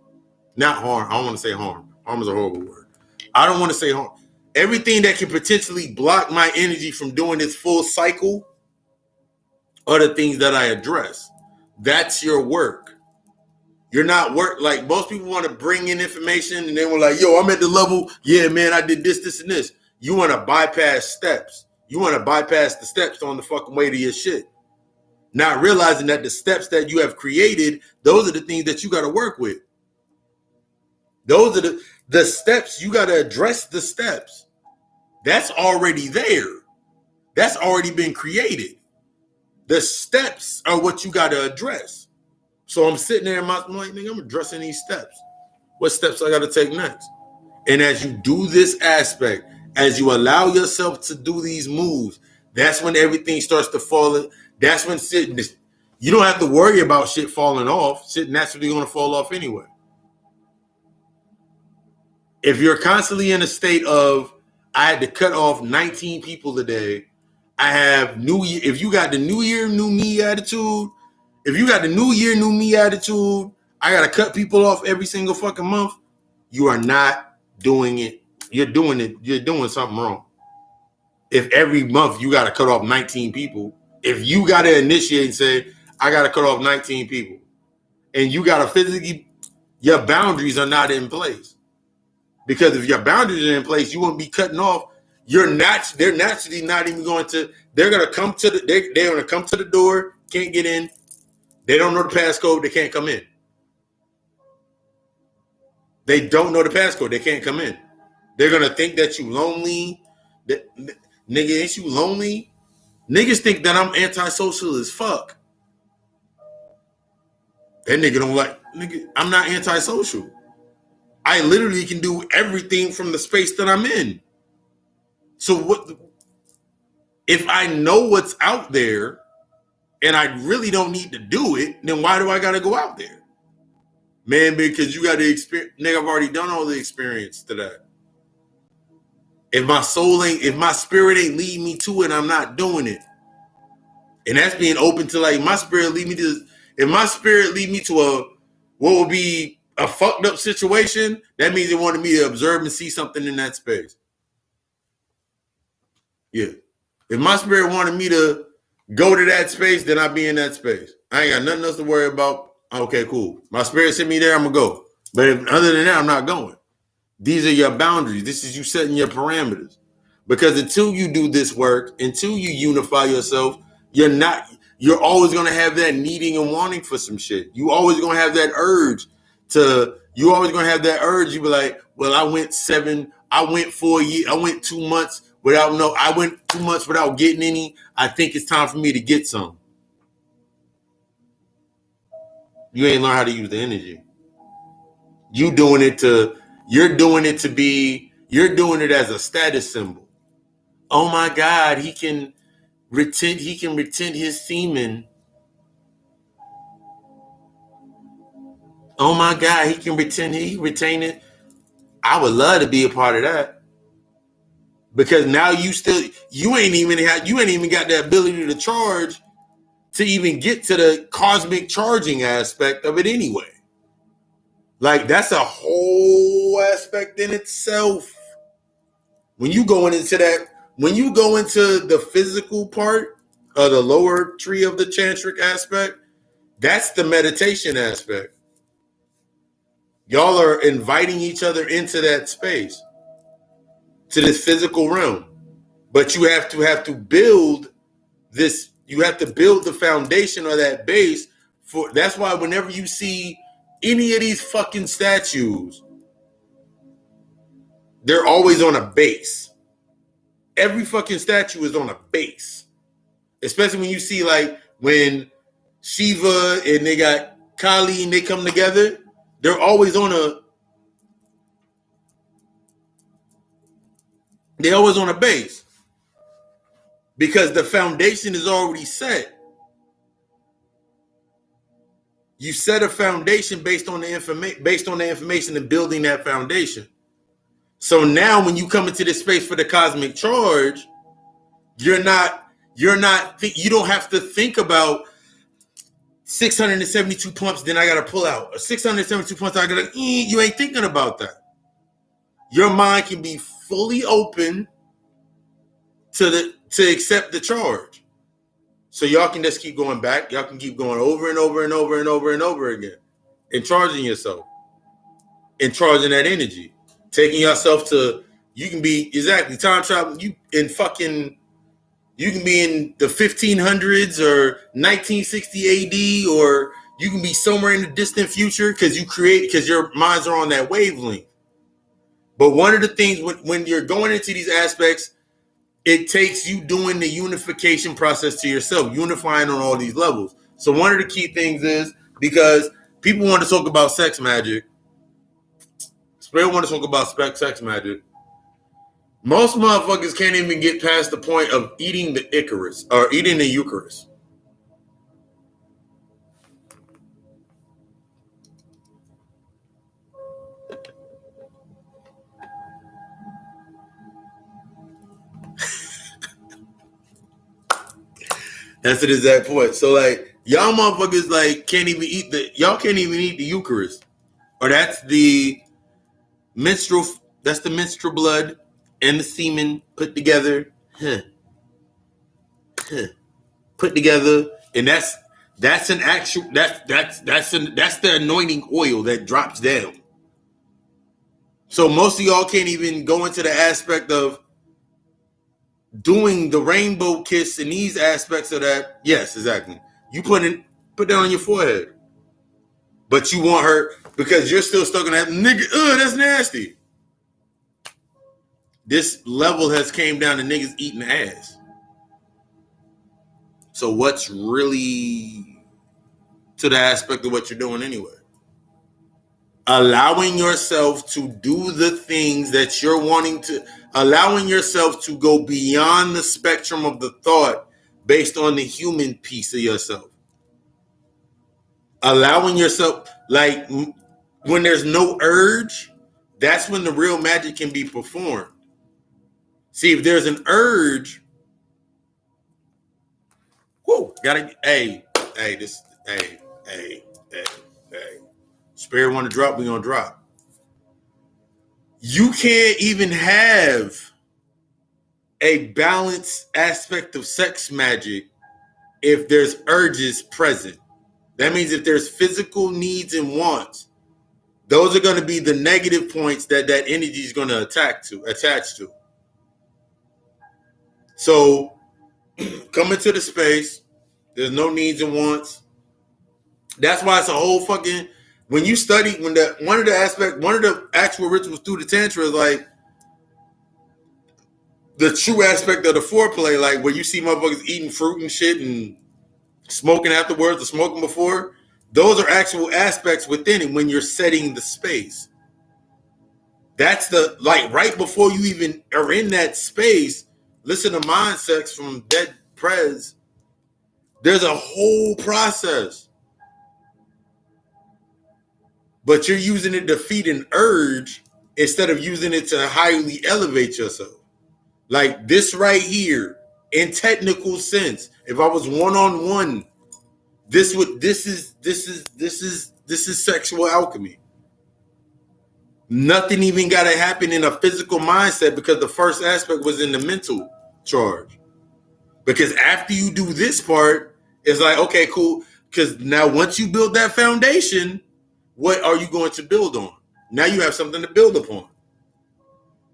not harm. I don't want to say harm. Harm is a horrible word. I don't want to say harm. Everything that can potentially block my energy from doing this full cycle are the things that I address. That's your work. You're not like most people want to bring in information and they were like, yo, I'm at the level. Yeah, man, I did this, this, and this. You want to bypass steps. You want to bypass the steps on the fucking way to your shit. Not realizing that the steps that you have created, those are the things that you got to work with. Those are the steps. You got to address the steps. That's already there. That's already been created. The steps are what you got to address. So I'm sitting there and I'm like, nigga, I'm addressing these steps. What steps I got to take next? And as you do this aspect, as you allow yourself to do these moves, that's when everything starts to fall. That's when you don't have to worry about shit falling off. Shit naturally going to fall off anyway. If you're constantly in a state of, I had to cut off 19 people today. I have New Year. If you got the New Year, New Me attitude, if you got the New Year, New Me attitude, I got to cut people off every single fucking month. You are not doing it. You're doing something wrong. If every month you got to cut off 19 people, if you got to initiate and say, I got to cut off 19 people, and you got to physically, your boundaries are not in place. Because if your boundaries are in place, you won't be cutting off. They're naturally not even going to. They're gonna come to the. They're gonna come to the door. Can't get in. They don't know the passcode. They can't come in. They don't know the passcode. They can't come in. They're gonna think that you lonely. That, nigga, ain't you lonely? Niggas think that I'm antisocial as fuck. That nigga don't like. Nigga, I'm not antisocial. I literally can do everything from the space that I'm in. So what? If I know what's out there and I really don't need to do it, then why do I got to go out there? Man, because you got to experience. Nigga, I've already done all the experience to that. If my spirit ain't leading me to it, I'm not doing it. And that's being open to like my spirit lead me to. If my spirit lead me to what would be a fucked up situation, that means it wanted me to observe and see something in that space. Yeah. If my spirit wanted me to go to that space, then I'd be in that space. I ain't got nothing else to worry about. Okay, cool. My spirit sent me there, I'm going to go. But other than that, I'm not going. These are your boundaries. This is you setting your parameters. Because until you do this work, until you unify yourself, you're always going to have that needing and wanting for some shit. You always going to have that urge You be like, well, I went 4 years, I went 2 months I went 2 months without getting any. I think it's time for me to get some. You ain't learn how to use the energy. You're doing it as a status symbol. Oh my God, he can retain his semen. Oh my God, he can retain it. I would love to be a part of that. Because now you ain't even got the ability to charge to even get to the cosmic charging aspect of it anyway. Like that's a whole aspect in itself. When you go into the physical part of the lower tree of the tantric aspect, that's the meditation aspect. Y'all are inviting each other into that space, to this physical realm. But you have to build this. You have to build the foundation or that base for. That's why whenever you see any of these fucking statues, they're always on a base. Every fucking statue is on a base. Especially when you see like when Shiva and they got Kali and they come together, they're always on a base. Because the foundation is already set. You set a foundation based on the information and building that foundation. So now when you come into this space for the cosmic charge, you don't have to think about 672 pumps, then I gotta pull out. Or 672 pumps, I gotta you ain't thinking about that. Your mind can be fully open to accept the charge. So y'all can just keep going back. Y'all can keep going over and over and over and over and over again. And charging yourself. And charging that energy. Taking yourself to, you can be, exactly, time travel, you can be in the 1500s or 1960 AD, or you can be somewhere in the distant future because your minds are on that wavelength. But one of the things when you're going into these aspects, it takes you doing the unification process to yourself, unifying on all these levels. So one of the key things is, because people want to talk about sex magic, Spirit want to talk about sex magic, most motherfuckers can't even get past the point of eating the Icarus or eating the Eucharist. That's the exact point. So like y'all motherfuckers like can't even eat the Eucharist. Or that's the menstrual blood and the semen put together. Put together. And that's the anointing oil that drops down. So most of y'all can't even go into the aspect of doing the rainbow kiss and these aspects of that. Yes, exactly. You put that on your forehead. But you want her because you're still stuck on that nigga. That's nasty. This level has came down to niggas eating ass. So what's really to the aspect of what you're doing anyway? Allowing yourself to do the things that you're wanting to, allowing yourself to go beyond the spectrum of the thought based on the human piece of yourself. Allowing yourself, like when there's no urge, that's when the real magic can be performed. See, if there's an urge, hey, Spirit want to drop, we gonna drop. You can't even have a balanced aspect of sex magic if there's urges present. That means if there's physical needs and wants, those are going to be the negative points that energy is going to attach to. So come into the space, there's no needs and wants. That's why it's a whole fucking, when you study, one of the actual rituals through the Tantra is like the true aspect of the foreplay, like where you see motherfuckers eating fruit and shit and smoking afterwards or smoking before. Those are actual aspects within it when you're setting the space. That's the, like, right before you even are in that space, listen to Mind Sex from Dead Prez. There's a whole process. But you're using it to feed an urge instead of using it to highly elevate yourself. Like this right here, in technical sense, if I was one-on-one, this is sexual alchemy. Nothing even got to happen in a physical mindset because the first aspect was in the mental charge. Because after you do this part, it's like, okay, cool. Because now once you build that foundation, what are you going to build on? Now you have something to build upon.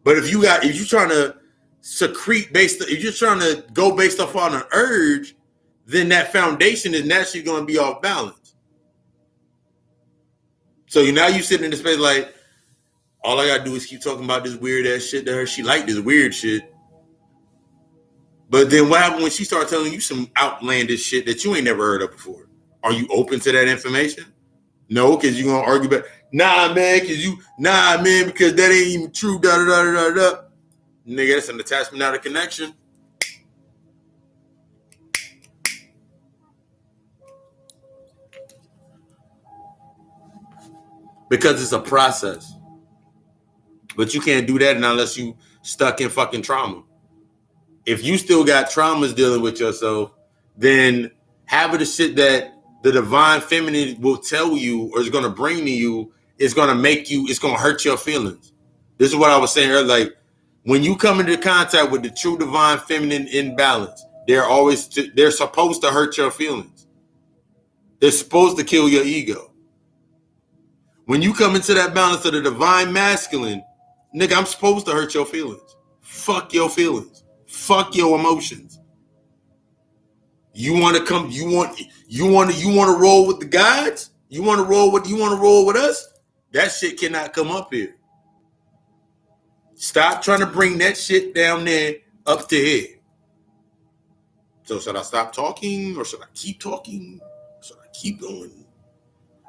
But if you're trying to secrete if you're trying to go based off on an urge, then that foundation is naturally going to be off balance. So now you sitting in the space like, all I gotta do is keep talking about this weird ass shit to her. She liked this weird shit. But then what happened when she started telling you some outlandish shit that you ain't never heard of before? Are you open to that information? No, because you're gonna argue about, nah, man, because that ain't even true, da da da da da. Nigga, that's an attachment, not a connection. Because it's a process. But you can't do that unless you stuck in fucking trauma. If you still got traumas dealing with yourself, then having the shit that the divine feminine will tell you or is going to bring to you is going to make you, it's going to hurt your feelings. This is what I was saying earlier. Like when you come into contact with the true divine feminine in balance, they're supposed to hurt your feelings. They're supposed to kill your ego. When you come into that balance of the divine masculine, nigga, I'm supposed to hurt your feelings. Fuck your feelings. Fuck your emotions. You want to roll with the gods? You want to roll with us? That shit cannot come up here. Stop trying to bring that shit down there up to here. So should I stop talking or should I keep talking? Should I keep going?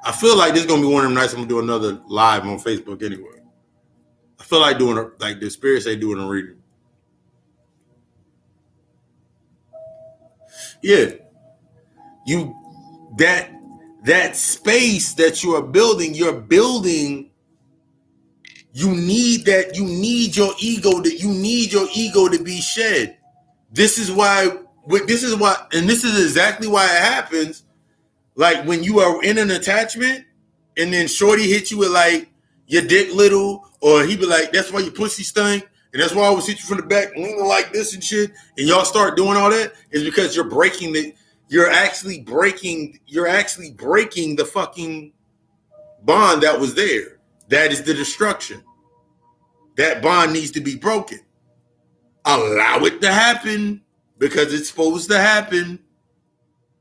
I feel like this is gonna be one of them nights I'm gonna do another live on Facebook anyway. I feel like doing like the spirits say doing a reading. Yeah. That space that you are building, you need your ego to be shed. This is exactly why it happens. Like when you are in an attachment and then shorty hits you with like your dick little, or he be like, that's why your pussy stink, and that's why I always hit you from the back leaning like this and shit, and y'all start doing all that, is because you're actually breaking the fucking bond that was there. That is the destruction. that bond needs to be broken. Allow it to happen because it's supposed to happen.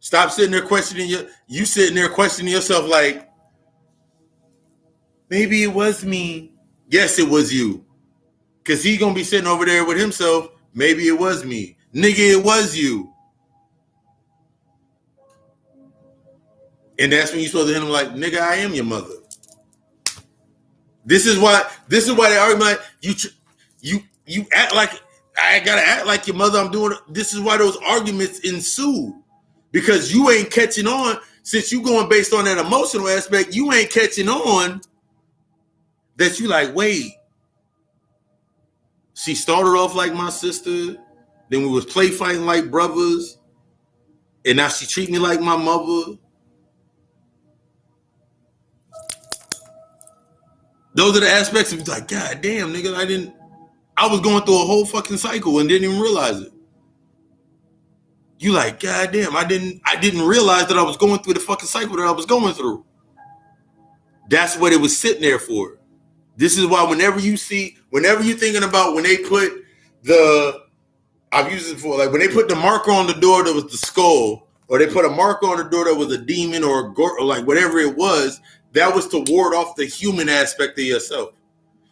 Stop sitting there questioning you sitting there questioning yourself like, maybe it was me. Yes, it was you. Because he's going to be sitting over there with himself. Maybe it was me. Nigga, it was you. And that's when you're supposed to hit him like, nigga, I am your mother. This is why they argue like, you act like, I got to act like your mother. I'm doing it. This is why those arguments ensue. Because you ain't catching on. Since you going based on that emotional aspect, you ain't catching on that you like, wait. She started off like my sister. Then we was play fighting like brothers. And now she treat me like my mother. Those are the aspects of like, God damn, nigga, I was going through a whole fucking cycle and didn't even realize it. You like, God damn, I didn't realize that I was going through the fucking cycle that I was going through. That's what it was sitting there for. This is why whenever you're thinking about when they put I've used it before, like when they put the marker on the door that was the skull, or they put a marker on the door that was a demon or like whatever it was, that was to ward off the human aspect of yourself.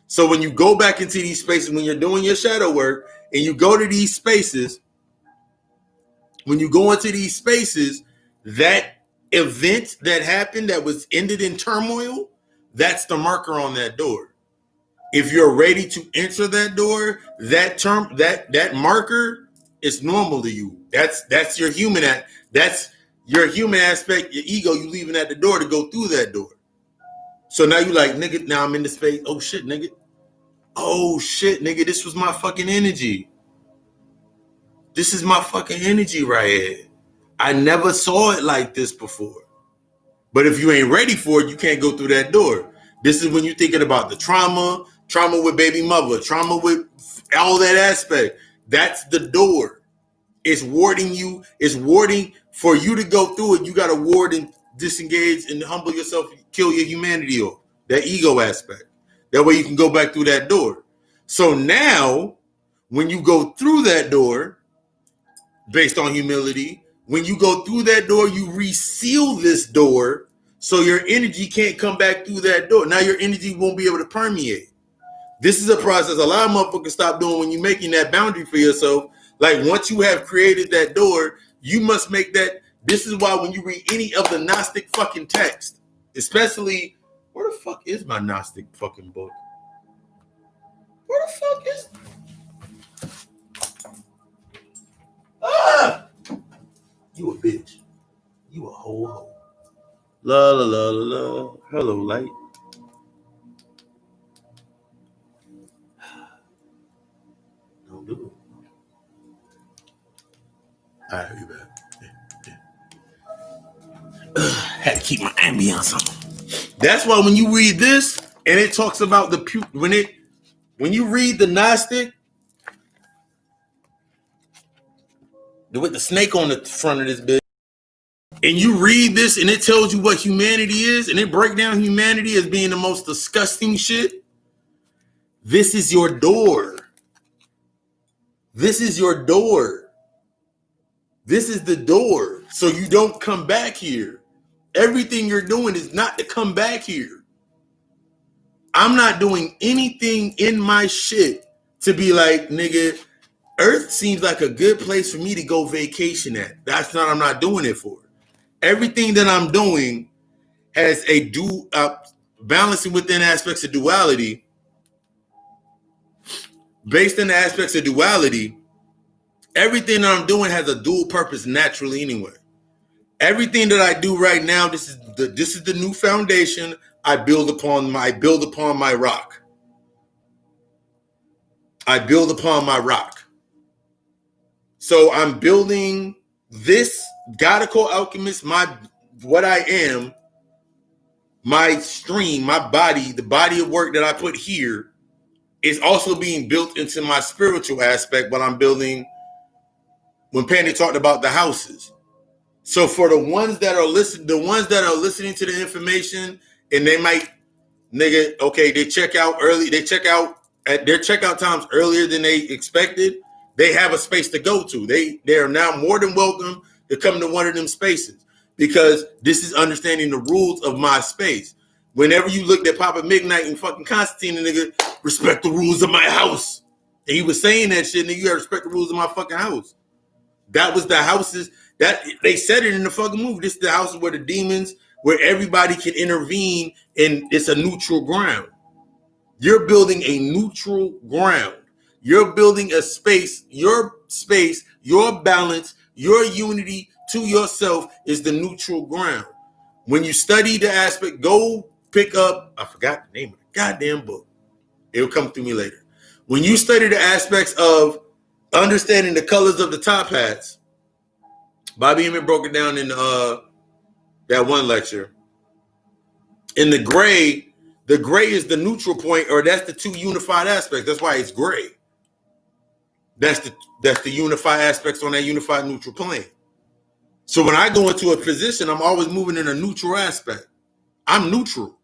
So when you go back into these spaces, when you're doing your shadow work and you go to these spaces, when you go into these spaces, that event that happened that was ended in turmoil, that's the marker on that door. If you're ready to enter that door, that marker is normal to you. That's your human that's your human aspect, your ego, you leaving at the door to go through that door. So now you like, nigga, now I'm in the space. Oh shit, nigga. Oh shit, nigga, this was my fucking energy. This is my fucking energy right here. I never saw it like this before. But if you ain't ready for it, you can't go through that door. This is when you're thinking about the trauma with baby mother, trauma with all that aspect. That's the door. It's warding you. It's warding for you to go through it. You got to ward and disengage and humble yourself, kill your humanity off, that ego aspect. That way you can go back through that door. So now, when you go through that door, based on humility, when you go through that door, you reseal this door so your energy can't come back through that door. Now your energy won't be able to permeate. This is a process a lot of motherfuckers stop doing when you're making that boundary for yourself. Like once you have created that door, you must make that. This is why when you read any of the Gnostic fucking text, especially, where the fuck is my Gnostic fucking book? Where the fuck is? Ah! You a bitch. You a whole hoe. La la la la la. Hello, light. Don't do it. All right, we back. Had to keep my ambience on. That's why when you read this and it talks about when you read the Gnostic with the snake on the front of this bitch, and you read this and it tells you what humanity is, and it breaks down humanity as being the most disgusting shit. This is your door. This is your door. This is the door. So you don't come back here. Everything you're doing is not to come back here. I'm not doing anything in my shit to be like, nigga, Earth seems like a good place for me to go vacation at. That's not, I'm not doing it for. Everything that I'm doing has a balancing within aspects of duality. Based on the aspects of duality, everything that I'm doing has a dual purpose naturally anyway. Everything that I do right now, this is the new foundation I build upon my rock. I build upon my rock. So I'm building this Godical Alchemist, what I am, my stream, my body, the body of work that I put here is also being built into my spiritual aspect while I'm building, when Pandy talked about the houses. So for the ones that are listening to the information and they might, nigga, okay, they check out at their checkout times earlier than they expected, they have a space to go to. They are now more than welcome to come to one of them spaces, because this is understanding the rules of my space. Whenever you looked at Papa Midnight and fucking Constantine, the nigga, respect the rules of my house. And he was saying that shit, nigga, you gotta respect the rules of my fucking house. That was the houses that they said it in the fucking movie. This is the houses where the demons, where everybody can intervene, and it's a neutral ground. You're building a neutral ground. You're building a space, your balance, your unity to yourself is the neutral ground. When you study the aspect, go pick up, I forgot the name of the goddamn book. It'll come through me later. When you study the aspects of understanding the colors of the top hats, Bobby Emmett broke it down in that one lecture. In the gray is the neutral point, or that's the two unified aspects. That's why it's gray. That's the unified aspects on that unified neutral plane. So when I go into a position, I'm always moving in a neutral aspect. I'm neutral.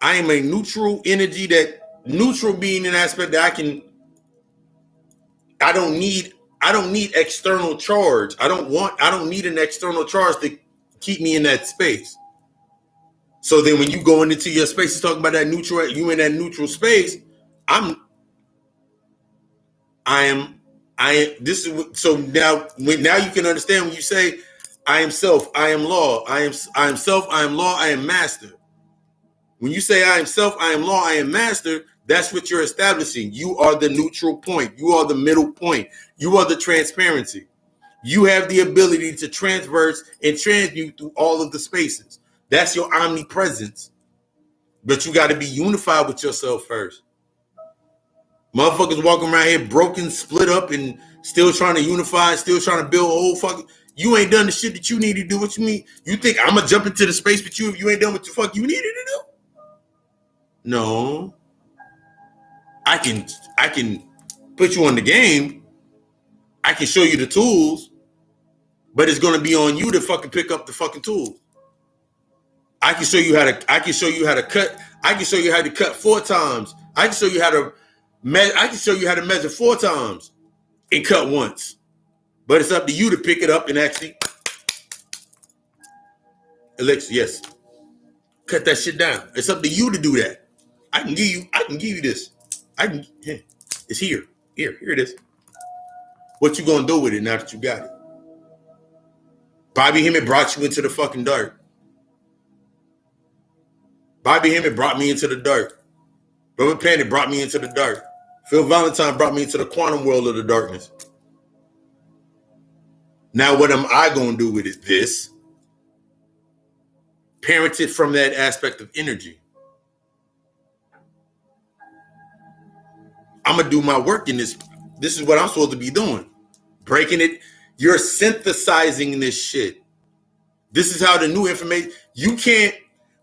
I am a neutral energy, that neutral being an aspect that I don't need external charge. I don't need an external charge to keep me in that space. So then when you go into your space, talking about that neutral, you in that neutral space, this is so now you can understand when you say I am self, I am law, I am self, I am law, I am master. When you say I am self, I am law, I am master, that's what you're establishing. You are the neutral point. You are the middle point. You are the transparency. You have the ability to transverse and transmute through all of the spaces. That's your omnipresence. But you got to be unified with yourself first. Motherfuckers walking around here broken, split up, and still trying to unify, still trying to build a whole fucking. You ain't done the shit that you need to do. What you mean? You think I'm gonna jump into the space with you if you ain't done what the fuck you needed to do? No. I can put you on the game. I can show you the tools, but it's gonna be on you to fucking pick up the fucking tools. I can show you how to cut. I can show you how to cut 4 times. I can show you how to measure 4 times and cut once. But it's up to you to pick it up and actually, Alexa, yes, cut that shit down. It's up to you to do that. I can give you this. It's here. Here it is. What you gonna do with it now that you got it? Bobby Hemmett brought you into the fucking dark. Bobby Hemmett brought me into the dark. Robert Panic brought me into the dark. Phil Valentine brought me into the quantum world of the darkness. Now what am I going to do with it? This. Parented from that aspect of energy. I'm going to do my work in this. This is what I'm supposed to be doing. Breaking it. You're synthesizing this shit. This is how the new information. You can't.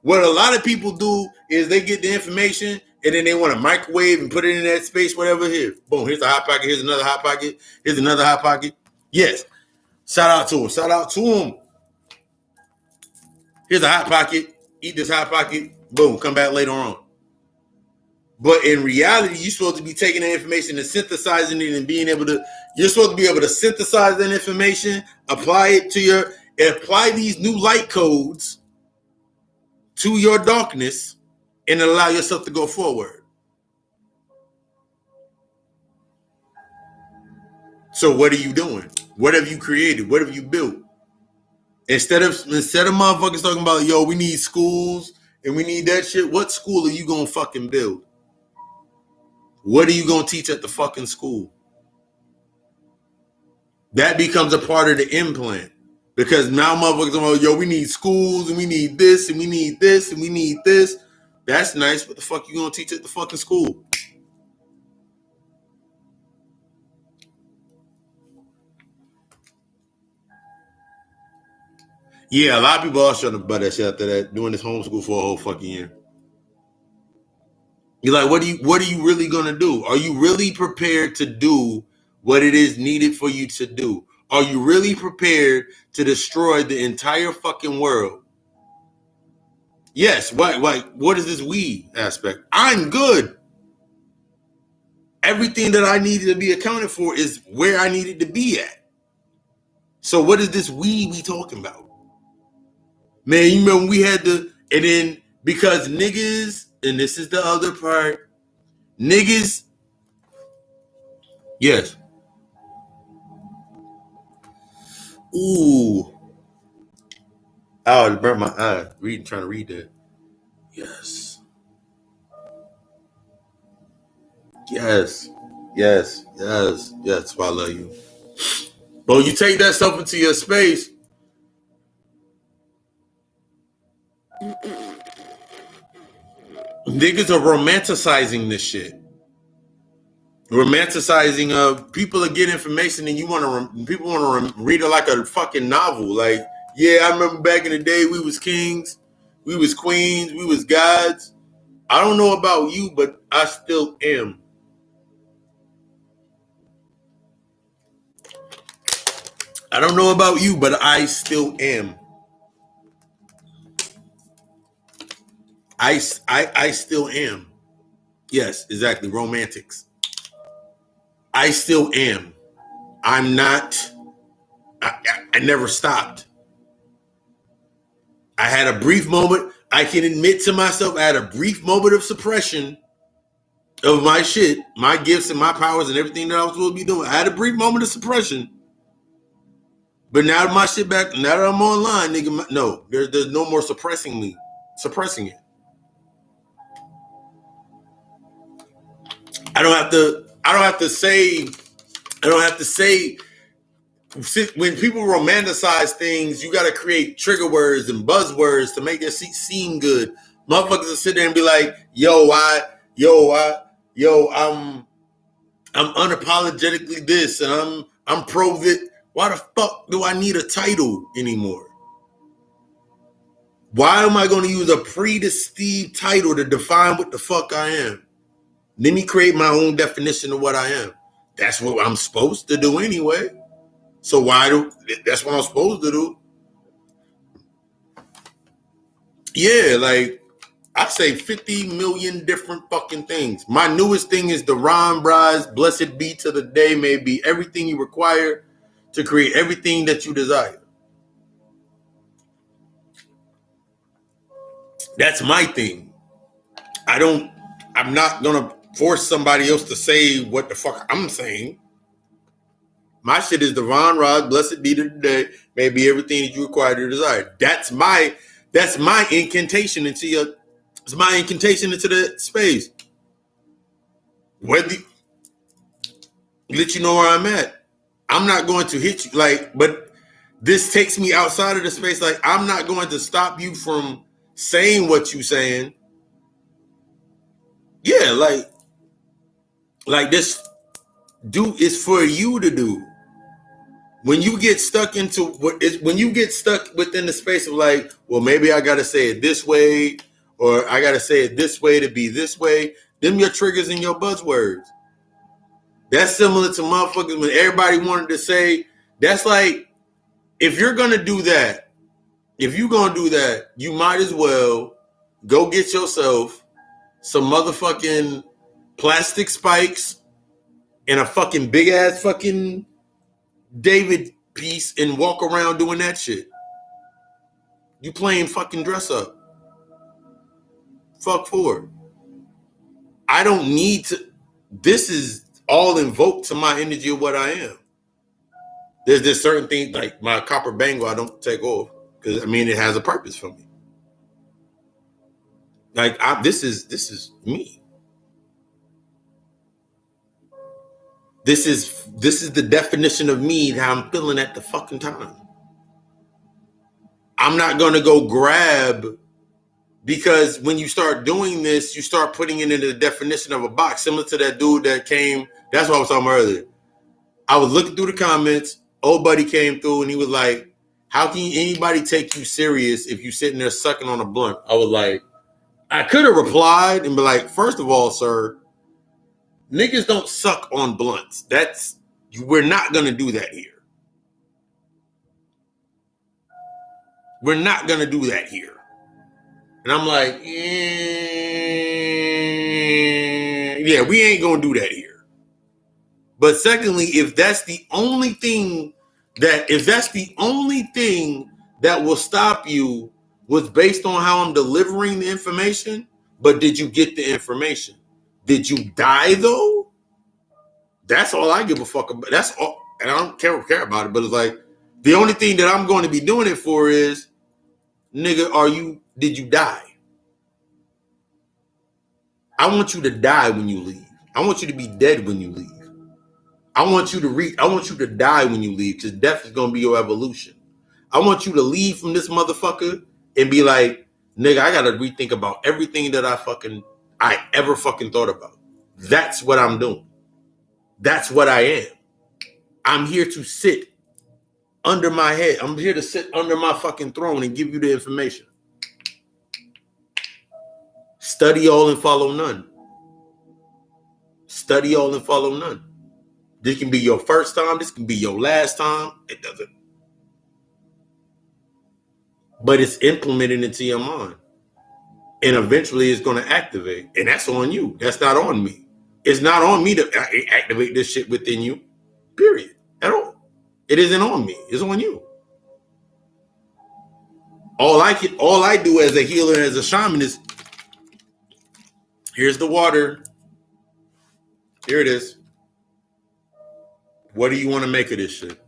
What a lot of people do is they get the information and then they want to microwave and put it in that space, whatever. Here, boom, here's a hot pocket. Here's another hot pocket. Here's another hot pocket. Yes. Shout out to him. Here's a hot pocket. Eat this hot pocket. Boom, come back later on. But in reality, you're supposed to be taking that information and synthesizing it and you're supposed to be able to synthesize that information, apply these new light codes to your darkness and allow yourself to go forward. So what are you doing? What have you created? What have you built? Instead of motherfuckers talking about, yo, we need schools and we need that shit, what school are you gonna fucking build? What are you gonna teach at the fucking school? That becomes a part of the implant. Because now motherfuckers are like, yo, we need schools and we need this and we need this and we need this. That's nice. What the fuck you gonna teach at the fucking school? Yeah, a lot of people are shutting up about that shit after that, doing this homeschool for a whole fucking year. You're like, what are you really gonna do? Are you really prepared to do what it is needed for you to do? Are you really prepared to destroy the entire fucking world? Yes. What is this we aspect? I'm good. everything that I needed to be accounted for is where I needed to be at. So what is this we talking about? Man, you remember we had to, and then because niggas, and this is the other part, niggas, yes. Ooh. Oh, it burnt my eye. Trying to read that. Yes. Yes. Yes. Yes. Yes. I love you. But you take that stuff into your space. Niggas are romanticizing this shit. Romanticizing people are getting information and people want to read it like a fucking novel. Like, yeah, I remember back in the day we was kings, we was queens, we was gods. I don't know about you, but I still am. I don't know about you, but I still am. I still am. Yes, exactly. Romantics. I still am. I'm not. I never stopped. I had a brief moment. I can admit to myself, I had a brief moment of suppression of my shit, my gifts and my powers and everything that I was supposed to be doing. I had a brief moment of suppression. But now that my shit back, now that I'm online, nigga, no, there's no more suppressing it. I don't have to say when people romanticize things, you got to create trigger words and buzzwords to make it seem good. Motherfuckers will sit there and be like, I'm unapologetically this and I'm pro that. Why the fuck do I need a title anymore? Why am I going to use a predestined title to define what the fuck I am? Let me create my own definition of what I am. That's what I'm supposed to do anyway. So that's what I'm supposed to do. Yeah, like I say 50 million different fucking things. My newest thing is the Ron Bry's blessed be to the day may be everything you require to create everything that you desire. That's my thing. I'm not going to force somebody else to say what the fuck I'm saying. My shit is the Ron Rod, blessed be to the day, may be everything that you require to desire. That's my incantation into the space. Whether let you know where I'm at. I'm not going to hit you but this takes me outside of the space. Like, I'm not going to stop you from saying what you're saying. Yeah, like this is for you to do. When you get stuck within the space of like, well, maybe I gotta say it this way, or I gotta say it this way to be this way, them your triggers and your buzzwords. That's similar to motherfuckers when everybody wanted to say, that's like, if you're gonna do that, you might as well go get yourself some motherfucking plastic spikes and a fucking big ass fucking David piece and walk around doing that shit. You playing fucking dress up. Fuck for it. I don't need to. This is all invoked to my energy of what I am. There's certain things like my copper bangle I don't take off because it has a purpose for me. Like this is me. This is the definition of me how I'm feeling at the fucking time. I'm not gonna go grab, because when you start doing this, you start putting it into the definition of a box, similar to that dude that came. That's what I was talking about earlier. I was looking through the comments. Old buddy came through and he was like, how can anybody take you serious if you sitting there sucking on a blunt? I was like, I could have replied and be like, first of all, sir, niggas don't suck on blunts. We're not going to do that here. We're not going to do that here. And I'm like, yeah, we ain't going to do that here. But secondly, if that's the only thing that will stop you was based on how I'm delivering the information, but did you get the information? Did you die though? That's all I give a fuck about. That's all, and I don't care about it. But it's like the only thing that I'm going to be doing it for is, nigga, did you die? I want you to die when you leave. I want you to be dead when you leave. I want you to die when you leave, because death is going to be your evolution. I want you to leave from this motherfucker and be like, nigga, I got to rethink about everything that I ever fucking thought about. That's what I'm doing. That's what I am. I'm here to sit under my head. I'm here to sit under my fucking throne and give you the information. Study all and follow none. Study all and follow none. This can be your first time. This can be your last time. It doesn't. But it's implemented into your mind. And eventually it's going to activate. And that's on you. That's not on me. It's not on me to activate this shit within you. Period. At all. It isn't on me. It's on you. All I do as a healer, as a shaman is, here's the water. Here it is. What do you want to make of this shit?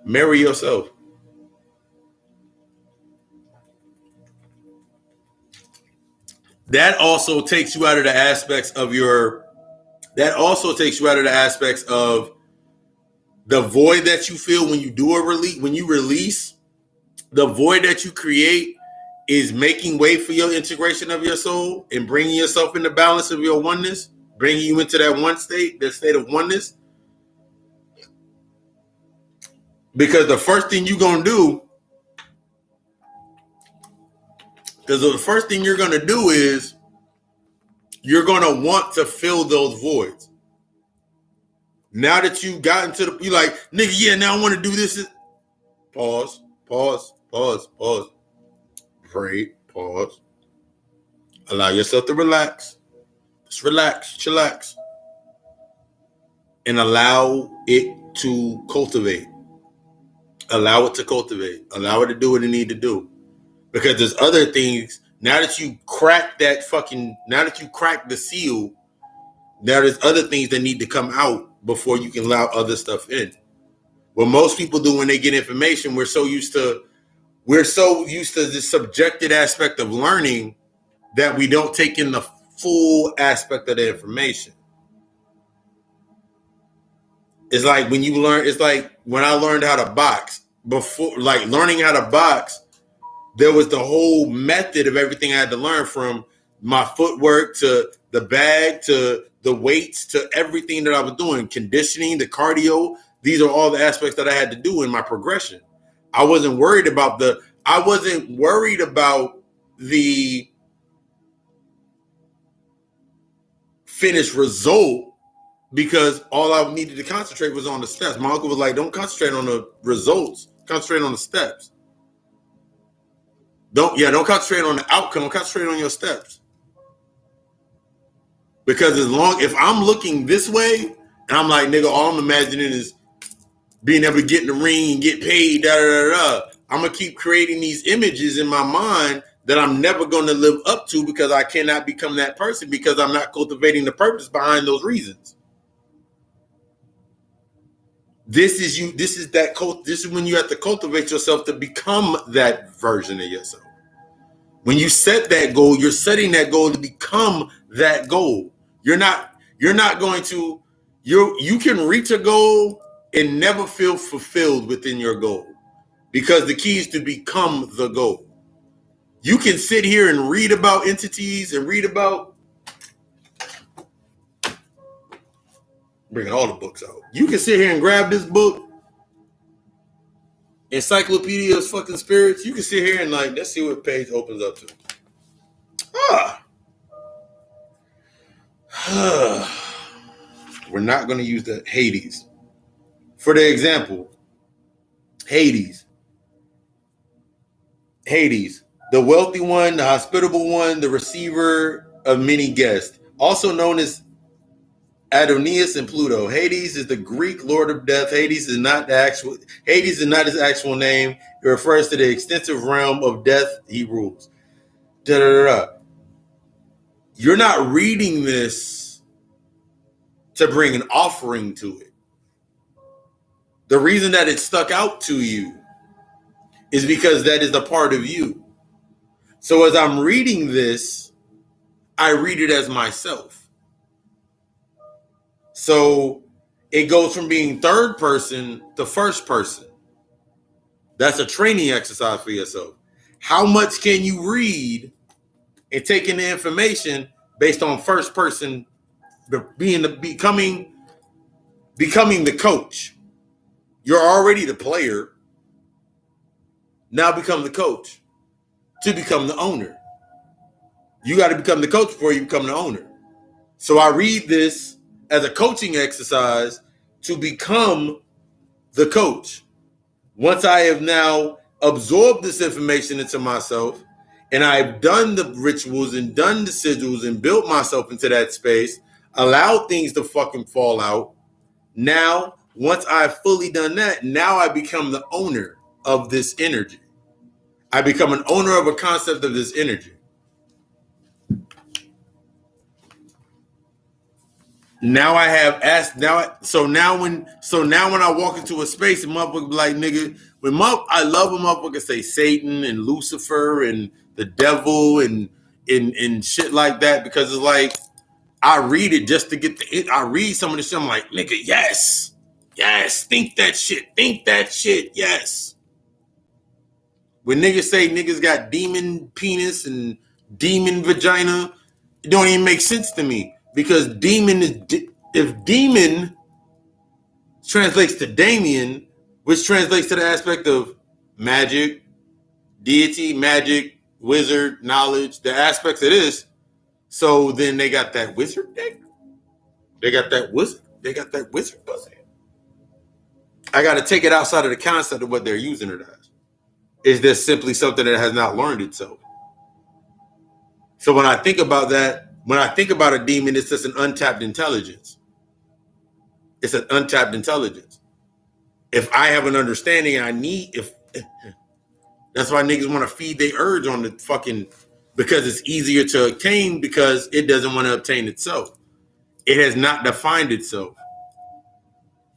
Marry yourself. That also takes you out of the aspects of the void that you feel when you do a release. When you release, the void that you create is making way for your integration of your soul and bringing yourself into balance of your oneness, bringing you into that one state, that state of oneness. Because the first thing you're going to do, is you're going to want to fill those voids. Now that you've gotten to you're like, nigga, yeah, now I want to do this. Pause. Pray, pause. Allow yourself to relax. Just relax, chillax. And allow it to cultivate. Allow it to cultivate. Allow it to do what it need to do. Because there's other things. Now that you crack the seal, now there's other things that need to come out before you can allow other stuff in. What most people do when they get information, we're so used to the subjected aspect of learning that we don't take in the full aspect of the information. It's like when I learned how to box. Before, like learning how to box, there was the whole method of everything I had to learn, from my footwork to the bag to the weights to everything that I was doing, conditioning, the cardio. These are all the aspects that I had to do in my progression. I wasn't worried about the finished result, because all I needed to concentrate was on the steps. My uncle was like, don't concentrate on the results, concentrate on the steps. Don't concentrate on the outcome, concentrate on your steps. Because if I'm looking this way and I'm like, nigga, all I'm imagining is being able to get in the ring and get paid, I'm going to keep creating these images in my mind that I'm never going to live up to, because I cannot become that person, because I'm not cultivating the purpose behind those reasons. This is when you have to cultivate yourself to become that version of yourself. When you set that goal, you're setting that goal to become that goal. You can reach a goal and never feel fulfilled within your goal, because the key is to become the goal. You can sit here and read about entities and bringing all the books out. You can sit here and grab this book, Encyclopedia of fucking Spirits. You can sit here and let's see what page opens up to. We're not going to use the Hades. For the example, Hades, the wealthy one, the hospitable one, the receiver of many guests, also known as Adonius and Pluto. Hades is the Greek lord of death. Hades is not his actual name. It refers to the extensive realm of death he rules. Da, da, da, da. You're not reading this to bring an offering to it. The reason that it stuck out to you is because that is a part of you. So as I'm reading this, I read it as myself. So it goes from being third person to first person. That's a training exercise for yourself. How much can you read and take in the information based on first person, becoming the coach? You're already the player. Now become the coach to become the owner. You got to become the coach before you become the owner. So I read this as a coaching exercise to become the coach. Once I have now absorbed this information into myself, and I've done the rituals and done the sigils and built myself into that space, allowed things to fucking fall out. Now, once I've fully done that, now I become the owner of this energy. I become an owner of a concept of this energy. Now I have asked so now when I walk into a space and motherfucker be like, nigga, I love when motherfuckers say Satan and Lucifer and the devil and shit like that, because it's like I read it just to get I read some of the shit. I'm like, nigga, yes, think that shit, yes. When niggas say niggas got demon penis and demon vagina, it don't even make sense to me. Because if demon translates to Damien, which translates to the aspect of magic, deity, magic, wizard, knowledge, the aspects of this. So then they got that wizard deck. They got that wizard pussy. I got to take it outside of the concept of what they're using it as. Is this simply something that has not learned itself? So when I think about that, when I think about a demon, it's just an untapped intelligence. It's an untapped intelligence. If I have an understanding, that's why niggas want to feed their urge on the fucking, because it's easier to obtain, because it doesn't want to obtain itself. It has not defined itself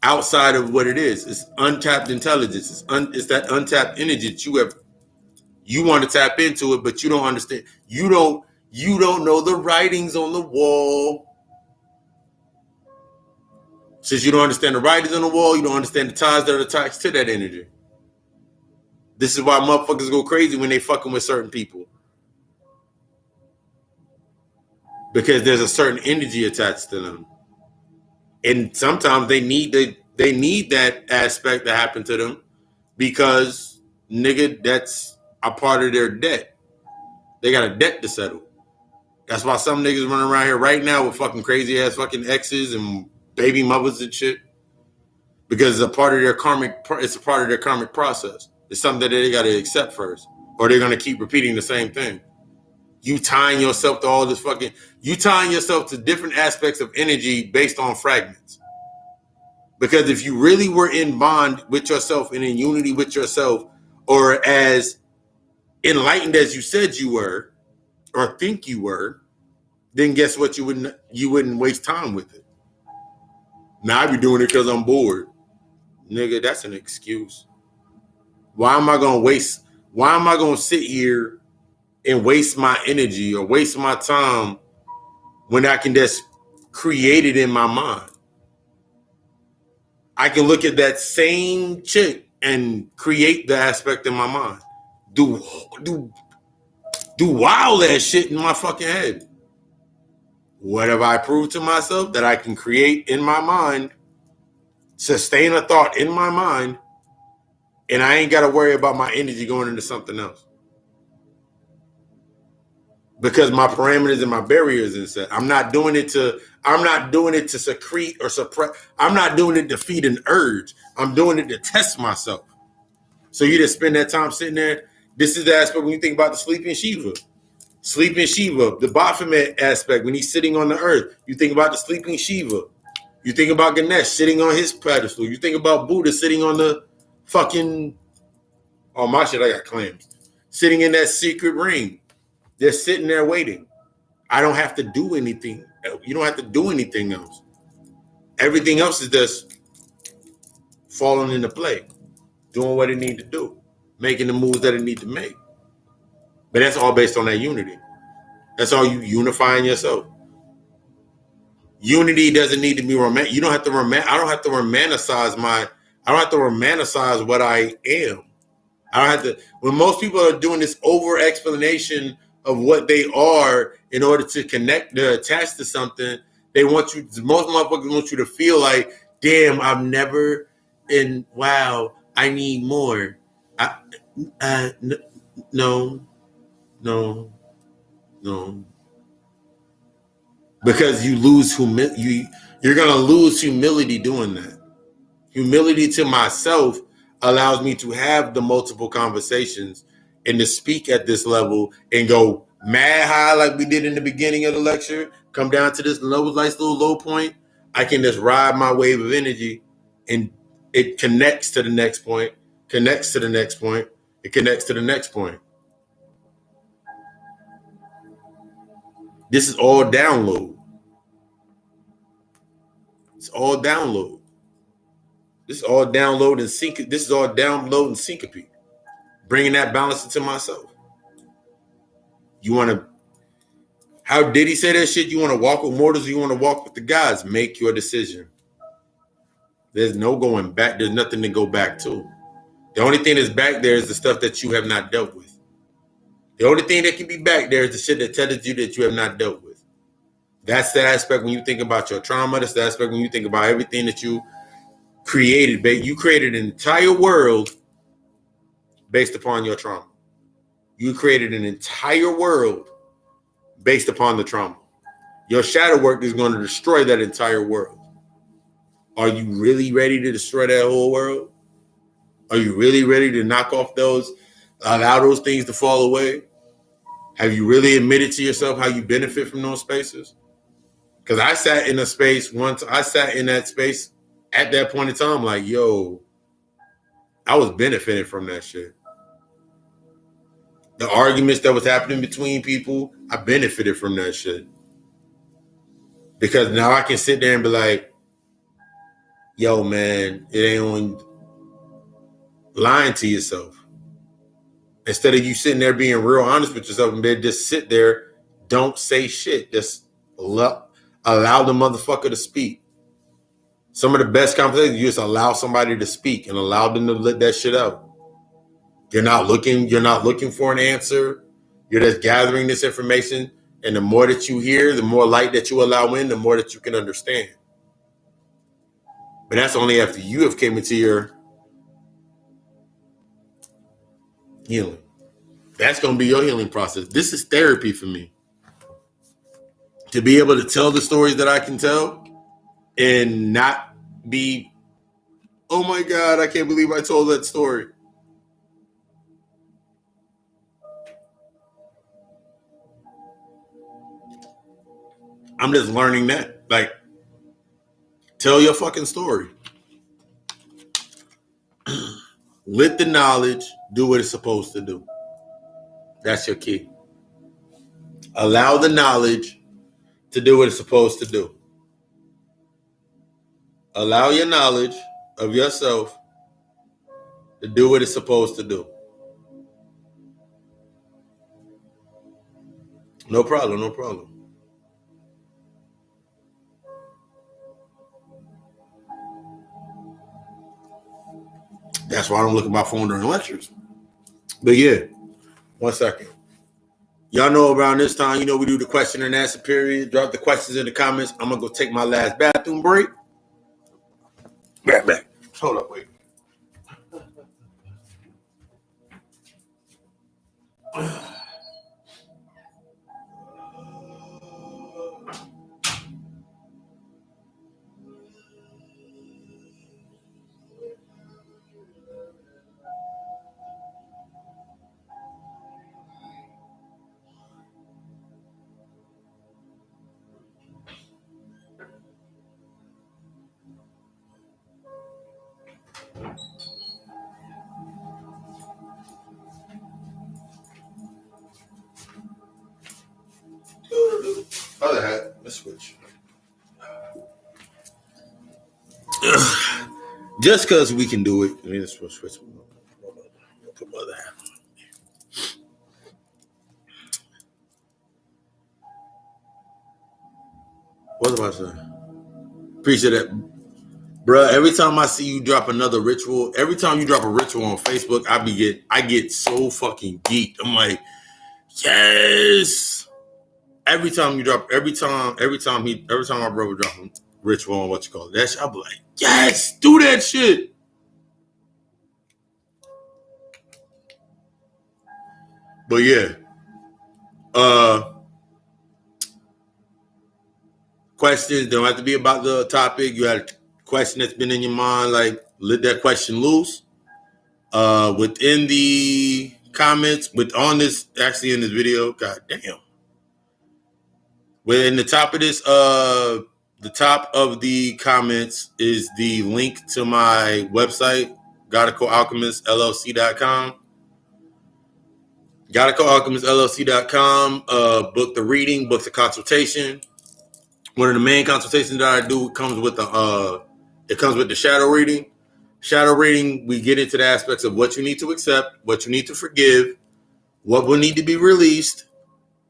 outside of what it is. It's untapped intelligence. It's that untapped energy that you want to tap into it, but you don't understand. You don't know the writings on the wall. Since you don't understand the writings on the wall, you don't understand the ties that are attached to that energy. This is why motherfuckers go crazy when they fucking with certain people. Because there's a certain energy attached to them. And sometimes they need that aspect to happen to them, because nigga, that's a part of their debt. They got a debt to settle. That's why some niggas running around here right now with fucking crazy ass fucking exes and baby mothers and shit. Because it's a part of their karmic process. It's something that they got to accept first, or they're going to keep repeating the same thing. You tying yourself to different aspects of energy based on fragments. Because if you really were in bond with yourself and in unity with yourself, or as enlightened as you said you were, or think you were, then guess what? You wouldn't waste time with it. Now I be doing it because I'm bored. Nigga, that's an excuse. Why am I gonna sit here and waste my energy or waste my time when I can just create it in my mind? I can look at that same chick and create the aspect in my mind. Do wild ass shit in my fucking head. What have I proved to myself? That I can create in my mind, sustain a thought in my mind, and I ain't got to worry about my energy going into something else. Because my parameters and my barriers is set. I'm not doing it to secrete or suppress. I'm not doing it to feed an urge. I'm doing it to test myself. So you just spend that time sitting there. This is the aspect when you think about the sleeping Shiva. Sleeping Shiva, the Baphomet aspect, when he's sitting on the earth, you think about the sleeping Shiva. You think about Ganesh sitting on his pedestal. You think about Buddha sitting on the fucking, oh my shit, I got clams. Sitting in that secret ring. They're sitting there waiting. I don't have to do anything. You don't have to do anything else. Everything else is just falling into play, doing what it need to do, making the moves that it need to make. But that's all based on that unity. That's all you unifying yourself. Unity doesn't need to be romantic. You don't have to I don't have to romanticize I don't have to romanticize what I am. I don't have to. When most people are doing this over explanation of what they are in order to connect, to attach to something, they want you. Most motherfuckers want you to feel like, damn, I've never. And wow, I need more. No, no, no. Because you lose you're gonna lose humility doing that. Humility to myself allows me to have the multiple conversations and to speak at this level and go mad high like we did in the beginning of the lecture, come down to this nice little low point. I can just ride my wave of energy and it connects to the next point, connects to the next point, it connects to the next point. This is all download. It's all download. This is all download and sync. This is all download and syncope. Bringing that balance into myself. You want to, how did he say that shit? You want to walk with mortals or you want to walk with the gods? Make your decision. There's no going back. There's nothing to go back to. The only thing that's back there is the stuff that you have not dealt with. The only thing that can be back there is the shit that tells you that you have not dealt with. That's the aspect when you think about your trauma. That's the aspect when you think about everything that you created. You created an entire world based upon your trauma. You created an entire world based upon the trauma. Your shadow work is going to destroy that entire world. Are you really ready to destroy that whole world? Are you really ready to knock off allow those things to fall away? Have you really admitted to yourself how you benefit from those spaces? Because I sat in a space once, I sat in that space at that point in time, like, yo, I was benefiting from that shit. The arguments that was happening between people, I benefited from that shit. Because now I can sit there and be like, yo, man, it ain't on lying to yourself. Instead of you sitting there being real honest with yourself and just sit there, don't say shit. Just allow the motherfucker to speak. Some of the best conversations, you just allow somebody to speak and allow them to let that shit out. You're not looking for an answer. You're just gathering this information. And the more that you hear, the more light that you allow in, the more that you can understand. But that's only after you have came into your healing. That's going to be your healing process. This is therapy for me. To be able to tell the stories that I can tell and not be, oh my God, I can't believe I told that story. I'm just learning that. Like, tell your fucking story. Let the knowledge do what it's supposed to do. That's your key. Allow the knowledge to do what it's supposed to do. Allow your knowledge of yourself to do what it's supposed to do. No problem, no problem. That's why I don't look at my phone during lectures. But yeah, 1 second. Y'all know around this time, we do the question and answer period. Drop the questions in the comments. I'm going to go take my last bathroom break. Back. Hold up, wait. other hat. Let's switch. Just because we can do it. I mean, let's switch. Put my other hat. What was I about to say? Appreciate that. Bruh, every time I see you drop another ritual, every time you drop a ritual on Facebook, I get so fucking geeked. I'm like, yes. Every time my brother drop a ritual on that shit, I'll be like, yes, do that shit. But yeah. Questions don't have to be about the topic. You had a question that's been in your mind, like let that question loose. Within the comments, in this video, god damn. Within the top of this, the top of the comments is the link to my website, GoticoAlchemistLLC.com. GoticoAlchemistLLC.com. Book the reading, book the consultation. One of the main consultations that I do comes with the shadow reading. Shadow reading, we get into the aspects of what you need to accept, what you need to forgive, what will need to be released,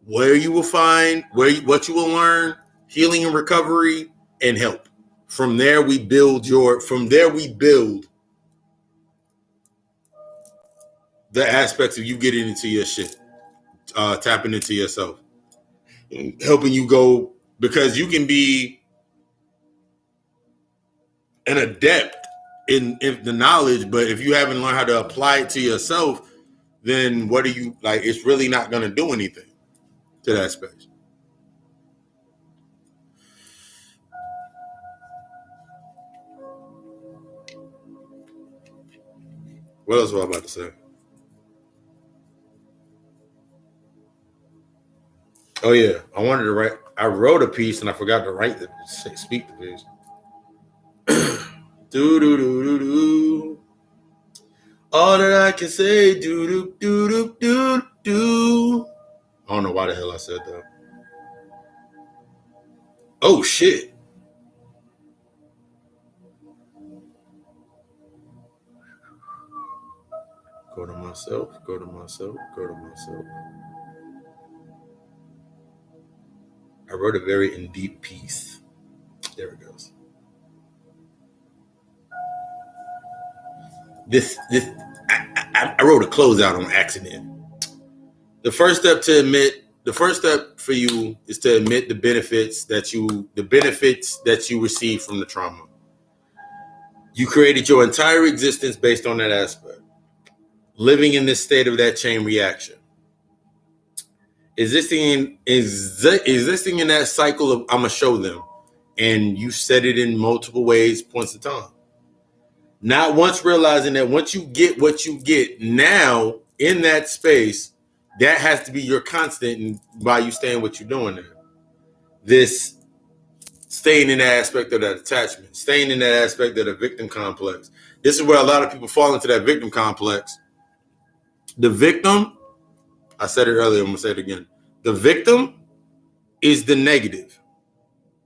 where you will find, what you will learn, healing and recovery, and help. From there we build the aspects of you getting into your shit, tapping into yourself, helping you go, because you can be an adept in the knowledge, but if you haven't learned how to apply it to yourself, then what are you like? It's really not going to do anything to that space. What else was I about to say? Oh yeah, I wrote a piece and I forgot to speak the piece. Do do do do do. All that I can say, do do do do do do. I don't know why the hell I said that. Oh shit. Go to myself. I wrote a very in deep piece. There it goes. I wrote a closeout on accident. The first step for you is to admit the benefits that you receive from the trauma. You created your entire existence based on that aspect. Living in this state of that chain reaction. Existing in that cycle of I'm gonna show them. And you said it in multiple ways, points of time. Not once realizing that once you get what you get now in that space, that has to be your constant and by you staying what you're doing there. This staying in that aspect of that attachment, staying in that aspect of the victim complex. This is where a lot of people fall into that victim complex. The victim, I said it earlier, I'm going to say it again. The victim is the negative.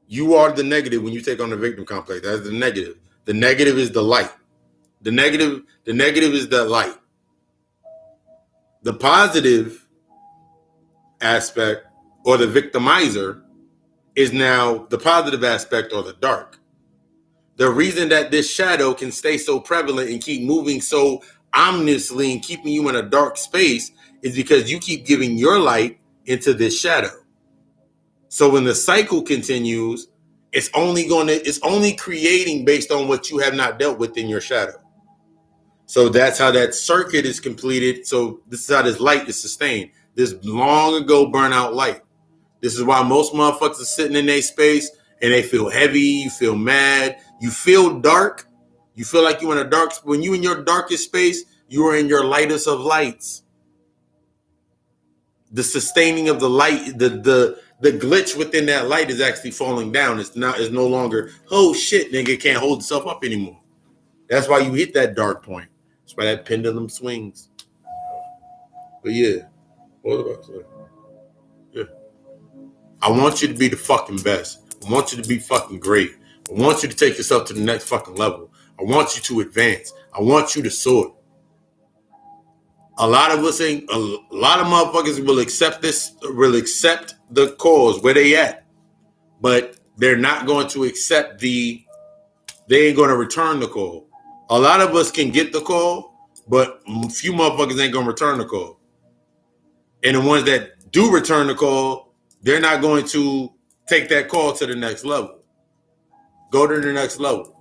You are the negative when you take on the victim complex. That's the negative. The negative is the light. The negative is the light. The positive aspect or the victimizer is now the positive aspect or the dark. The reason that this shadow can stay so prevalent and keep moving so ominously and keeping you in a dark space is because you keep giving your light into this shadow. So when the cycle continues, it's only creating based on what you have not dealt with in your shadow. So that's how that circuit is completed. So this is how this light is sustained. This long ago burnout light. This is why most motherfuckers are sitting in their space and they feel heavy, you feel mad, you feel dark. You feel like you're in a dark, when you're in your darkest space, you are in your lightest of lights. The sustaining of the light, the glitch within that light is actually falling down. It's no longer, oh shit, nigga can't hold itself up anymore. That's why you hit that dark point. That's why that pendulum swings. But yeah, what about that? Yeah. I want you to be the fucking best. I want you to be fucking great. I want you to take yourself to the next fucking level. I want you to advance. I want you to soar. A lot of us ain't, a lot of motherfuckers will accept the cause where they at, but they're not going to accept they ain't going to return the call. A lot of us can get the call, but a few motherfuckers ain't going to return the call. And the ones that do return the call, they're not going to take that call to the next level. Go to the next level.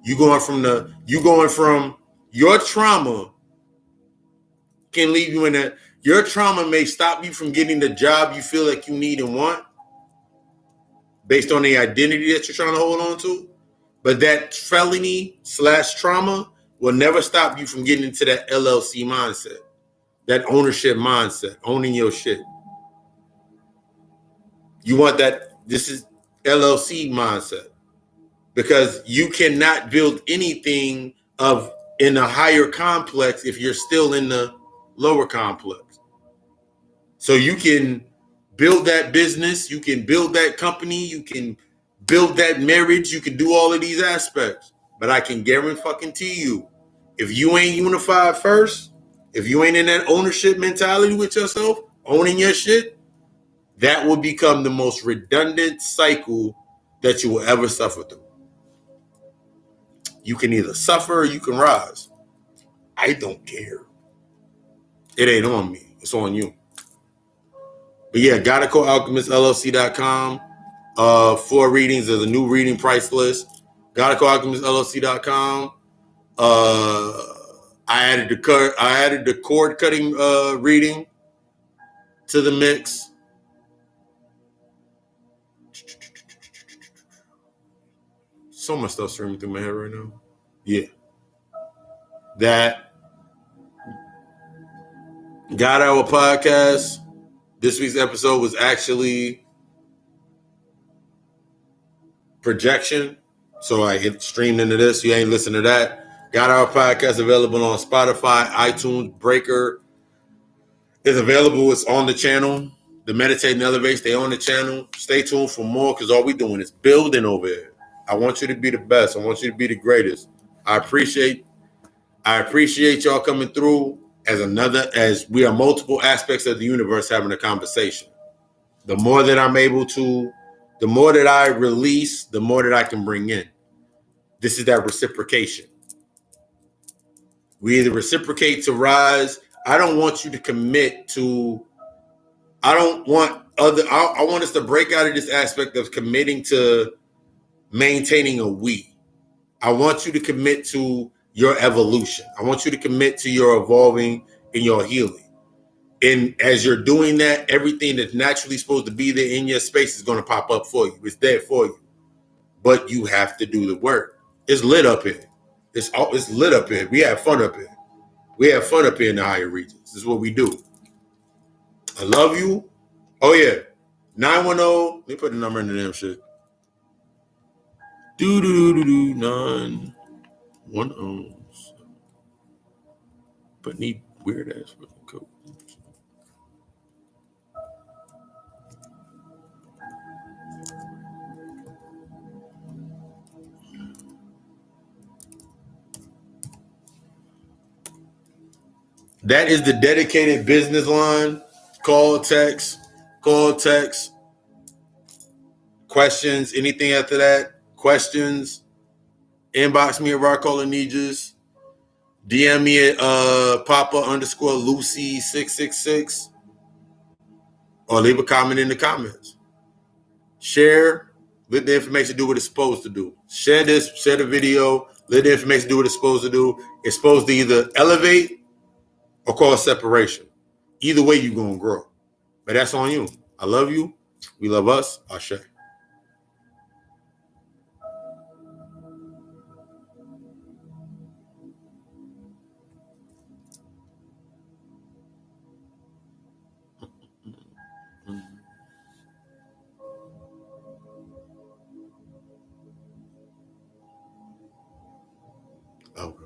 You going from your trauma can leave you in a, your trauma may stop you from getting the job you feel like you need and want based on the identity that you're trying to hold on to. But that felony / trauma will never stop you from getting into that LLC mindset, that ownership mindset, owning your shit. You want that, this is LLC mindset, because you cannot build anything in a higher complex if you're still in the lower complex. So you can build that business, you can build that company, you can build that marriage, you can do all of these aspects. But I can guarantee you, if you ain't unified first, if you ain't in that ownership mentality with yourself, owning your shit, that will become the most redundant cycle that you will ever suffer through. You can either suffer or you can rise. I don't care. It ain't on me. It's on you. But yeah, GottaCoAlchemistLLC.com. 4 readings. There's a new reading price list. GottaCoAlchemistLLC.com. I added the cord cutting reading to the mix. So much stuff streaming through my head right now. Yeah. That got our podcast. This week's episode was actually projection. So I hit streamed into this. You ain't listened to that. Got our podcast available on Spotify, iTunes, Breaker. It's available. It's on the channel. The Meditate and Elevate, stay on the channel. Stay tuned for more, because all we doing is building over here. I want you to be the best. I want you to be the greatest. I appreciate y'all coming through as we are multiple aspects of the universe having a conversation. The more that I'm able to, the more that I release, the more that I can bring in. This is that reciprocation. We either reciprocate to rise. I don't want you to commit to, I want us to break out of this aspect of committing to maintaining a we. I want you to commit to your evolution. I want you to commit to your evolving and your healing. And as you're doing that, everything that's naturally supposed to be there in your space is going to pop up for you. It's there for you. But you have to do the work. It's lit up here. It's lit up here. We have fun up here. We have fun up here in the higher regions. This is what we do. I love you. Oh, yeah. 910. Let me put the number in the damn shit. 910. But need weird ass fucking code. That is the dedicated business line. Call, text. Questions, anything after that? Questions. Inbox me at Rockolanijas. DM me at Papa_Lucy666. Or leave a comment in the comments. Share. Let the information do what it's supposed to do. Share this. Share the video. Let the information do what it's supposed to do. It's supposed to either elevate or cause separation. Either way, you're going to grow. But that's on you. I love you. We love us. Ashe. Okay.